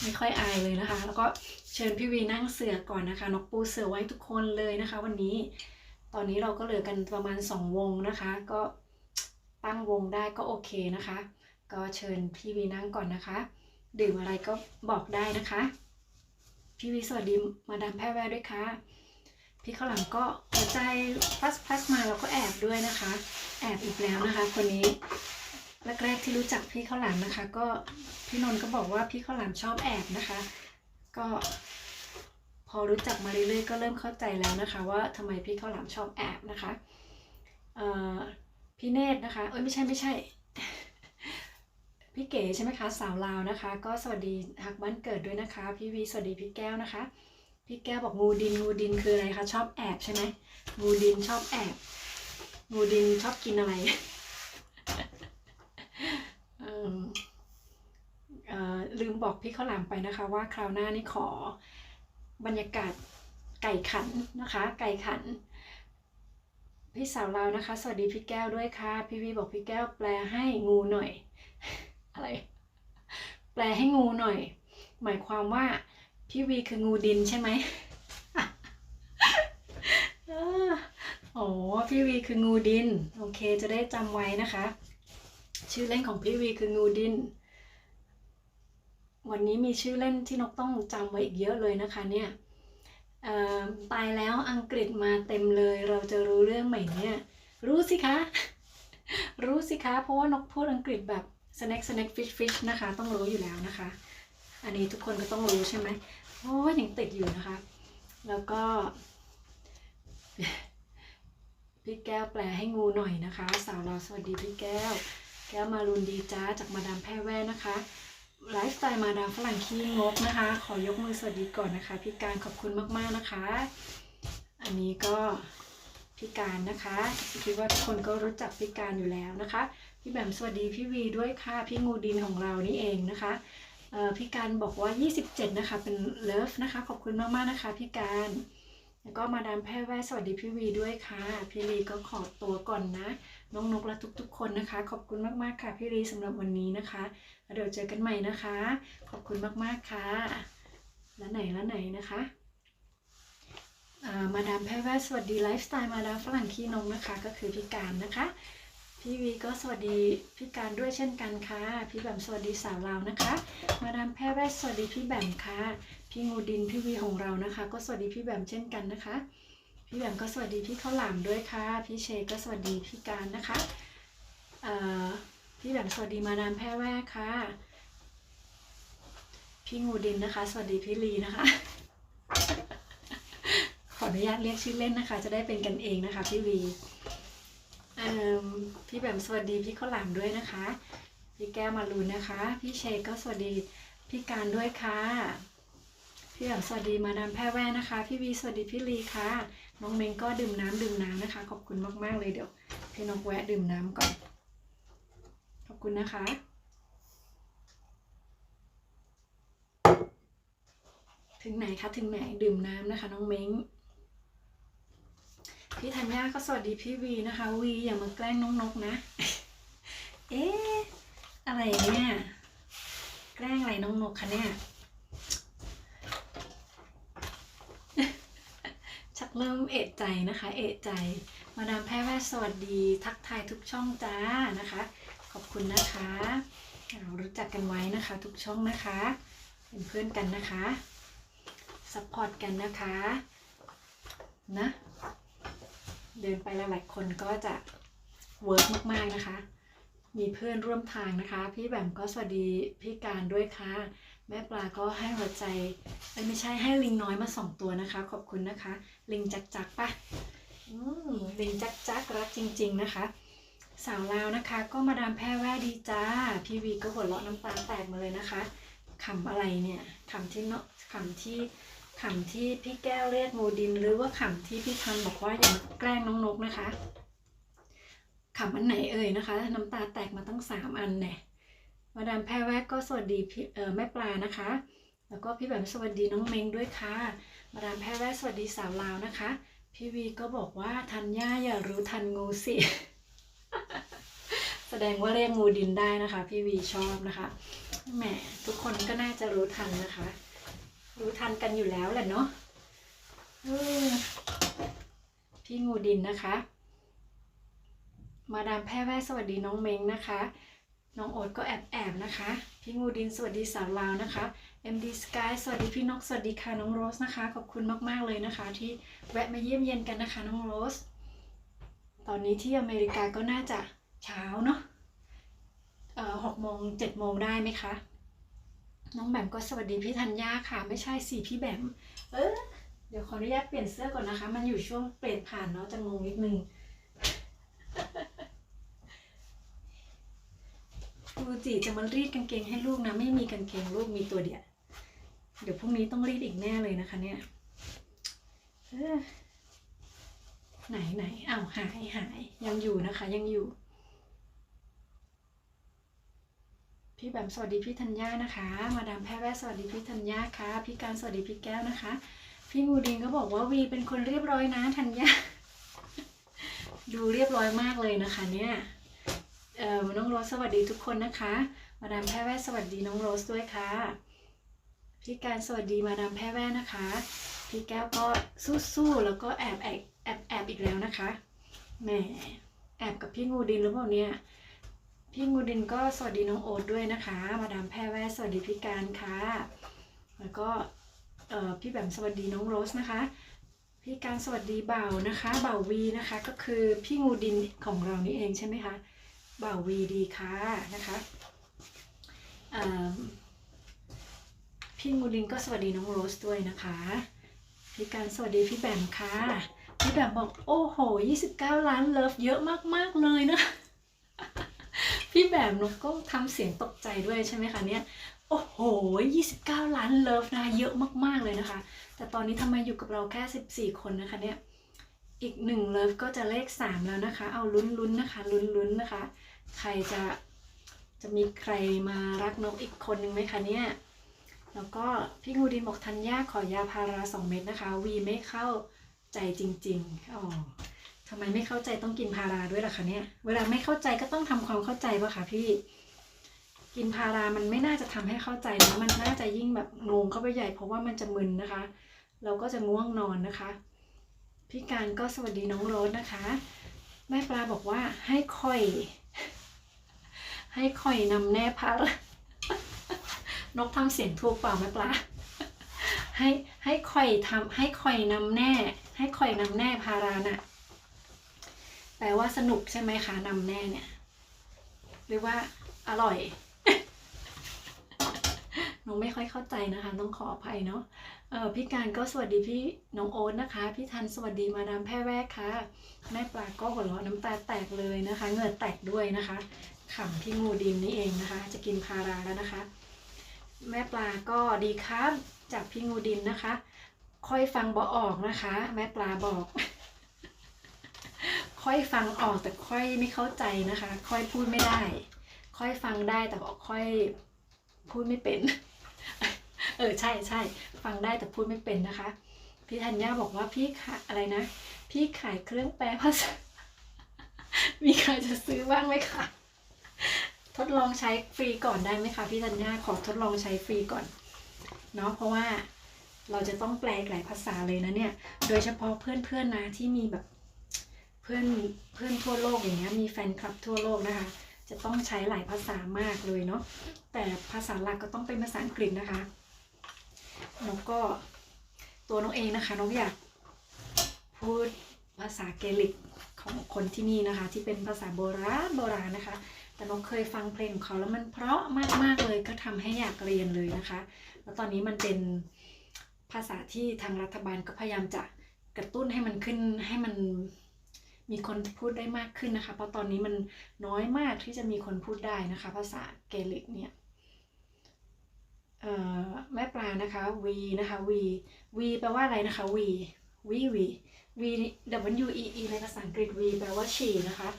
[SPEAKER 1] ไม่ค่อยอายเลยนะคะแล้วก็เชิญพี่วีนั่งเสือก่อนนะคะนกปูเสือไว้ทุกคนเลยนะคะวันนี้ตอนนี้เราก็เหลือกันประมาณ2 วงนะคะก็ตั้งวงได้ก็โอเคนะคะก็เชิญพี่วีนั่งก่อนนะคะดื่มอะไรก็บอกได้นะคะพี่วีสวัสดีมาดามแพรแว่ด้วยค่ะพี่ข้าวหลังก็หัวใจ plus มาแล้วก็แอบด้วยนะคะแอบอีกแล้วนะคะคนนี้แรกๆที่รู้จักพี่ข้าวหลามนะคะก็พี่นนท์ก็บอกว่าพี่ข้าวหลามชอบแอบนะคะก็พอรู้จักมาเรื่อยๆก็เริ่มเข้าใจแล้วนะคะว่าทำไมพี่ข้าวหลามชอบแอบนะคะพี่เนตรนะคะไม่ใช่ พี่เก๋ใช่ไหมคะสาวลาวนะคะก็สวัสดีฮักบ้านเกิดด้วยนะคะพี่วีสวัสดีพี่แก้วนะคะพี่แก้วบอกงูดินคืออะไรคะชอบแอบใช่ไหมงูดินชอบแอบงูดินชอบกินอะไร ลืมบอกพี่ข้าวหลามไปนะคะว่าคราวหน้านี่ขอบรรยากาศ ไก่ขันนะคะไก่ขันพี่สาวเรานะคะสวัสดีพี่แก้วด้วยค่ะพี่วีบอกพี่แก้วแปลให้งูหน่อยอะไรแปลให้งูหน่อยหมายความว่าพี่วีคืองูดินใช่ไหมอ๋อพี่วีคืองูดินโอเคจะได้จำไว้นะคะชื่อเล่นของพี่วีคืองูดินวันนี้มีชื่อเล่นที่นกต้องจำไว้อีกเยอะเลยนะคะเนี่ยตายแล้วอังกฤษมาเต็มเลยเราจะรู้เรื่องใหม่เนี่ยรู้สิคะรู้สิคะเพราะว่านกพูดอังกฤษแบบ snack fish นะคะต้องรู้อยู่แล้วนะคะอันนี้ทุกคนก็ต้องรู้ใช่ไหมโอ้ยยังติดอยู่นะคะแล้วก็พี่แก้วแปลให้งูหน่อยนะคะสาวเราสวัสดีพี่แก้วแก้วมารุนดีจ้าจากมาดามแพรแว่นะคะไลฟ์สไตล์มาดามฝรั่งขี้งกนะคะขอยกมือสวัสดีก่อนนะคะพี่การขอบคุณมากๆนะคะอันนี้ก็พี่การนะคะคิดว่าทุกคนก็รู้จักพี่การอยู่แล้วนะคะพี่แบมสวัสดีพี่วีด้วยค่ะพี่งูดินของเรานี่เองนะคะพี่การบอกว่า27นะคะเป็นเลิฟนะคะขอบคุณมากๆนะคะพี่การแล้วก็มาดามแพรแว่สวัสดีพี่วีด้วยค่ะพี่ลีก็ขอตัวก่อนนะน้องนกและทุกๆคนนะคะขอบคุณมากๆค่ะพี่ลีสำหรับวันนี้นะคะเดี๋ยวเจอกันใหม่นะคะขอบคุณมากๆค่ะแล้วไหนนะคะมาดามแพรแว่สวัสดีไลฟ์สไตล์มาดามฝรั่งขี้นกนะคะก็คือพี่การนะคะพี่วีก็สวัสดีพี่การด้วยเช่นกันค่ะพี่แบมสวัสดีสาวลาวนะคะมาดามแพรแว่สวัสดีพี่แบมค่ะพี่งูดินพี่วีของเรานะคะก็สวัสดีพี่แบมเช่นกันนะคะพี่แบมก็สวัสดีพี่ข้าวหลามด้วยค่ะพี่เชก็สวัสดีพี่การนะคะพี่แบมสวัสดีมาดามแพรแว่ค่ะพี่งูดินนะคะสวัสดีพี่ลีนะคะขออนุญาตเรียกชื่อเล่นนะคะจะได้เป็นกันเองนะคะพี่วีพี่แบมสวัสดีพี่ข้าวหลามด้วยนะคะพี่แก้วมารุนนะคะพี่เชก็สวัสดีพี่การด้วยค่ะพี่แบมสวัสดีมาดามแพรแว่นะคะพี่วีสวัสดีพี่ลีค่ะน้องเมงก็ดื่มน้ำนะคะขอบคุณมากๆเลยเดี๋ยวพี่นกแวะดื่มน้ำก่อนขอบคุณนะคะถึงไหนคะถึงไหนดื่มน้ำนะคะน้องเม้งพี่ธัญญาก็สวัสดีพี่วีนะคะวีอย่ามาแกล้งน้องนกนะเอ๊ะอะไรเนี่ยแกล้งอะไรน้องนกคะเนี่ยชักเริ่มเอะใจนะคะเอะใจมาดามแพรแว่สวัสดีทักทายทุกช่องจ้านะคะขอบคุณนะคะเรารู้จักกันไว้นะคะทุกช่องนะคะเป็นเพื่อนกันนะคะซัพพอร์ตกันนะคะนะเดินไปหลายๆคนก็จะเวิร์กมากๆนะคะมีเพื่อนร่วมทางนะคะพี่แบมก็สวัสดีพี่การด้วยค่ะแม่ปลาก็ให้หัวใจไม่ใช่ให้ลิงน้อยมา2 ตัวนะคะขอบคุณนะคะลิงจักปะลิงจักรักจริงๆนะคะสาวลาวนะคะก็มาดามแพรแว่ดีจ้าพี่วีก็หัวเราะน้ำตาแตกมาเลยนะคะขำอะไรเนี่ยขำที่พี่แก้วเรียกงูดินหรือว่าขำที่พี่ทันบอกว่าอย่ามาแกล้งน้องนกนะคะขำอันไหนเอ่ยนะคะน้ำตาแตกมาตั้ง3 อันแน่มาดามแพรแวกก็สวัสดีพี่แม่ปลานะคะแล้วก็พี่แบบสวัสดีน้องเมงด้วยค่ะมาดามแพรแวกสวัสดีสาวลาวนะคะพี่วีก็บอกว่าทันย่าอย่ารู้ทันงูสิ แสดงว่าเรียกงูดินได้นะคะพี่วีชอบนะคะแหมทุกคนก็น่าจะรู้ทันนะคะรู้ทันกันอยู่แล้วแหละเนาะพี่งูดินนะคะมาดามแพรแว่สวัสดีน้องเม้งนะคะน้องโอ๊ตก็แอบนะคะพี่งูดินสวัสดีสาวลาวนะคะ MD Sky สวัสดีพี่นกสวัสดีค่ะน้องโรสนะคะขอบคุณมากๆเลยนะคะที่แวะมาเยี่ยมเยียนกันนะคะน้องโรสตอนนี้ที่อเมริกาก็น่าจะเช้าเนาะ6 โมง 7 โมงได้ไหมคะน้องแบมก็สวัสดีพี่ธัญญาค่ะไม่ใช่สิพี่แบมเดี๋ยวขออนุญาตเปลี่ยนเสื้อก่อนนะคะมันอยู่ช่วงเปลี่ยนผ่านเนาะจะงงนิดนึงดูจีจะมารีดกางเกงให้ลูกนะไม่มีกางเกงลูกมีตัวเดียวเดี๋ยวพรุ่งนี้ต้องรีดอีกแน่เลยนะคะเนี่ยไหนอ้าวหายยังอยู่นะคะยังอยู่พี่แบมสวัสดีพี่ธัญญานะคะมาดามแพรแว่สวัสดีพี่ธัญญาค่ะพี่การสวัสดีพี่แก้วนะคะ พี่งูดินก็บอกว่าวีเป็นคนเรียบร้อยนะธัญญาดูเรียบร้อยมากเลยนะคะเนี่ยน้องโรสสวัสดีทุกคนนะคะมาดามแพรแว่สวัสดีน้องโรสด้วยค่ะพี่การสวัสดีมาดามแพรแว่นะคะพี่แก้วก็สู้ๆแล้วก็แอบอีกแล้วนะคะแหมแอบกับพี่งูดินหรือเปล่าเนี่ยพี่งูดินก็สวัสดีน้องโอ๊ตด้วยนะคะมาดามแพรแว่สวัสดีพี่การค่ะแล้วก็พี่แบมสวัสดีน้องโรสนะคะพี่การสวัสดีเบ่าวนะคะเบ่าววีนะคะก็คือพี่งูดินของเรานี่เองใช่ไหมคะเบ่าววีดีค่ะนะคะพี่งูดินก็สวัสดีน้องโรสด้วยนะคะพี่การสวัสดีพี่แบมค่ะพี่แบมบอกโอ้โห29 ล้านเลิฟเยอะมากๆเลยนะพี่แบมนกก็ทำเสียงตกใจด้วยใช่ไหมคะเนี่ยโอ้โห29 ล้านเลิฟนะเยอะมากๆเลยนะคะแต่ตอนนี้ทำไมอยู่กับเราแค่14 คนนะคะเนี่ยอีก1เลิฟก็จะเลข3แล้วนะคะเอาลุ้นนะคะลุ้นนะคะใครจะมีใครมารักนกอีกคนนึงไหมคะเนี่ยแล้วก็พี่งูดินบอกธัญญาขอยาพารา2 เม็ดนะคะวีไม่เข้าใจจริงๆอ๋อทำไมไม่เข้าใจต้องกินพาราด้วยล่ะคะเนี่ยเวลาไม่เข้าใจก็ต้องทำความเข้าใจป่ะคะพี่กินพารามันไม่น่าจะทำให้เข้าใจนะมันน่าจะยิ่งแบบงงเข้าไปใหญ่เพราะว่ามันจะมึนนะคะเราก็จะง่วงนอนนะคะพี่การก็สวัสดีน้องโรสนะคะแม่ปลาบอกว่าให้คอยนำแน่พารานกทำเสียงถูกเปล่าแม่ปลาให้คอยนำแน่ให้คอยนำแน่พาราน่ะแปลว่าสนุกใช่ไหมคะนำแน่เนี่ยหรือว่าอร่อยน้องไม่ค่อยเข้าใจนะคะต้องขออภัยเนาะพี่การก็สวัสดีพี่น้องโอ๊ตนะคะพี่ทันสวัสดีมาดามแพรแวกค่ะแม่ปลาก็หัวเราะน้ำตาแตกเลยนะคะเหงื่อแตกด้วยนะคะขำพี่งูดินนี่เองนะคะจะกินพาราแล้วนะคะแม่ปลาก็ดีครับจากพี่งูดินนะคะค่อยฟังบ่ออกนะคะแม่ปลาบอกค่อยฟังออกแต่ค่อยไม่เข้าใจนะคะค่อยพูดไม่ได้ค่อยฟังได้แต่ค่อยพูดไม่เป็นใช่ฟังได้แต่พูดไม่เป็นนะคะพี่ธัญญาบอกว่าพี่ขายอะไรนะพี่ขายเครื่องแปลภาษามีใครจะซื้อบ้างไหมคะทดลองใช้ฟรีก่อนได้ไหมคะพี่ธัญญาขอทดลองใช้ฟรีก่อนเนาะเพราะว่าเราจะต้องแปลหลายภาษาเลยนะเนี่ยโดยเฉพาะเพื่อนนะที่มีแบบเพื่อนทั่วโลกอย่างเงี้ยมีแฟนคลับทั่วโลกนะคะจะต้องใช้หลายภาษามากเลยเนาะแต่ภาษาหลักก็ต้องเป็นภาษาอังกฤษนะคะแล้วก็ตัวน้องเองนะคะน้องอยากพูดภาษาเกลิกของคนที่นี่นะคะที่เป็นภาษาโบราณนะคะแต่น้องเคยฟังเพลงของเขาแล้วมันเพราะมากเลยก็ทำให้อยากเรียนเลยนะคะแล้วตอนนี้มันเป็นภาษาที่ทางรัฐบาลก็พยายามจะกระตุ้นให้มันขึ้นให้มันมีคนพูดได้มากขึ้นนะคะเพราะตอนนี้มันน้อยมากที่จะมีคนพูดได้นะคะภาษาเกลิกเนี่ยแม่ปลานะคะวีนะคะวีแปลว่าอะไรนะคะวีWEE ในภาษาอังกฤษ V แปลว่าฉี่นะคะ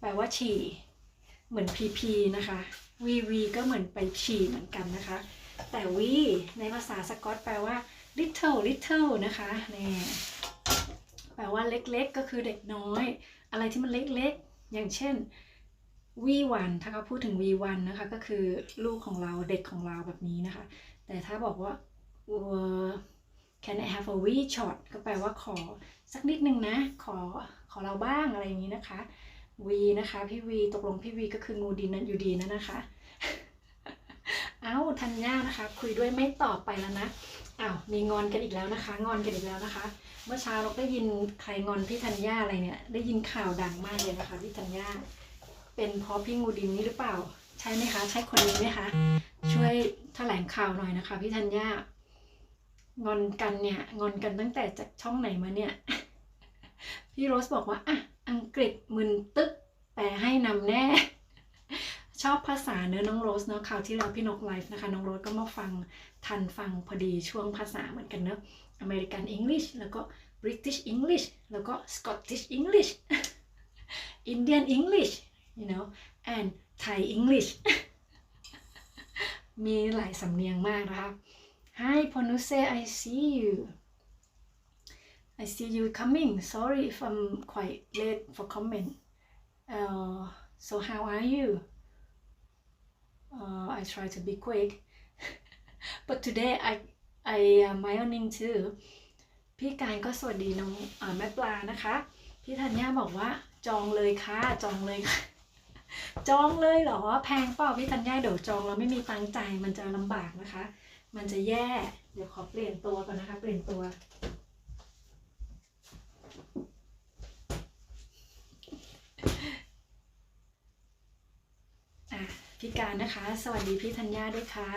[SPEAKER 1] แปลว่าฉี่เหมือน PP นะคะ VV ก็เหมือนไปฉี่เหมือนกันนะคะแต่ V ในภาษาสกอตแปลว่า little นะคะนี่แปลว่าเล็กๆก็คือเด็กน้อยอะไรที่มันเล็กๆอย่างเช่น V1 ถ้าเขาพูดถึง V1 นะคะก็คือลูกของเราเด็กของเราแบบนี้นะคะแต่ถ้าบอกว่าCan I have a wee shot ก็แปลว่าขอสักนิดนึงนะขอเราบ้างอะไรอย่างนี้นะคะวีนะคะพี่วีตกลงพี่วีก็คืองูดินนั่นอยู่ดีนะคะธัญญานะคะคุยด้วยไม่ตอบไปแล้วนะมีงอนกันอีกแล้วนะคะงอนกันอีกแล้วนะคะเมื่อเช้าเราได้ยินใครงอนพี่ธัญญาอะไรเนี่ยได้ยินข่าวดังมากเลยนะคะพี่ธัญญาเป็นเพราะพี่งูดินนี่หรือเปล่าใช่ไหมคะใช่คนนี้ไหมคะช่วยแถลงข่าวหน่อยนะคะพี่ธัญญางอนกันเนี่ยงอนกันตั้งแต่จากช่องไหนมาเนี่ยพี่โรสบอกว่าอังกฤษมึนตึ๊กแปลให้นำแน่ชอบภาษาเนื้อน้องโรสเนาะคราวที่เราพี่นกไลฟ์นะคะน้องโรสก็มาฟังพอดีช่วงภาษาเหมือนกันเนาะอเมริกันอังกฤษแล้วก็ British English แล้วก็ Scottish English Indian English you know and Thai English มีหลายสำเนียงมากนะคะHi Ponuse I see you I see you coming. Sorry if I'm quite late for comment. So how are you? I try to be quick, but today I am ironing too. พี่การก็สวัสดีน้องแม่ปลานะคะพี่ธัญญาบอกว่าจองเลยค่ะจองเลยค่ะ จองเลยเหรอแพงเปล่าพี่ธัญญาเดี๋ยวจองแล้วไม่มีตังค์จ่ายมันจะลำบากนะคะมันจะแย่เดี๋ยวขอเปลี่ยนตัวก่อนนะคะเปลี่ยนตัวพี่การนะคะสวัสดีพี่ธัญญาด้วยค่ะ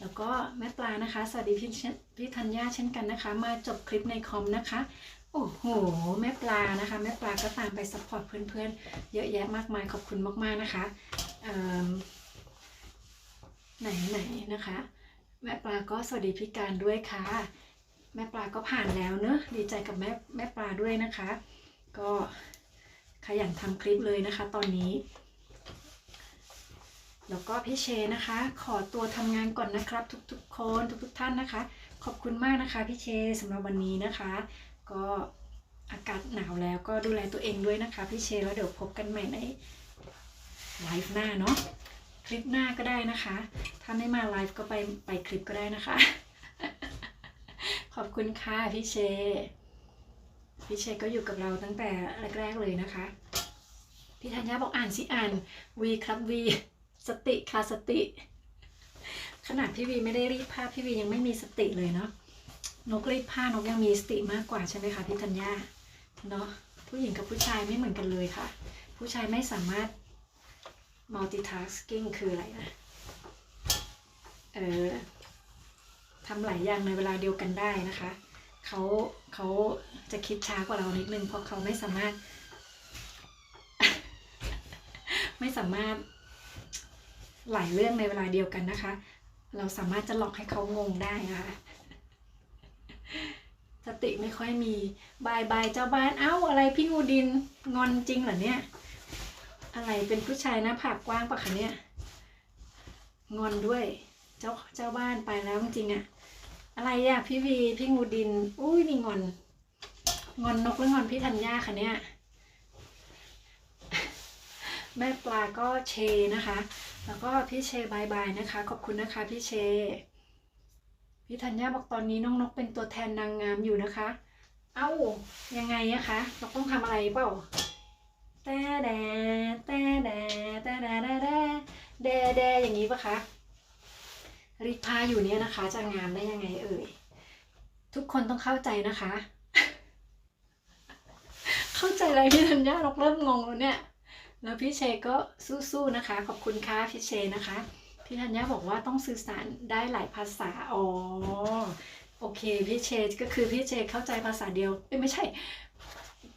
[SPEAKER 1] แล้วก็แม่ปลานะคะสวัสดีพี่ธัญญาเช่นกันนะคะมาจบคลิปในคอมนะคะโอ้โหแม่ปลานะคะแม่ปลาก็ตามไปซัพพอร์ตเพื่อนๆเยอะแยะมากมายขอบคุณมากๆนะคะไหนนะคะแม่ปลาก็สวัสดีพี่การด้วยค่ะแม่ปลาก็ผ่านแล้วเนอะดีใจกับแม่ปลาด้วยนะคะก็ขยันทำคลิปเลยนะคะตอนนี้แล้วก็พี่เชนะคะขอตัวทำงานก่อนนะครับทุกคนทุกท่านนะคะขอบคุณมากนะคะพี่เชสำหรับวันนี้นะคะก็อากาศหนาวแล้วก็ดูแลตัวเองด้วยนะคะพี่เชแล้วเดี๋ยวพบกันใหม่ในไลฟ์หน้าเนาะคลิปหน้าก็ได้นะคะถ้าไม่มาไลฟ์ก็ไปคลิปก็ได้นะคะ ขอบคุณค่ะพี่เชก็อยู่กับเราตั้งแต่แรกๆเลยนะคะพี่ธัญญาบอกอ่านสิอ่านวีครับวีสติค่ะสติขนาดพี่วีไม่ได้รีดผ้าพี่วียังไม่มีสติเลยเนาะนกรีดผ้านกยังมีสติมากกว่าใช่ไหมคะพี่ธัญญาเนาะผู้หญิงกับผู้ชายไม่เหมือนกันเลยค่ะผู้ชายไม่สามารถ multitasking คืออะไรนะทำหลายอย่างในเวลาเดียวกันได้นะคะเขาจะคิดช้ากว่าเรานิดนึงเพราะเขาไม่สามารถ หลายเรื่องในเวลาเดียวกันนะคะเราสามารถจะหลอกให้เขางงได้นะคะสติไม่ค่อยมีบายเจ้าบ้านเอ้าอะไรพี่งูดินงอนจริงเหรอเนี่ยอะไรเป็นผู้ชายหน้าผากกว้างปะคะเนี่ยงอนด้วยเจ้าบ้านไปแล้วจริงๆอะอะไรอะพี่งูดินอุ้ยนี่งอนนกหรืองอนพี่ธัญญาคะเนี่ยแม่ปลาก็เชนะคะแล้วก็พี่เชบายนะคะขอบคุณนะคะพี่เชพี่ธัญญาบอกตอนนี้น้องนกเป็นตัวแทนนางงามอยู่นะคะเอ้ายังไงอะคะเราต้องทำอะไรเปล่าแต่แดอย่างนี้ปะคะรีดผ้าอยู่เนี่ยนะคะจะงามได้ยังไงเอ่ยทุกคนต้องเข้าใจนะคะ เข้าใจอะไรพี่ธัญญานกเริ่มงงแล้วเนี่ยแล้วพี่เชก็สู้ๆนะคะขอบคุณค่ะพี่เชนะคะพี่ธัญญาบอกว่าต้องสื่อสารได้หลายภาษาอ๋อโอเคพี่เชก็คือพี่เชเข้าใจภาษาเดียวไม่ใช่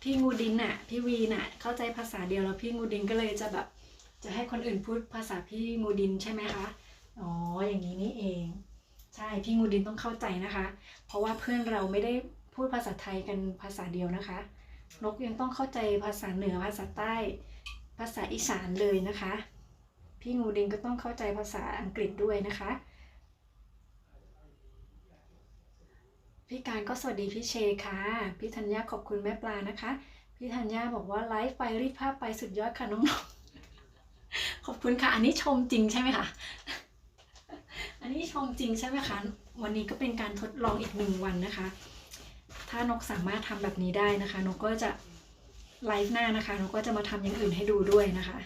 [SPEAKER 1] พี่งูดินน่ะพี่วีน่ะเข้าใจภาษาเดียวแล้วพี่งูดินก็เลยจะแบบจะให้คนอื่นพูดภาษาพี่งูดินใช่ไหมคะอ๋ออย่างนี้นี่เองใช่พี่งูดินต้องเข้าใจนะคะเพราะว่าเพื่อนเราไม่ได้พูดภาษาไทยกันภาษาเดียวนะคะนกยังต้องเข้าใจภาษาเหนือภาษาใต้ภาษาอีสานเลยนะคะพี่งูดินก็ต้องเข้าใจภาษาอังกฤษด้วยนะคะพี่การก็สวัสดีพี่เชค่ะพี่ธัญญาขอบคุณแม่ปลานะคะพี่ธัญญาบอกว่าไลฟ์ไปรีดผ้าไปสุดยอดค่ะน้องๆขอบคุณค่ะอันนี้ชมจริงใช่ไหมคะอันนี้ชมจริงใช่ไหมคะวันนี้ก็เป็นการทดลองอีก1 วันนะคะถ้านกสามารถทำแบบนี้ได้นะคะนกก็จะไลฟ์หน้านะคะนกก็จะมาทำอย่างอื่นให้ดูด้วยนะคะ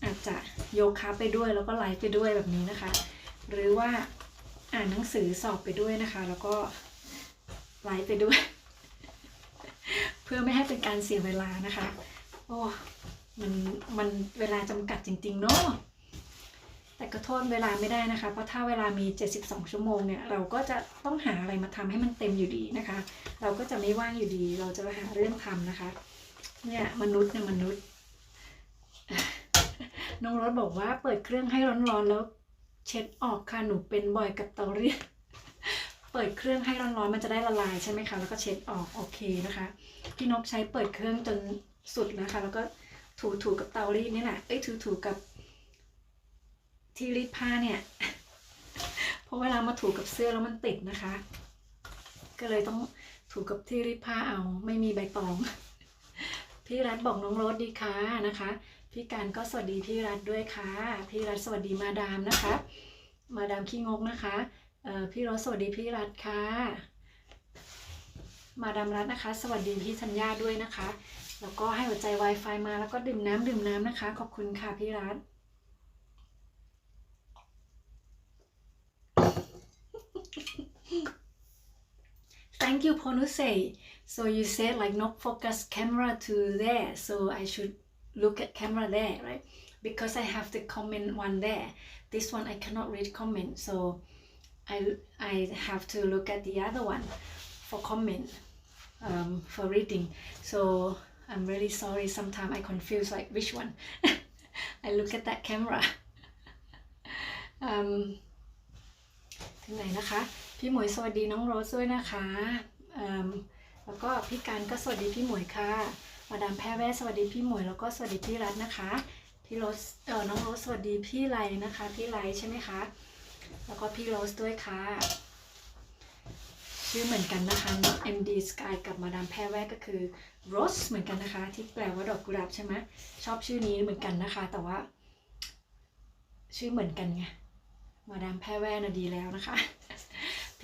[SPEAKER 1] อาจจะโยคะไปด้วยแล้วก็ไลฟ์ไปด้วยแบบนี้นะคะหรือว่าอ่านหนังสือสอบไปด้วยนะคะแล้วก็ไลฟ์ไปด้วย เพื่อไม่ให้เป็นการเสียเวลานะคะโอ้มันเวลาจำกัดจริงๆเนาะแต่ก็โทษเวลาไม่ได้นะคะเพราะถ้าเวลามี72 ชั่วโมงเนี่ยเราก็จะต้องหาอะไรมาทำให้มันเต็มอยู่ดีนะคะเราก็จะไม่ว่างอยู่ดีเราจะหาเรื่องทำนะคะเนี่ยมนุษย์น้องรถบอกว่าเปิดเครื่องให้ร้อนๆแล้วเช็ดออกค่ะหนูเป็นบ่อยกับเตารีดเปิดเครื่องให้ร้อนๆมันจะได้ละลายใช่ไหมคะแล้วก็เช็ดออกโอเคนะคะพี่นกใช้เปิดเครื่องจนสุดนะคะแล้วก็ถูกับเตารีดนี่แหละถูกับที่รีดผ้าเนี่ยเพราะเวลามาถูกับเสื้อแล้วมันติดนะคะก็เลยต้อง ถูกับที่รีดผ้าเอาไม่มีใบตอง พี่รัฐบอกน้องโรสดีค่ะนะคะพี่การก็สวัสดีพี่รัฐด้วยค่ะพี่รัฐสวัสดีมาดามนะคะมาดามขี้งกนะคะพี่โรสสวัสดีพี่รัฐค่ะมาดามรัฐนะคะสวัสดีพี่ธัญญาด้วยนะคะแล้วก็ให้หัวใจ Wi-Fi มาแล้วก็ดื่มน้ำนะคะขอบคุณค่ะพี่รัฐThank you Ponuse so you said like not focus camera to there so I should look at camera there right because I have the comment one there this one I cannot read comment so I have to look at the other one for comment for reading so I'm really sorry sometimes I confuse like which one I look at that camera ถึงไหนนะคะพี่หมวยสวัสดีน้องโรสด้วยนะคะแล้วก็พี่การก็สวัสดีพี่หมวยค่ะมาดามแพรแว่สวัสดีพี่หมวยแล้วก็สวัสดีพี่รัตน์นะคะพี่โรสน้องโรสสวัสดีพี่ไลนะคะพี่ไลใช่ไหมคะแล้วก็พี่โรสด้วยค่ะชื่อเหมือนกันนะคะ MD Sky กับมาดามแพรแว่ก็คือ Rose เหมือนกันนะคะที่แปลว่าดอกกุหลาบใช่ไหมชอบชื่อนี้เหมือนกันนะคะแต่ว่าชื่อเหมือนกันไงมาดามแพรแว่น่ะดีแล้วนะคะ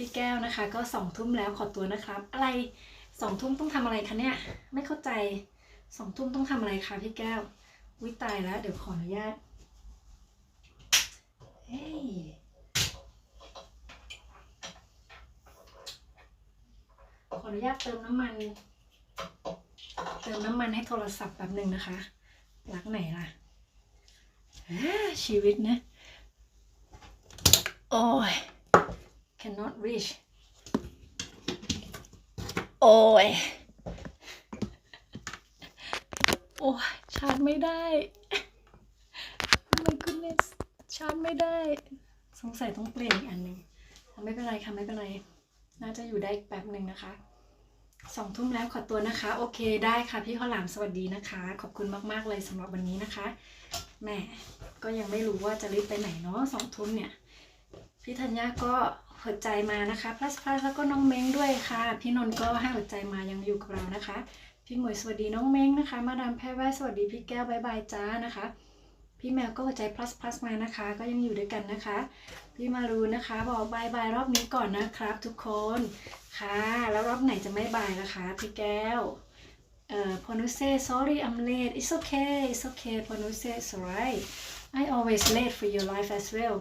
[SPEAKER 1] พี่แก้วนะคะก็2 ทุ่มแล้วขอตัวนะครับอะไร2 ทุ่มต้องทำอะไรคะเนี่ยไม่เข้าใจ2 ทุ่มต้องทำอะไรคะพี่แก้ววิตายแล้วเดี๋ยวขออนุญาตเฮ้ยขออนุญาตเติมน้ำมันให้โทรศัพท์แป๊บหนึ่งนะคะลักไหนล่ะชีวิตนะโอ้ย cannot reach โอ้ยชาร์จไม่ได้ my goodness ชาร์จไม่ได้สงสัยต้องเปลี่ยนอีกอันหนึ่งไม่เป็นไรค่ะไม่เป็นไรน่าจะอยู่ได้อีกแป๊บหนึ่งนะคะ2 ทุ่มแล้วขอตัวนะคะโอเคได้ค่ะพี่ข้าวหลามสวัสดีนะคะขอบคุณมากๆเลยสำหรับวันนี้นะคะแม่ก็ยังไม่รู้ว่าจะรีบไปไหนเนาะ2 ทุ่มเนี่ยพี่ธัญญาก็หัวใจมานะคะพลัสแล้วก็น้องเม้งด้วยค่ะพี่นนท์ก็ให้หัวใจมายังอยู่กับเรานะคะพี่หมวยสวัสดีน้องเม้งนะคะมาดามแพรแว่สวัสดีพี่แก้วบายบายจ้านะคะพี่แมวก็หัวใจพลัสมานะคะก็ยังอยู่ด้วยกันนะคะพี่มารูนะคะบอกบายบายรอบนี้ก่อนนะครับทุกคนค่ะแล้วรอบไหนจะไม่บายนะคะพี่แก้วพอนุเซ่ sorry I'm late it's okay พอนุเซ่ it's alright I always late for your life as well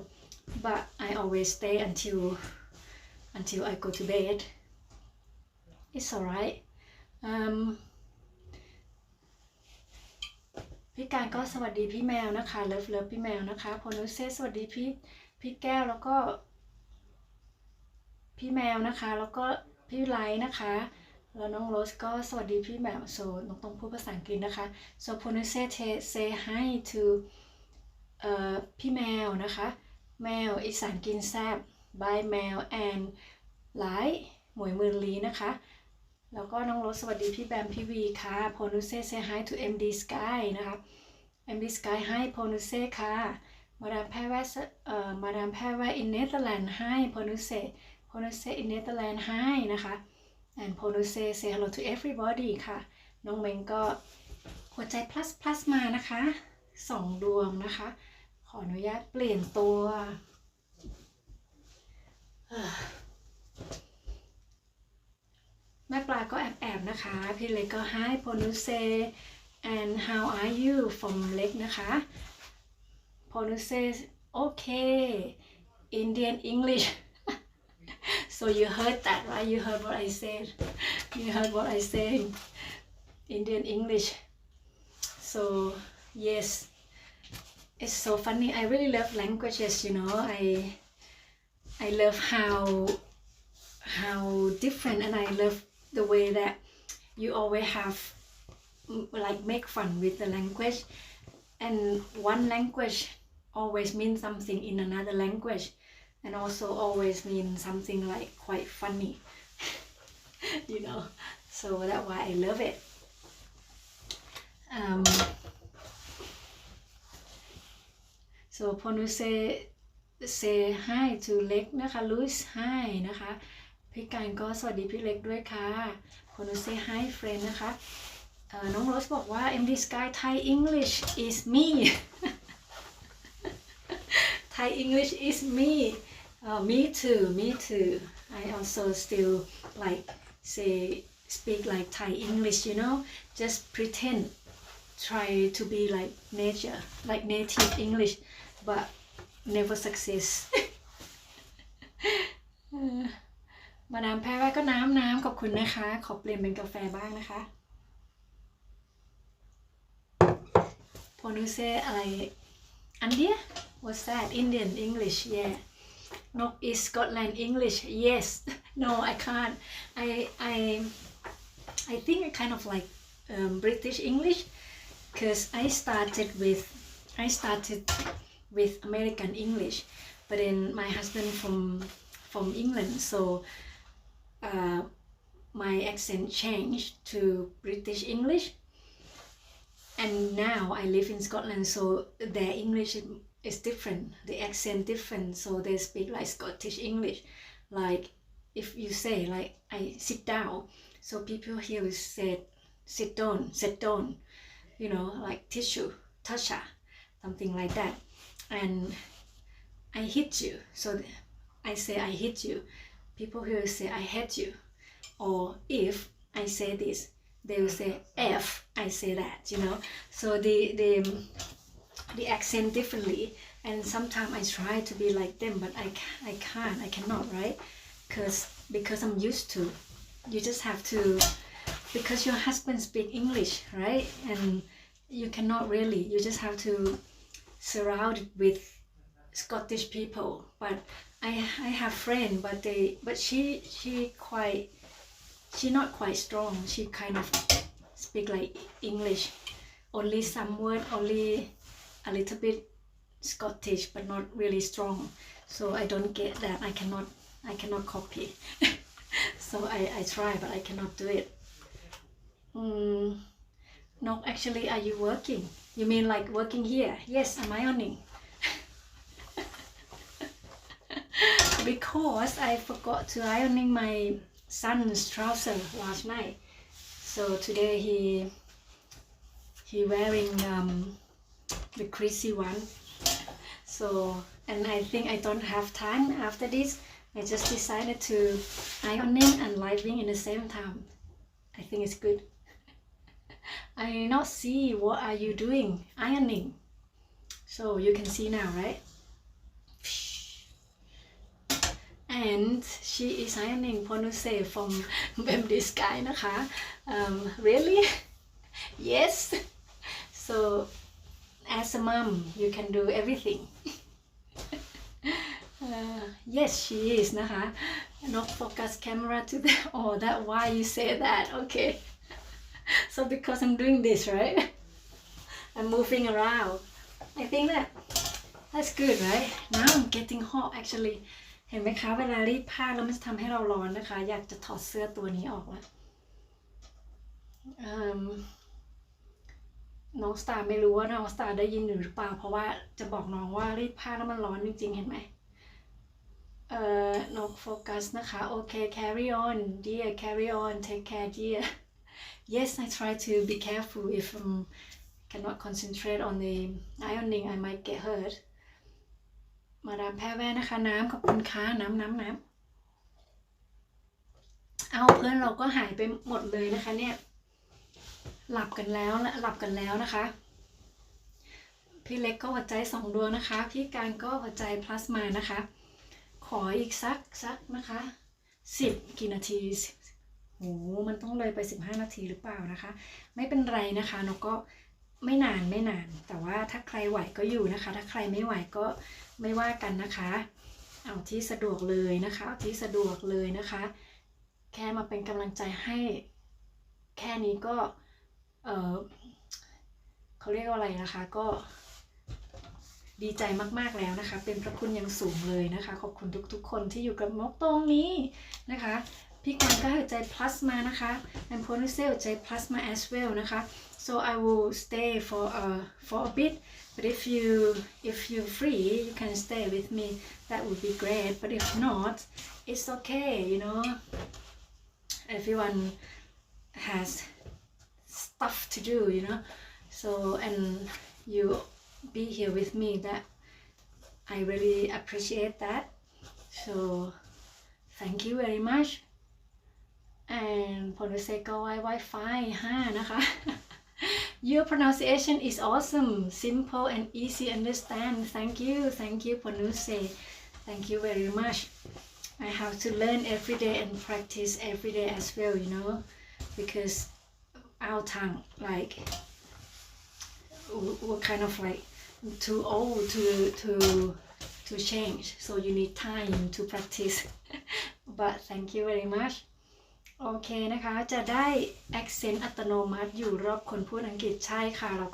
[SPEAKER 1] but I always stay until I go to bed it's alright พี่การก็สวัสดีพี่แมวนะคะเลิฟพี่แมวนะคะพอนุเซ่สวัสดีพี่แก้วแล้วก็พี่แมวนะคะแล้วก็พี่ไลท์นะคะแล้วน้องโรสก็สวัสดีพี่แมวโซน้องต้องพูดภาษาอังกฤษนะคะ so พอนุเซ่ say hi to พี่แมวนะคะแมวอีสานกินแซ่บ by แมว and ไลท์หมวยมือลีนะคะแล้วก็น้องโรสสวัสดีพี่แบมพี่วีค่ะพอนุเซ่ say hi to MD Sky นะคะ MD Sky hi พอนุเซ่ค่ะมาดามแพรแว่ in Netherlands hi พอนุเซ่ in Netherlands hi นะคะ and พอนุเซ่ say hello to everybody ค่ะน้องเมงก็หัวใจ plus มานะคะ2 ดวงนะคะขออนุญาตเปลี่ยนตัวแม่ปลาก็แอบนะคะพี่เล็กก็ hi พอนุเซ่ and how are you from เล็กนะคะพอนุเซ่ okay Indian English so you heard that right you heard what I said Indian English so yes it's so funny I really love languages you know I love how different and I love the way that you always have like make fun with the language and one language always means something in another language and also always mean something like quite funny you know so that's why I love it so พอนุเซ่ say hi to เล็กนะคะ Louis hi นะคะ พี่การก็สวัสดีพี่เล็กด้วยค่ะคนนู้น say hi friend นะคะน้องโรสบอกว่า MD Sky Thai English is me Thai English is me me too I also still like say speak like Thai English just pretend try to be like nature like native English but never success มาดามแพ้ไว้ก็น้ำขอบคุณนะคะขอเปลี่ยนเป็นกาแฟบ้างนะคะพอนูเซอะไรอันเดีย what's that Indian English yeah Nok is Scotland English yes no I can't I think I kind of like British English because I started with American English but then my husband from England so my accent changed to British English and now I live in Scotland so their English is different the accent different so they speak like Scottish English like if you say like I sit down so people here will say sit down like tissue tasha something like that and I hit you so I say I hit you people here will say I hate you or if I say this they will say F I say that so the accent differently and sometimes I try to be like them but I cannot right because I'm used to you just have to because your husband speak English right and you cannot really you just have to surround it with Scottish people but I have friend but she not quite strong she kind of speak like English only some word only a little bit Scottish but not really strong so I don't get that I cannot copy so I try but I cannot do it no actually are you working you mean like working here yes I'm ironing because I forgot to ironing my son's trouser last night so today he wearing the creasy one so and I think I don't have time after this I just decided to ironing and living in the same time I think it's good I not see what are you doing ironing so you can see now right and she is ironing Ponuse from MD Sky นะคะ really yes so as a mom you can do everything yes she is นะคะ not focus camera to the oh that why you say that okay so because I'm doing this right I'm moving around I think that's good right now I'm getting hot actuallyเห็นไหมคะเวลารีดผ้าแล้วมันจะทำให้เราร้อนนะคะอยากจะถอดเสื้อตัวนี้ออกแล้วน้องสตาร์ไม่รู้ว่าน้องสตาร์ได้ยินหรือเปล่าเพราะว่าจะบอกน้องว่ารีดผ้าแล้วมันร้อนจริงๆเห็นไหมนกโฟกัสนะคะโอเค carry on dear carry on take care dear yes I try to be careful if I cannot concentrate on the ironing I might get hurtมาดามแพ้แว่นะคะน้ำขอบคุณค่ะน้ำเอาเพื่อนเราก็หายไปหมดเลยนะคะเนี่ยหลับกันแล้วนะคะพี่เล็กก็หัวใจ2ดวงนะคะพี่การก็หัวใจพลาสมานะคะขออีกสักนะคะ10กี่นาทีโหมันต้องเลยไป15นาทีหรือเปล่านะคะไม่เป็นไรนะคะนกก็ไม่นานแต่ว่าถ้าใครไหวก็อยู่นะคะถ้าใครไม่ไหวก็ไม่ว่ากันนะคะเอาที่สะดวกเลยนะคะแค่มาเป็นกำลังใจให้แค่นี้ก็เขาเรียกว่าอะไรนะคะก็ดีใจมากๆแล้วนะคะเป็นพระคุณอย่างสูงเลยนะคะขอบคุณทุกคนที่อยู่กับนกตรงนี้นะคะพี่การก็หัวใจ plus มานะคะแอนโพนิเซลใจ plus มา as well นะคะ so I will stay for a bit. But if you're free, you can stay with me. That would be great. But if not, it's okay. You know, everyone has stuff to do. You know, so and you be here with me. That I really appreciate that. So thank you very much. And พอนุเซก็ Wi-Fi 5 นะคะ Your pronunciation is awesome, simple and easy understand. Thank you พอนุเซ Thank you very much. I have to learn every day and practice every day as well, you know, because our tongue like we're kind of like too old to change, so you need time to practice. But thank you very much. โอเคนะคะจะได้ accent อัตโนมัติอยู่รอบคนพูดอังกฤษใช่ค่ะเรา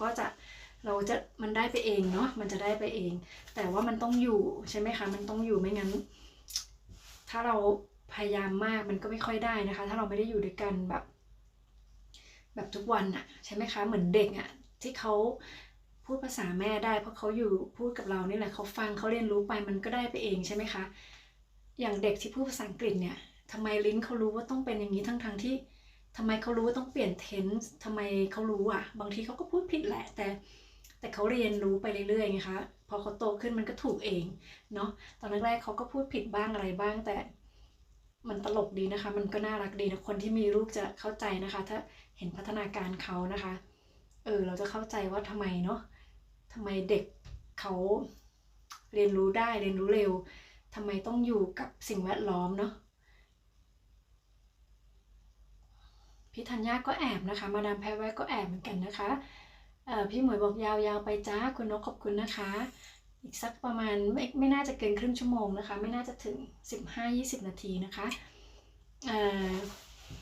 [SPEAKER 1] จะมันได้ไปเองเนาะมันจะได้ไปเองแต่ว่ามันต้องอยู่ใช่ไหมคะมันต้องอยู่ไม่งั้นถ้าเราพยายามมากมันก็ไม่ค่อยได้นะคะถ้าเราไม่ได้อยู่ด้วยกันแบบทุกวันอะใช่ไหมคะเหมือนเด็กอะที่เขาพูดภาษาแม่ได้เพราะเขาอยู่พูดกับเรานี่แหละเขาฟังเขาเรียนรู้ไปมันก็ได้ไปเองใช่ไหมคะอย่างเด็กที่พูดภาษาอังกฤษเนี่ยทำไมลิ้นเขารู้ว่าต้องเป็นอย่างนี้ทั้งที่ทำไมเขารู้ว่าต้องเปลี่ยน tense ทำไมเขารู้อ่ะบางทีเขาก็พูดผิดแหละแต่เขาเรียนรู้ไปเรื่อยๆไงคะพอเขาโตขึ้นมันก็ถูกเองเนาะตอนแรกๆเขาก็พูดผิดบ้างอะไรบ้างแต่มันตลกดีนะคะมันก็น่ารักดีนะคนที่มีลูกจะเข้าใจนะคะถ้าเห็นพัฒนาการเขานะคะเราจะเข้าใจว่าทำไมเนาะทำไมเด็กเขาเรียนรู้ได้เรียนรู้เร็วทำไมต้องอยู่กับสิ่งแวดล้อมเนาะพี่ธัญญาก็แอบนะคะมาดามแพรแวะก็แอบเหมือนกันนะคะพี่หมวยบอกยาวๆไปจ้าคุณนกขอบคุณนะคะอีกสักประมาณไม่น่าจะเกินครึ่งชั่วโมงนะคะไม่น่าจะถึง 15-20 นาทีนะคะ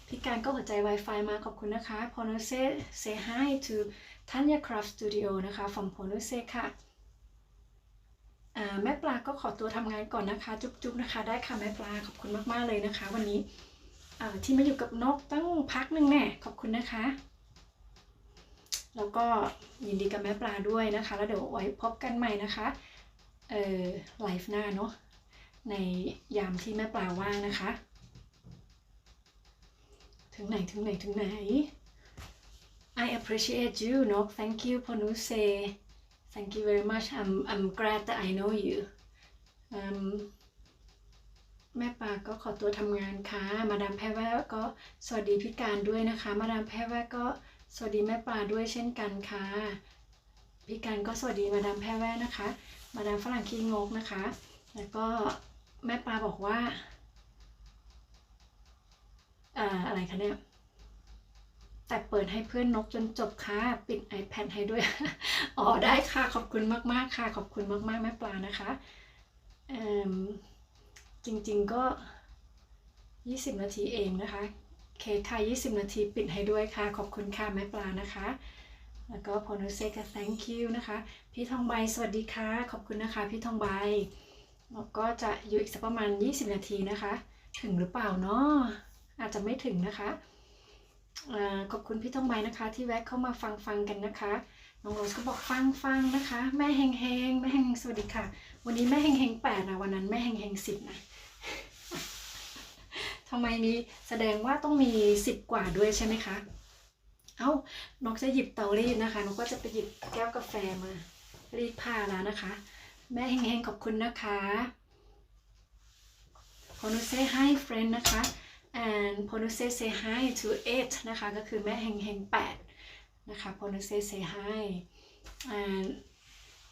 [SPEAKER 1] พี่การก็หัวใจ Wi-Fi มาขอบคุณนะคะพอนุเซ่ say hi to Tanya Craft Studio นะคะ from พอนุเซ่ค่ะแม่ปลาก็ขอตัวทำงานก่อนนะคะจุ๊บๆนะคะได้ค่ะแม่ปลาขอบคุณมากๆเลยนะคะวันนี้ที่มาอยู่กับนกตั้งพักหนึ่งแน่ขอบคุณนะคะแล้วก็ยินดีกับแม่ปลาด้วยนะคะแล้วเดี๋ยวไว้พบกันใหม่นะคะไลฟ์หน้าเนาะในยามที่แม่ปลาว่างนะคะถึงไหน I appreciate you นก thank you พอนุเซ thank you very much I'm glad that I know you แม่ปาก็ขอตัวทำงานค่ะมาดามแพรแวะก็สวัสดีพี่การด้วยนะคะมาดามแพรแวะก็สวัสดีแม่ปลาด้วยเช่นกันค่ะพี่การก็สวัสดีมาดามแพรแวะนะคะมาดามฝรั่งขี้งกนะคะแล้วก็แม่ปลาบอกว่าอะไรคะเนี่ยแต่เปิดให้เพื่อนนกจนจบค่ะปิด iPad ให้ด้วย อ๋อได้ค่ะขอบคุณมากๆค่ะขอบคุณมากๆแม่ปลานะคะจริงๆก็20 นาทีเองนะคะเคค่ะ20 นาทีปิดให้ด้วยค่ะขอบคุณค่ะแม่ปลานะคะแล้วก็พอนุเซก thank you นะคะพี่ทองใบสวัสดีค่ะขอบคุณนะคะพี่ทองใบแล้วก็จะอยู่อีกสักประมาณ20 นาทีนะคะถึงหรือเปล่าเนาะอาจจะไม่ถึงนะคะขอบคุณพี่ทองใบนะคะที่แวะเข้ามาฟังกันนะคะน้องโรสก็บอกฟังนะคะแม่เฮงสวัสดีค่ะวันนี้แม่เฮง8นะวันนั้นแม่เฮง10นะทำไมมีแสดงว่าต้องมี10 กว่าด้วยใช่ไหมคะนกจะหยิบเตารีดนะคะนกก็จะไปหยิบแก้วกาแฟมารีดผ้าแล้วนะคะแม่เฮงขอบคุณนะคะพอนุเซ่ hi friend นะคะ and พอนุเซ่ say hi to 8นะคะก็คือแม่เฮง8นะคะพอนุเซ่ say hi and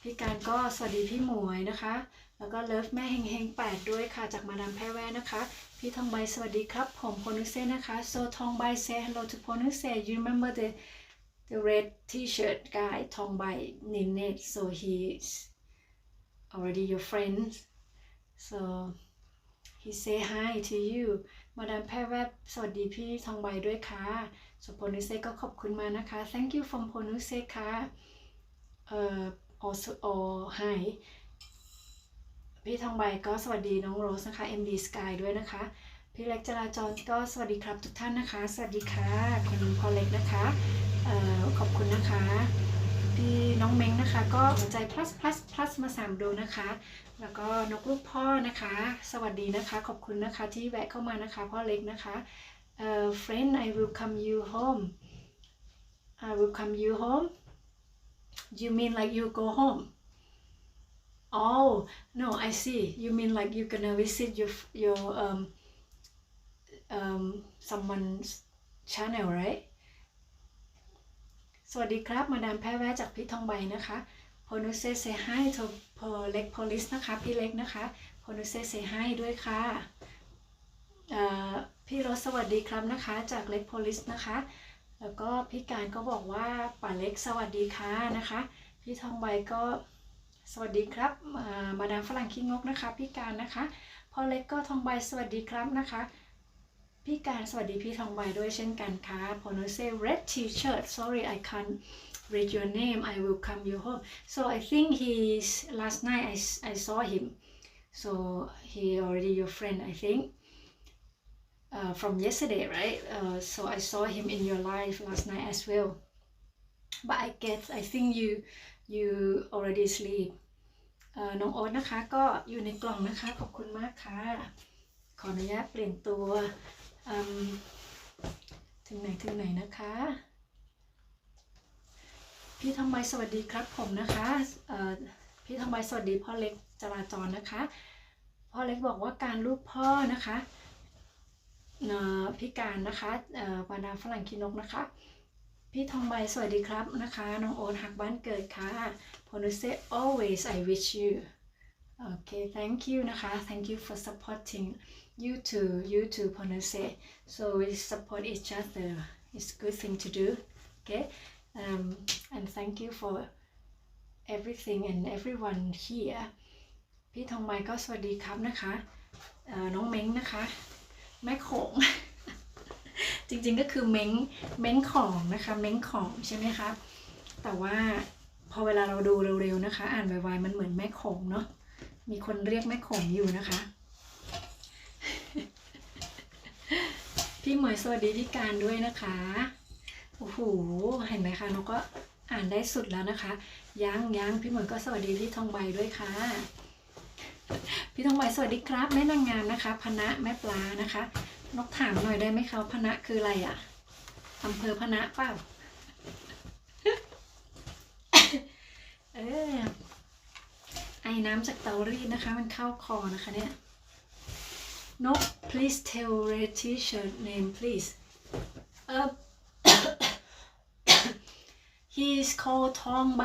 [SPEAKER 1] พี่การก็สวัสดีพี่หมวยนะคะแล้วก็เลิฟแม่เฮง8ด้วยค่ะจากมาดามแพรแวะนะคะพี่ทองใบสวัสดีครับผมพอนุเซ่นะคะ so ทองใบ say hello to พอนุเซ่ you remember the red t-shirt guy ทองใบ Ninette so he's already your friend so he say hi to you มาดามแพรแวะสวัสดีพี่ทองใบด้วยค่ะso พอนุเซ่ก็ขอบคุณมานะคะ thank you from พอนุเซ่ค่ะalso hi พี่ทองใบก็สวัสดีน้องโรสนะคะ MD Sky ด้วยนะคะพี่เล็กจราจรก็สวัสดีครับทุกท่านนะคะสวัสดีค่ะคุณพอเล็กนะคะ ขอบคุณนะคะพี่น้องเม้งนะคะก็หัวใจ plus มา3ดวงนะคะแล้วก็นกลูกพ่อนะคะสวัสดีนะคะขอบคุณนะคะที่แวะเข้ามานะคะพ่อเล็กนะคะfriend I will come you home I will come you home you mean like you go home oh no I see you mean like you gonna visit your someone's channel right สวัสดีครับมาดามแพ้แวะจากพี่ทองใบนะคะโพนุเซเซให้โทเพเล็กโพลิสนะคะพี่เล็กนะคะโพนุเซเซให้ด้วยค่ะพี่รสสวัสดีครับนะคะจากเล็กโพลิสนะคะแล้วก็พี่การก็บอกว่าป่าเล็กสวัสดีค่ะนะคะพี่ทองใบก็สวัสดีครับมาดามฝรั่งขี้งกนะคะพี่การนะคะพ่อเล็กก็ทองใบสวัสดีครับนะคะพี่การสวัสดีพี่ทองใบด้วยเช่นกันค่ะพอนุเซ red t-shirt sorry I can't read your name I will come you home so I think he's last night I saw him so he already your friend I think from yesterday right so I saw him in your live last night as well but I think you already sleep น้องโอ๊ตนะคะก็อยู่ในกล่องนะคะขอบคุณมากค่ะขออนุญาตเปลี่ยนตัวถึงไหนนะคะพี่ทองใบสวัสดีครับผมนะคะพี่ทองใบสวัสดีพ่อเล็กจราจรนะคะพ่อเล็กบอกว่าการลูกพ่อนะคะพี่การนะคะวาดาฝรั่งคินกนะคะพี่ทองใบสวัสดีครับนะคะน้องโอ๊ตหักบ้านเกิดค่ะพอนุเซ always I wish you okay thank you นะคะ thank you for supporting you too พอนุเซ so we support each other it's a good thing to do okay and thank you for everything and everyone here พี่ทองใบก็สวัสดีครับนะคะน้องเม้งนะคะแม่โขง จริงๆก็คือเม้งของนะคะเม้งของใช่ไหมคะแต่ว่าพอเวลาเราดูเร็วๆนะคะอ่านไวๆมันเหมือนแม่โขงเนาะมีคนเรียกแม่โขงอยู่นะคะ พี่หมวยสวัสดีพี่การด้วยนะคะโอ้โหเห็นไหมคะนกก็อ่านได้สุดแล้วนะคะยังพี่หมวยก็สวัสดีพี่ทองใบด้วยค่ะพี่ทองใบสวัสดีครับแม่นางงามนะคะพนะแม่ปลานะคะนกถามหน่อยได้ไหมคะพนะคืออะไรอ่ะอำเภอพนะเปล่า ไอ้น้ำจากเตารีดนะคะมันเข้าคอนะคะเนี่ยนก please tell red t-shirt name please he is called ทองใ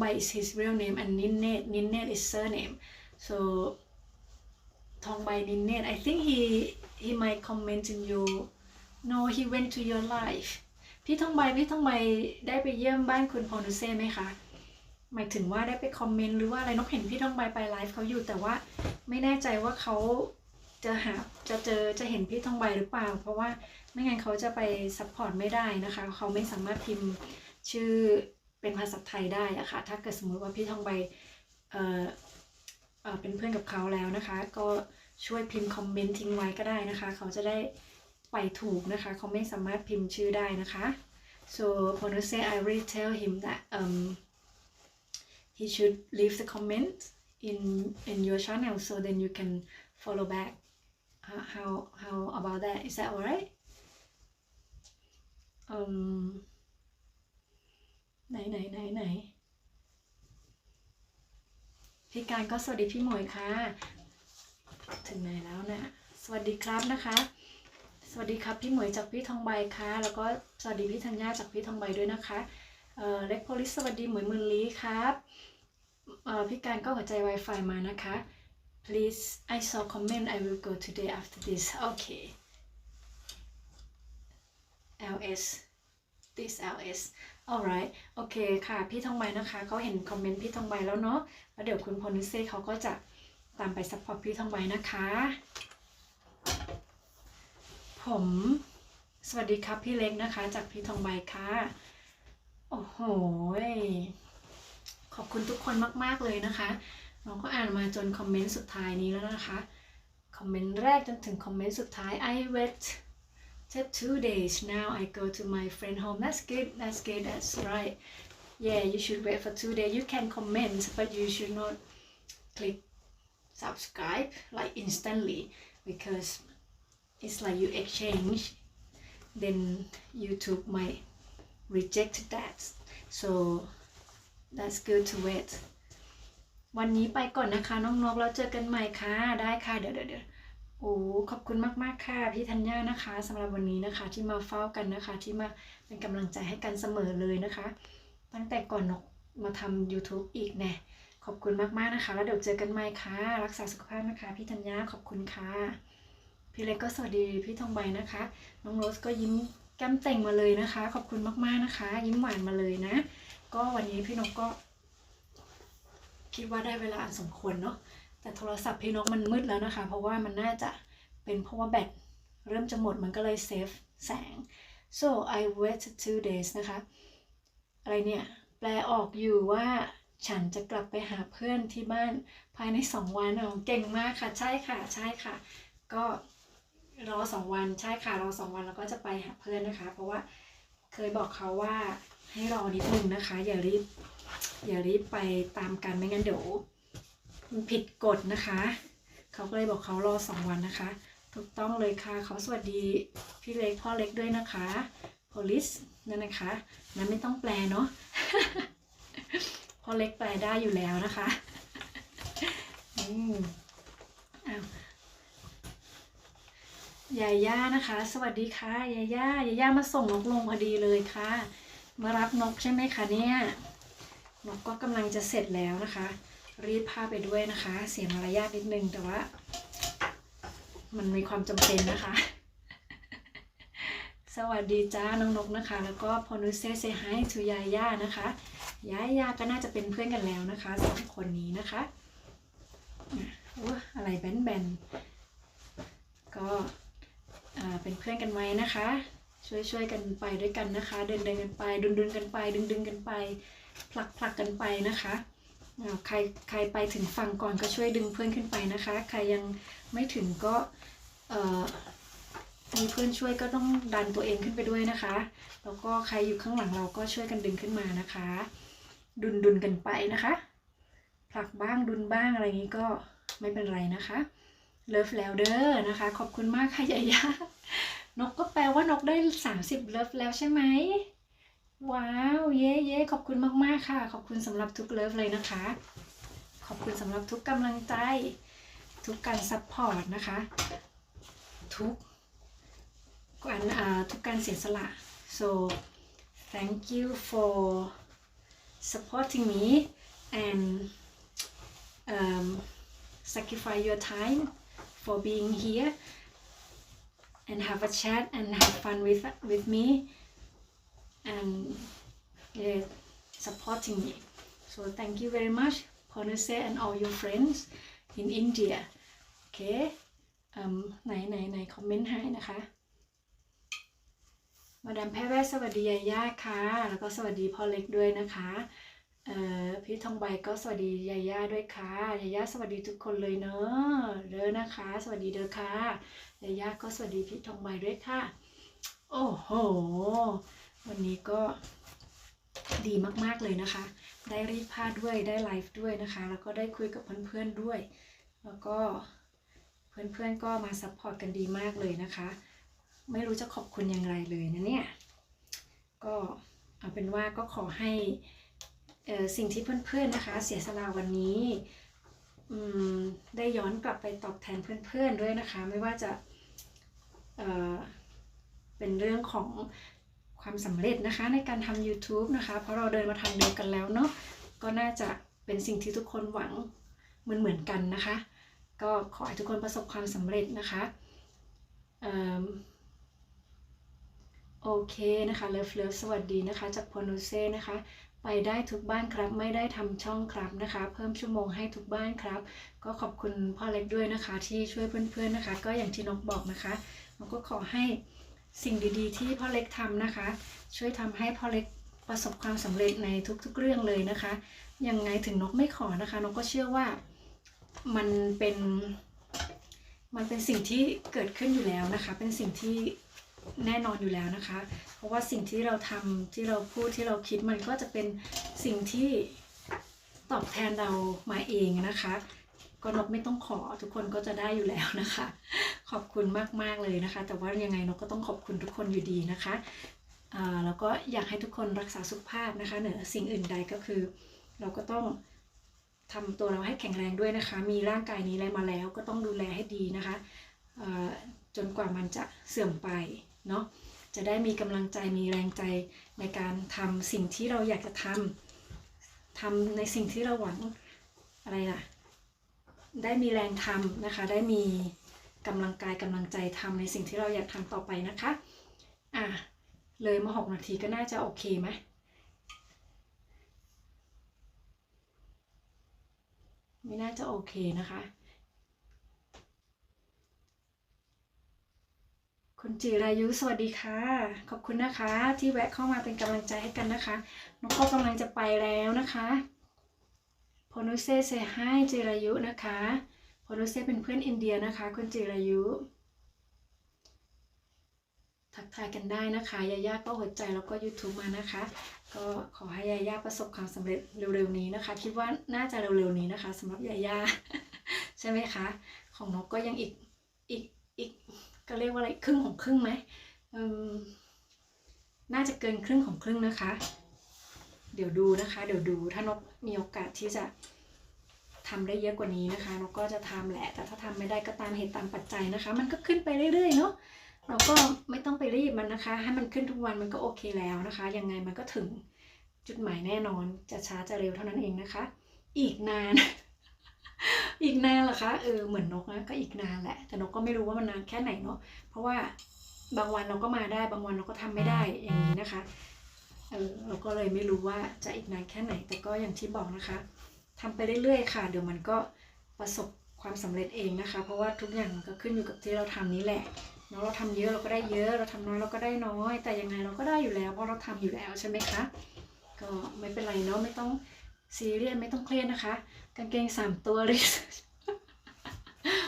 [SPEAKER 1] บis his real name and Ninnet is surname so ทองใบ Ninnet I think he might comment in your no he went to your live พี่ทองใบได้ไปเยี่ยมบ้านคุณพอนุเซ่ไหมคะหมายถึงว่าได้ไปคอมเมนต์หรือว่าอะไรนกเห็นพี่ทองใบไปไลฟ์เขาอยู่แต่ว่าไม่แน่ใจว่าเขาจะเห็นพี่ทองใบหรือเปล่าเพราะว่าไม่งั้นเขาจะไปซัพพอร์ตไม่ได้นะคะเขาไม่สามารถพิมพ์ชื่อเป็นภาษาไทยได้อะค่ะถ้าเกิดสมมติว่าพี่ทองใบเป็นเพื่อนกับเขาแล้วนะคะก็ช่วยพิมพ์คอมเมนต์ทิ้งไว้ก็ได้นะคะเขาจะได้ไปถูกนะคะเขาไม่สามารถพิมพ์ชื่อได้นะคะ so Ponuse I will tell him that he should leave the comment in your channel so then you can follow back how about that is that alright ไหนพี่การก็สวัสดีพี่หมวยค่ะถึงไหนแล้วนะสวัสดีครับนะคะสวัสดีครับพี่หมวยจากพี่ทองใบค่ะแล้วก็สวัสดีพี่ธัญญาจากพี่ทองใบด้วยนะคะเล็กโพลิสสวัสดีหมวยหมื่นลี้ครับพี่การก็หัวใจ Wi-Fi มานะคะ please I saw comment I will go today after this okay LS this LS alright โอเคค่ะพี่ทองใบนะคะเขาเห็นคอมเมนต์พี่ทองใบแล้วเนาะแล้วเดี๋ยวคุณพอนิเซ่เขาก็จะตามไปซัพพอร์ตพี่ทองใบนะคะผมสวัสดีครับพี่เล็กนะคะจากพี่ทองใบค่ะโอ้โหขอบคุณทุกคนมากๆเลยนะคะเราก็อ่านมาจนคอมเมนต์สุดท้ายนี้แล้วนะคะคอมเมนต์แรกจนถึงคอมเมนต์สุดท้าย I wait Just 2 days. Now I go to my friend home. That's good. That's good. That's right. Yeah, you should wait for 2 days. You can comment, but you should not click subscribe like instantly because it's like you exchange. Then YouTube might reject that. So that's good to wait. วันนี้ไปก่อนนะคะน้องนกแล้วเจอกันใหม่ค่ะได้ค่ะเดี๋ยวโอ้ขอบคุณมากๆค่ะพี่ธัญญานะคะสำหรับวันนี้นะคะที่มาเฝ้ากันนะคะที่มาเป็นกำลังใจให้กันเสมอเลยนะคะตั้งแต่ก่อนนกมาทำ YouTube อีกแน่ขอบคุณมากๆนะคะแล้วเดี๋ยวเจอกันใหม่ค่ะรักษาสุขภาพนะคะพี่ธัญญาขอบคุณค่ะพี่เล็กก็สวัสดีพี่ทองใบนะคะน้องโรสก็ยิ้มแก้มแต่งมาเลยนะคะขอบคุณมากๆนะคะยิ้มหวานมาเลยนะก็วันนี้พี่นกก็คิดว่าได้เวลาอันสมควรเนาะแต่โทรศัพท์พี่นกมันมืดแล้วนะคะเพราะว่ามันน่าจะเป็นเพราะว่าแบตเริ่มจะหมดมันก็เลยเซฟแสง so I waited 2 days นะคะอะไรเนี่ยแปลออกอยู่ว่าฉันจะกลับไปหาเพื่อนที่บ้านภายใน2 วันเก่งมากค่ะใช่ค่ะก็รอ2 วันใช่ค่ะรอ2 วันแล้วก็จะไปหาเพื่อนนะคะเพราะว่าเคยบอกเขาว่าให้รอนิดนึงนะคะอย่ารีบไปตามกันไม่งั้นเดี๋ยวมันผิดกฎนะคะเขาก็เลยบอกเขารอ2 วันนะคะถูกต้องเลยค่ะเขาสวัสดีพี่เล็กพ่อเล็กด้วยนะคะ police นั่นนะคะนั้นไม่ต้องแปลเนาะ พ่อเล็กแปลได้อยู่แล้วนะคะยาย่านะคะสวัสดีค่ะยาย่ามาส่งนกลงพอดีเลยค่ะมารับนกใช่ไหมคะเนี่ยนกก็กำลังจะเสร็จแล้วนะคะรีดผ้าไปด้วยนะคะเสียมารยาทนิดนึงแต่ว่ามันมีความจำเป็นนะคะ สวัสดีจ้าน้องนกนะคะแล้วก็พอนุเซ่เซฮายทูยาย่านะคะยาย่าก็น่าจะเป็นเพื่อนกันแล้วนะคะ2 คนนี้นะคะอะไรแบนก็เป็นเพื่อนกันไหมนะคะช่วยกันไปด้วยกันนะคะเดินกันไปดึงกันไปดึงกันไปผลักกันไปนะคะใครไปถึงฝั่งก่อนก็ช่วยดึงเพื่อนขึ้นไปนะคะใครยังไม่ถึงก็มีเพื่อนช่วยก็ต้องดันตัวเองขึ้นไปด้วยนะคะแล้วก็ใครอยู่ข้างหลังเราก็ช่วยกันดึงขึ้นมานะคะดุนกันไปนะคะผลักบ้างดุนบ้างอะไรอย่างนี้ก็ไม่เป็นไรนะคะเลิฟแล้วเด้อนะคะขอบคุณมากค่ะยาย่านกก็แปลว่านกได้30เลิฟแล้วใช่ไหมว้าวเย้ขอบคุณมากๆค่ะขอบคุณสำหรับทุกเลิฟเลยนะคะขอบคุณสำหรับทุกกำลังใจทุกการซัพพอร์ตนะคะทุกการเสียสละ so thank you for supporting me and sacrifice your time for being here and have a chat and have fun with me and supporting me so thank you very much Ponuse and all your friends in India okay ไหนคอมเมนต์ให้นะคะมาดามแพทย์แวสวัสดียาย่าค่ะแล้วก็สวัสดีพ่อเล็กด้วยนะคะพี่ทองใบก็สวัสดียาย่าด้วยค่ะยาย่าสวัสดีทุกคนเลยเนอะเด้อนะคะสวัสดีเด้อค่ะยาย่าก็สวัสดีพี่ทองใบด้วยค่ะโอ้โหวันนี้ก็ดีมากๆเลยนะคะได้รีดผ้าด้วยได้ไลฟ์ด้วยนะคะแล้วก็ได้คุยกับเพื่อนๆด้วยแล้วก็เพื่อนๆก็มาซัพพอร์ตกันดีมากเลยนะคะไม่รู้จะขอบคุณอย่างไรเลยนะเนี่ยก็เอาเป็นว่าก็ขอให้สิ่งที่เพื่อนๆนะคะเสียสละวันนี้ได้ย้อนกลับไปตอบแทนเพื่อนๆด้วยนะคะไม่ว่าจะเป็นเรื่องของความสำเร็จนะคะในการทำ YouTube นะคะเพราะเราเดินมาทางเดียวกันแล้วเนาะก็น่าจะเป็นสิ่งที่ทุกคนหวังเหมือนกันนะคะก็ขอให้ทุกคนประสบความสำเร็จนะคะโอเคนะคะเลิฟสวัสดีนะคะจากโพนูเซ่นะคะไปได้ทุกบ้านครับไม่ได้ทำช่องครับนะคะเพิ่มชั่วโมงให้ทุกบ้านครับก็ขอบคุณพ่อเล็กด้วยนะคะที่ช่วยเพื่อนๆนะคะก็อย่างที่นกบอกนะคะนกก็ขอให้สิ่งดีๆที่พ่อเล็กทำนะคะช่วยทำให้พ่อเล็กประสบความสำเร็จในทุกๆเรื่องเลยนะคะยังไงถึงนกไม่ขอนะคะนกก็เชื่อว่ามันเป็นสิ่งที่เกิดขึ้นอยู่แล้วนะคะเป็นสิ่งที่ แน่นอนอยู่แล้วนะคะ เพราะว่าสิ่งที่เราทำที่เราพูดที่เราคิดมันก็จะเป็นสิ่งที่ตอบแทนเรามาเองนะคะก็นกไม่ต้องขอทุกคนก็จะได้อยู่แล้วนะคะขอบคุณมากๆเลยนะคะแต่ว่ายังไงนกก็ต้องขอบคุณทุกคนอยู่ดีนะคะแล้วก็อยากให้ทุกคนรักษาสุขภาพนะคะเหนือสิ่งอื่นใดก็คือเราก็ต้องทำตัวเราให้แข็งแรงด้วยนะคะมีร่างกายนี้อะไรมาแล้วก็ต้องดูแลให้ดีนะคะจนกว่ามันจะเสื่อมไปเนาะจะได้มีกำลังใจมีแรงใจในการทำสิ่งที่เราอยากจะทำในสิ่งที่เราหวังอะไรล่ะได้มีแรงทำนะคะได้มีกำลังกายกำลังใจทำในสิ่งที่เราอยากทำต่อไปนะคะเลยมา6 นาทีก็น่าจะโอเคไหมไม่น่าจะโอเคนะคะคุณจิรายุสวัสดีค่ะขอบคุณนะคะที่แวะเข้ามาเป็นกำลังใจให้กันนะคะน้องก็กำลังจะไปแล้วนะคะโพนุเซ่เซให้จิรายุนะคะโพนุเซ่เป็นเพื่อนอินเดียนะคะคุณจิรายุทักทายกันได้นะคะยาย่าก็หัวใจแล้วก็ YouTube มานะคะก็ขอให้ยาย่าประสบความสำเร็จเร็วๆนี้นะคะคิดว่าน่าจะเร็วๆนี้นะคะสำหรับยาย่าใช่ไหมคะของนกก็ยังอีกก็เรียกว่าอะไรครึ่งของครึ่งไหมน่าจะเกินครึ่งของครึ่งนะคะเดี๋ยวดูนะคะเดี๋ยวดูถ้านกมีโอกาสที่จะทำได้เยอะกว่านี้นะคะนกก็จะทำแหละแต่ถ้าทำไม่ได้ก็ตามเหตุตามปัจจัยนะคะมันก็ขึ้นไปเรื่อยๆเนาะเราก็ไม่ต้องไปรีบมันนะคะให้มันขึ้นทุกวันมันก็โอเคแล้วนะคะยังไงมันก็ถึงจุดหมายแน่นอนจะช้าจะเร็วเท่านั้นเองนะคะอีกนาน อีกนานเหรอคะเหมือนนกนะก็อีกนานแหละแต่นกก็ไม่รู้ว่ามันนานแค่ไหนเนาะเพราะว่าบางวันเราก็มาได้บางวันเราก็ทำไม่ได้อย่างนี้นะคะเราก็เลยไม่รู้ว่าจะอีกนานแค่ไหนแต่ก็อย่างที่บอกนะคะทำไปเรื่อยๆค่ะเดี๋ยวมันก็ประสบความสำเร็จเองนะคะเพราะว่าทุกอย่างก็ขึ้นอยู่กับที่เราทำนี้แหละเนาะเราทำเยอะเราก็ได้เยอะเราทำน้อยเราก็ได้น้อยแต่ยังไงเราก็ได้อยู่แล้วเพราะเราทำอยู่แล้วใช่ไหมคะก็ไม่เป็นไรเนาะไม่ต้องซีเรียสไม่ต้องเครียดนะคะกางเกง3 ตัวเลย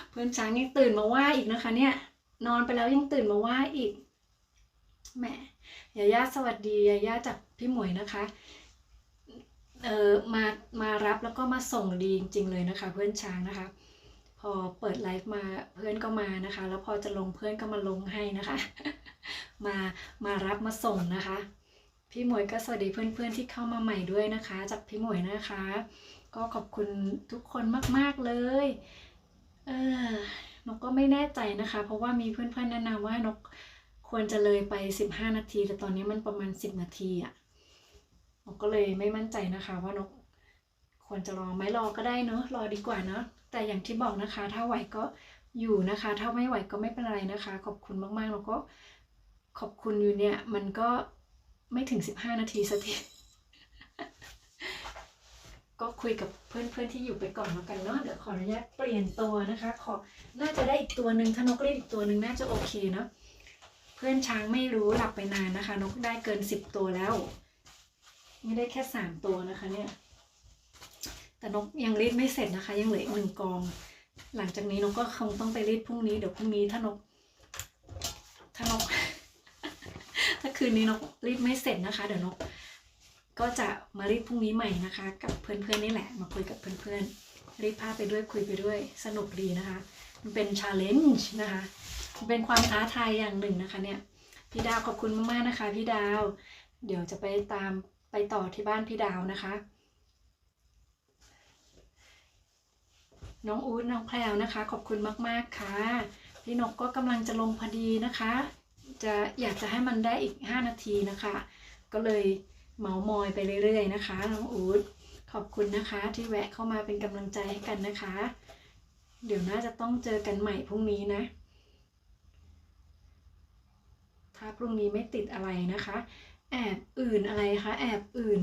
[SPEAKER 1] เพื่อนช้างยังตื่นมาว่าอีกนะคะเนี่ยนอนไปแล้วยังตื่นมาว่าอีกแหมยาย่าสวัสดียาย่าจากพี่หมวยนะคะมารับแล้วก็มาส่งดีจริงๆเลยนะคะเพื่อนช้างนะคะพอเปิดไลฟ์มาเพื่อนก็มานะคะแล้วพอจะลงเพื่อนก็มาลงให้นะคะ มารับมาส่งนะคะพี่หมวยก็สวัสดีเพื่อนๆที่เข้ามาใหม่ด้วยนะคะจากพี่หมวยนะคะก็ขอบคุณทุกคนมากๆเลยนกก็ไม่แน่ใจนะคะเพราะว่ามีเพื่อนๆแนะนำว่านกควรจะเลยไป15 นาทีแต่ตอนนี้มันประมาณ10 นาทีอะนกก็เลยไม่มั่นใจนะคะว่านกควรจะรอไหมรอก็ได้เนอะรอดีกว่าเนอะแต่อย่างที่บอกนะคะถ้าไหวก็อยู่นะคะถ้าไม่ไหวก็ไม่เป็นไรนะคะขอบคุณมากๆแล้วก็ขอบคุณอยู่เนี่ยมันก็ไม่ถึง15 นาทีสักทีก็คุยกับเพื่อนๆที่อยู่ไปก่อนแล้วกันเนาะเดี๋ยวขออนุญาตเปลี่ยนตัวนะคะน่าจะได้อีกตัวหนึ่งถ้านกเล่นอีกตัวหนึ่งน่าจะโอเคเนาะเพื่อนช้างไม่รู้หลับไปนานนะคะนกได้เกิน10 ตัวแล้วไม่ได้แค่3 ตัวนะคะเนี่ยแต่นกยังรีดไม่เสร็จนะคะยังเหลืออีก1 กองหลังจากนี้นกก็คงต้องไปรีดพรุ่งนี้เดี๋ยวพรุ่งนี้ถ้านก ถ้าคืนนี้นกรีดไม่เสร็จนะคะเดี๋ยวนกก็จะมารีดพรุ่งนี้ใหม่นะคะกับเพื่อนๆนี่แหละมาคุยกับเพื่อนๆรีดผ้าไปด้วยคุยไปด้วยสนุกดีนะคะมันเป็น challenge นะคะมันเป็นความท้าทายอย่างหนึ่งนะคะเนี่ยพี่ดาวขอบคุณมากๆนะคะพี่ดาวเดี๋ยวจะไปต่อที่บ้านพี่ดาวนะคะน้องอู๊ดน้องแพรวนะคะขอบคุณมากๆค่ะพี่นกก็กำลังจะลงพอดีนะคะอยากจะให้มันได้อีก5 นาทีนะคะก็เลยเมาส์มอยไปเรื่อยๆนะคะน้องอู๊ดขอบคุณนะคะที่แวะเข้ามาเป็นกำลังใจให้กันนะคะเดี๋ยวน่าจะต้องเจอกันใหม่พรุ่งนี้นะถ้าพรุ่งนี้ไม่ติดอะไรนะคะแอบอื่นอะไรคะแอบอื่น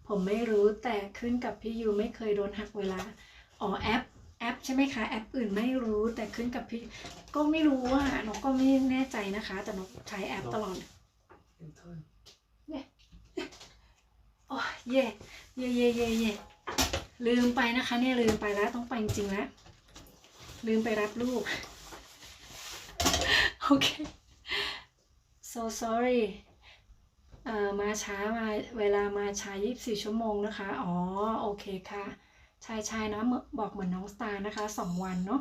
[SPEAKER 1] ผมไม่รู้แต่ขึ้นกับพี่ยูไม่เคยโดนหักเวลาอ๋อแอปใช่ไหมคะแอปอื่นไม่รู้แต่ขึ้นกับพี่ก็ไม่รู้ว่านกก็ไม่แน่ใจนะคะแต่นกใช้แอปตลอดเนี่ยโอ้เย่ลืมไปนะคะเนี่ยลืมไปแล้วต้องไปจริงๆแล้วลืมไปรับลูกโอเค so sorry มาช้ามาเวลามาช้า24 ชั่วโมงนะคะอ๋อโอเคค่ะใช่ๆนะบอกเหมือนน้องสตาร์นะคะ2 วันเนาะ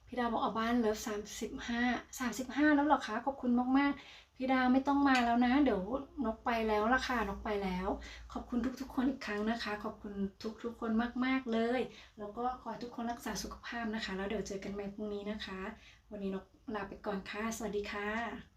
[SPEAKER 1] พี่ดาวบอกเอาบ้านเลิฟ35แล้วเหรอคะขอบคุณมากๆพี่ดาวไม่ต้องมาแล้วนะเดี๋ยวนกไปแล้วล่ะค่ะนกไปแล้วขอบคุณทุกๆคนอีกครั้งนะคะขอบคุณทุกๆคนมากๆเลยแล้วก็ขอให้ทุกคนรักษาสุขภาพนะคะแล้วเดี๋ยวเจอกันใหม่พรุ่งนี้นะคะวันนี้นกลาไปก่อนค่ะสวัสดีค่ะ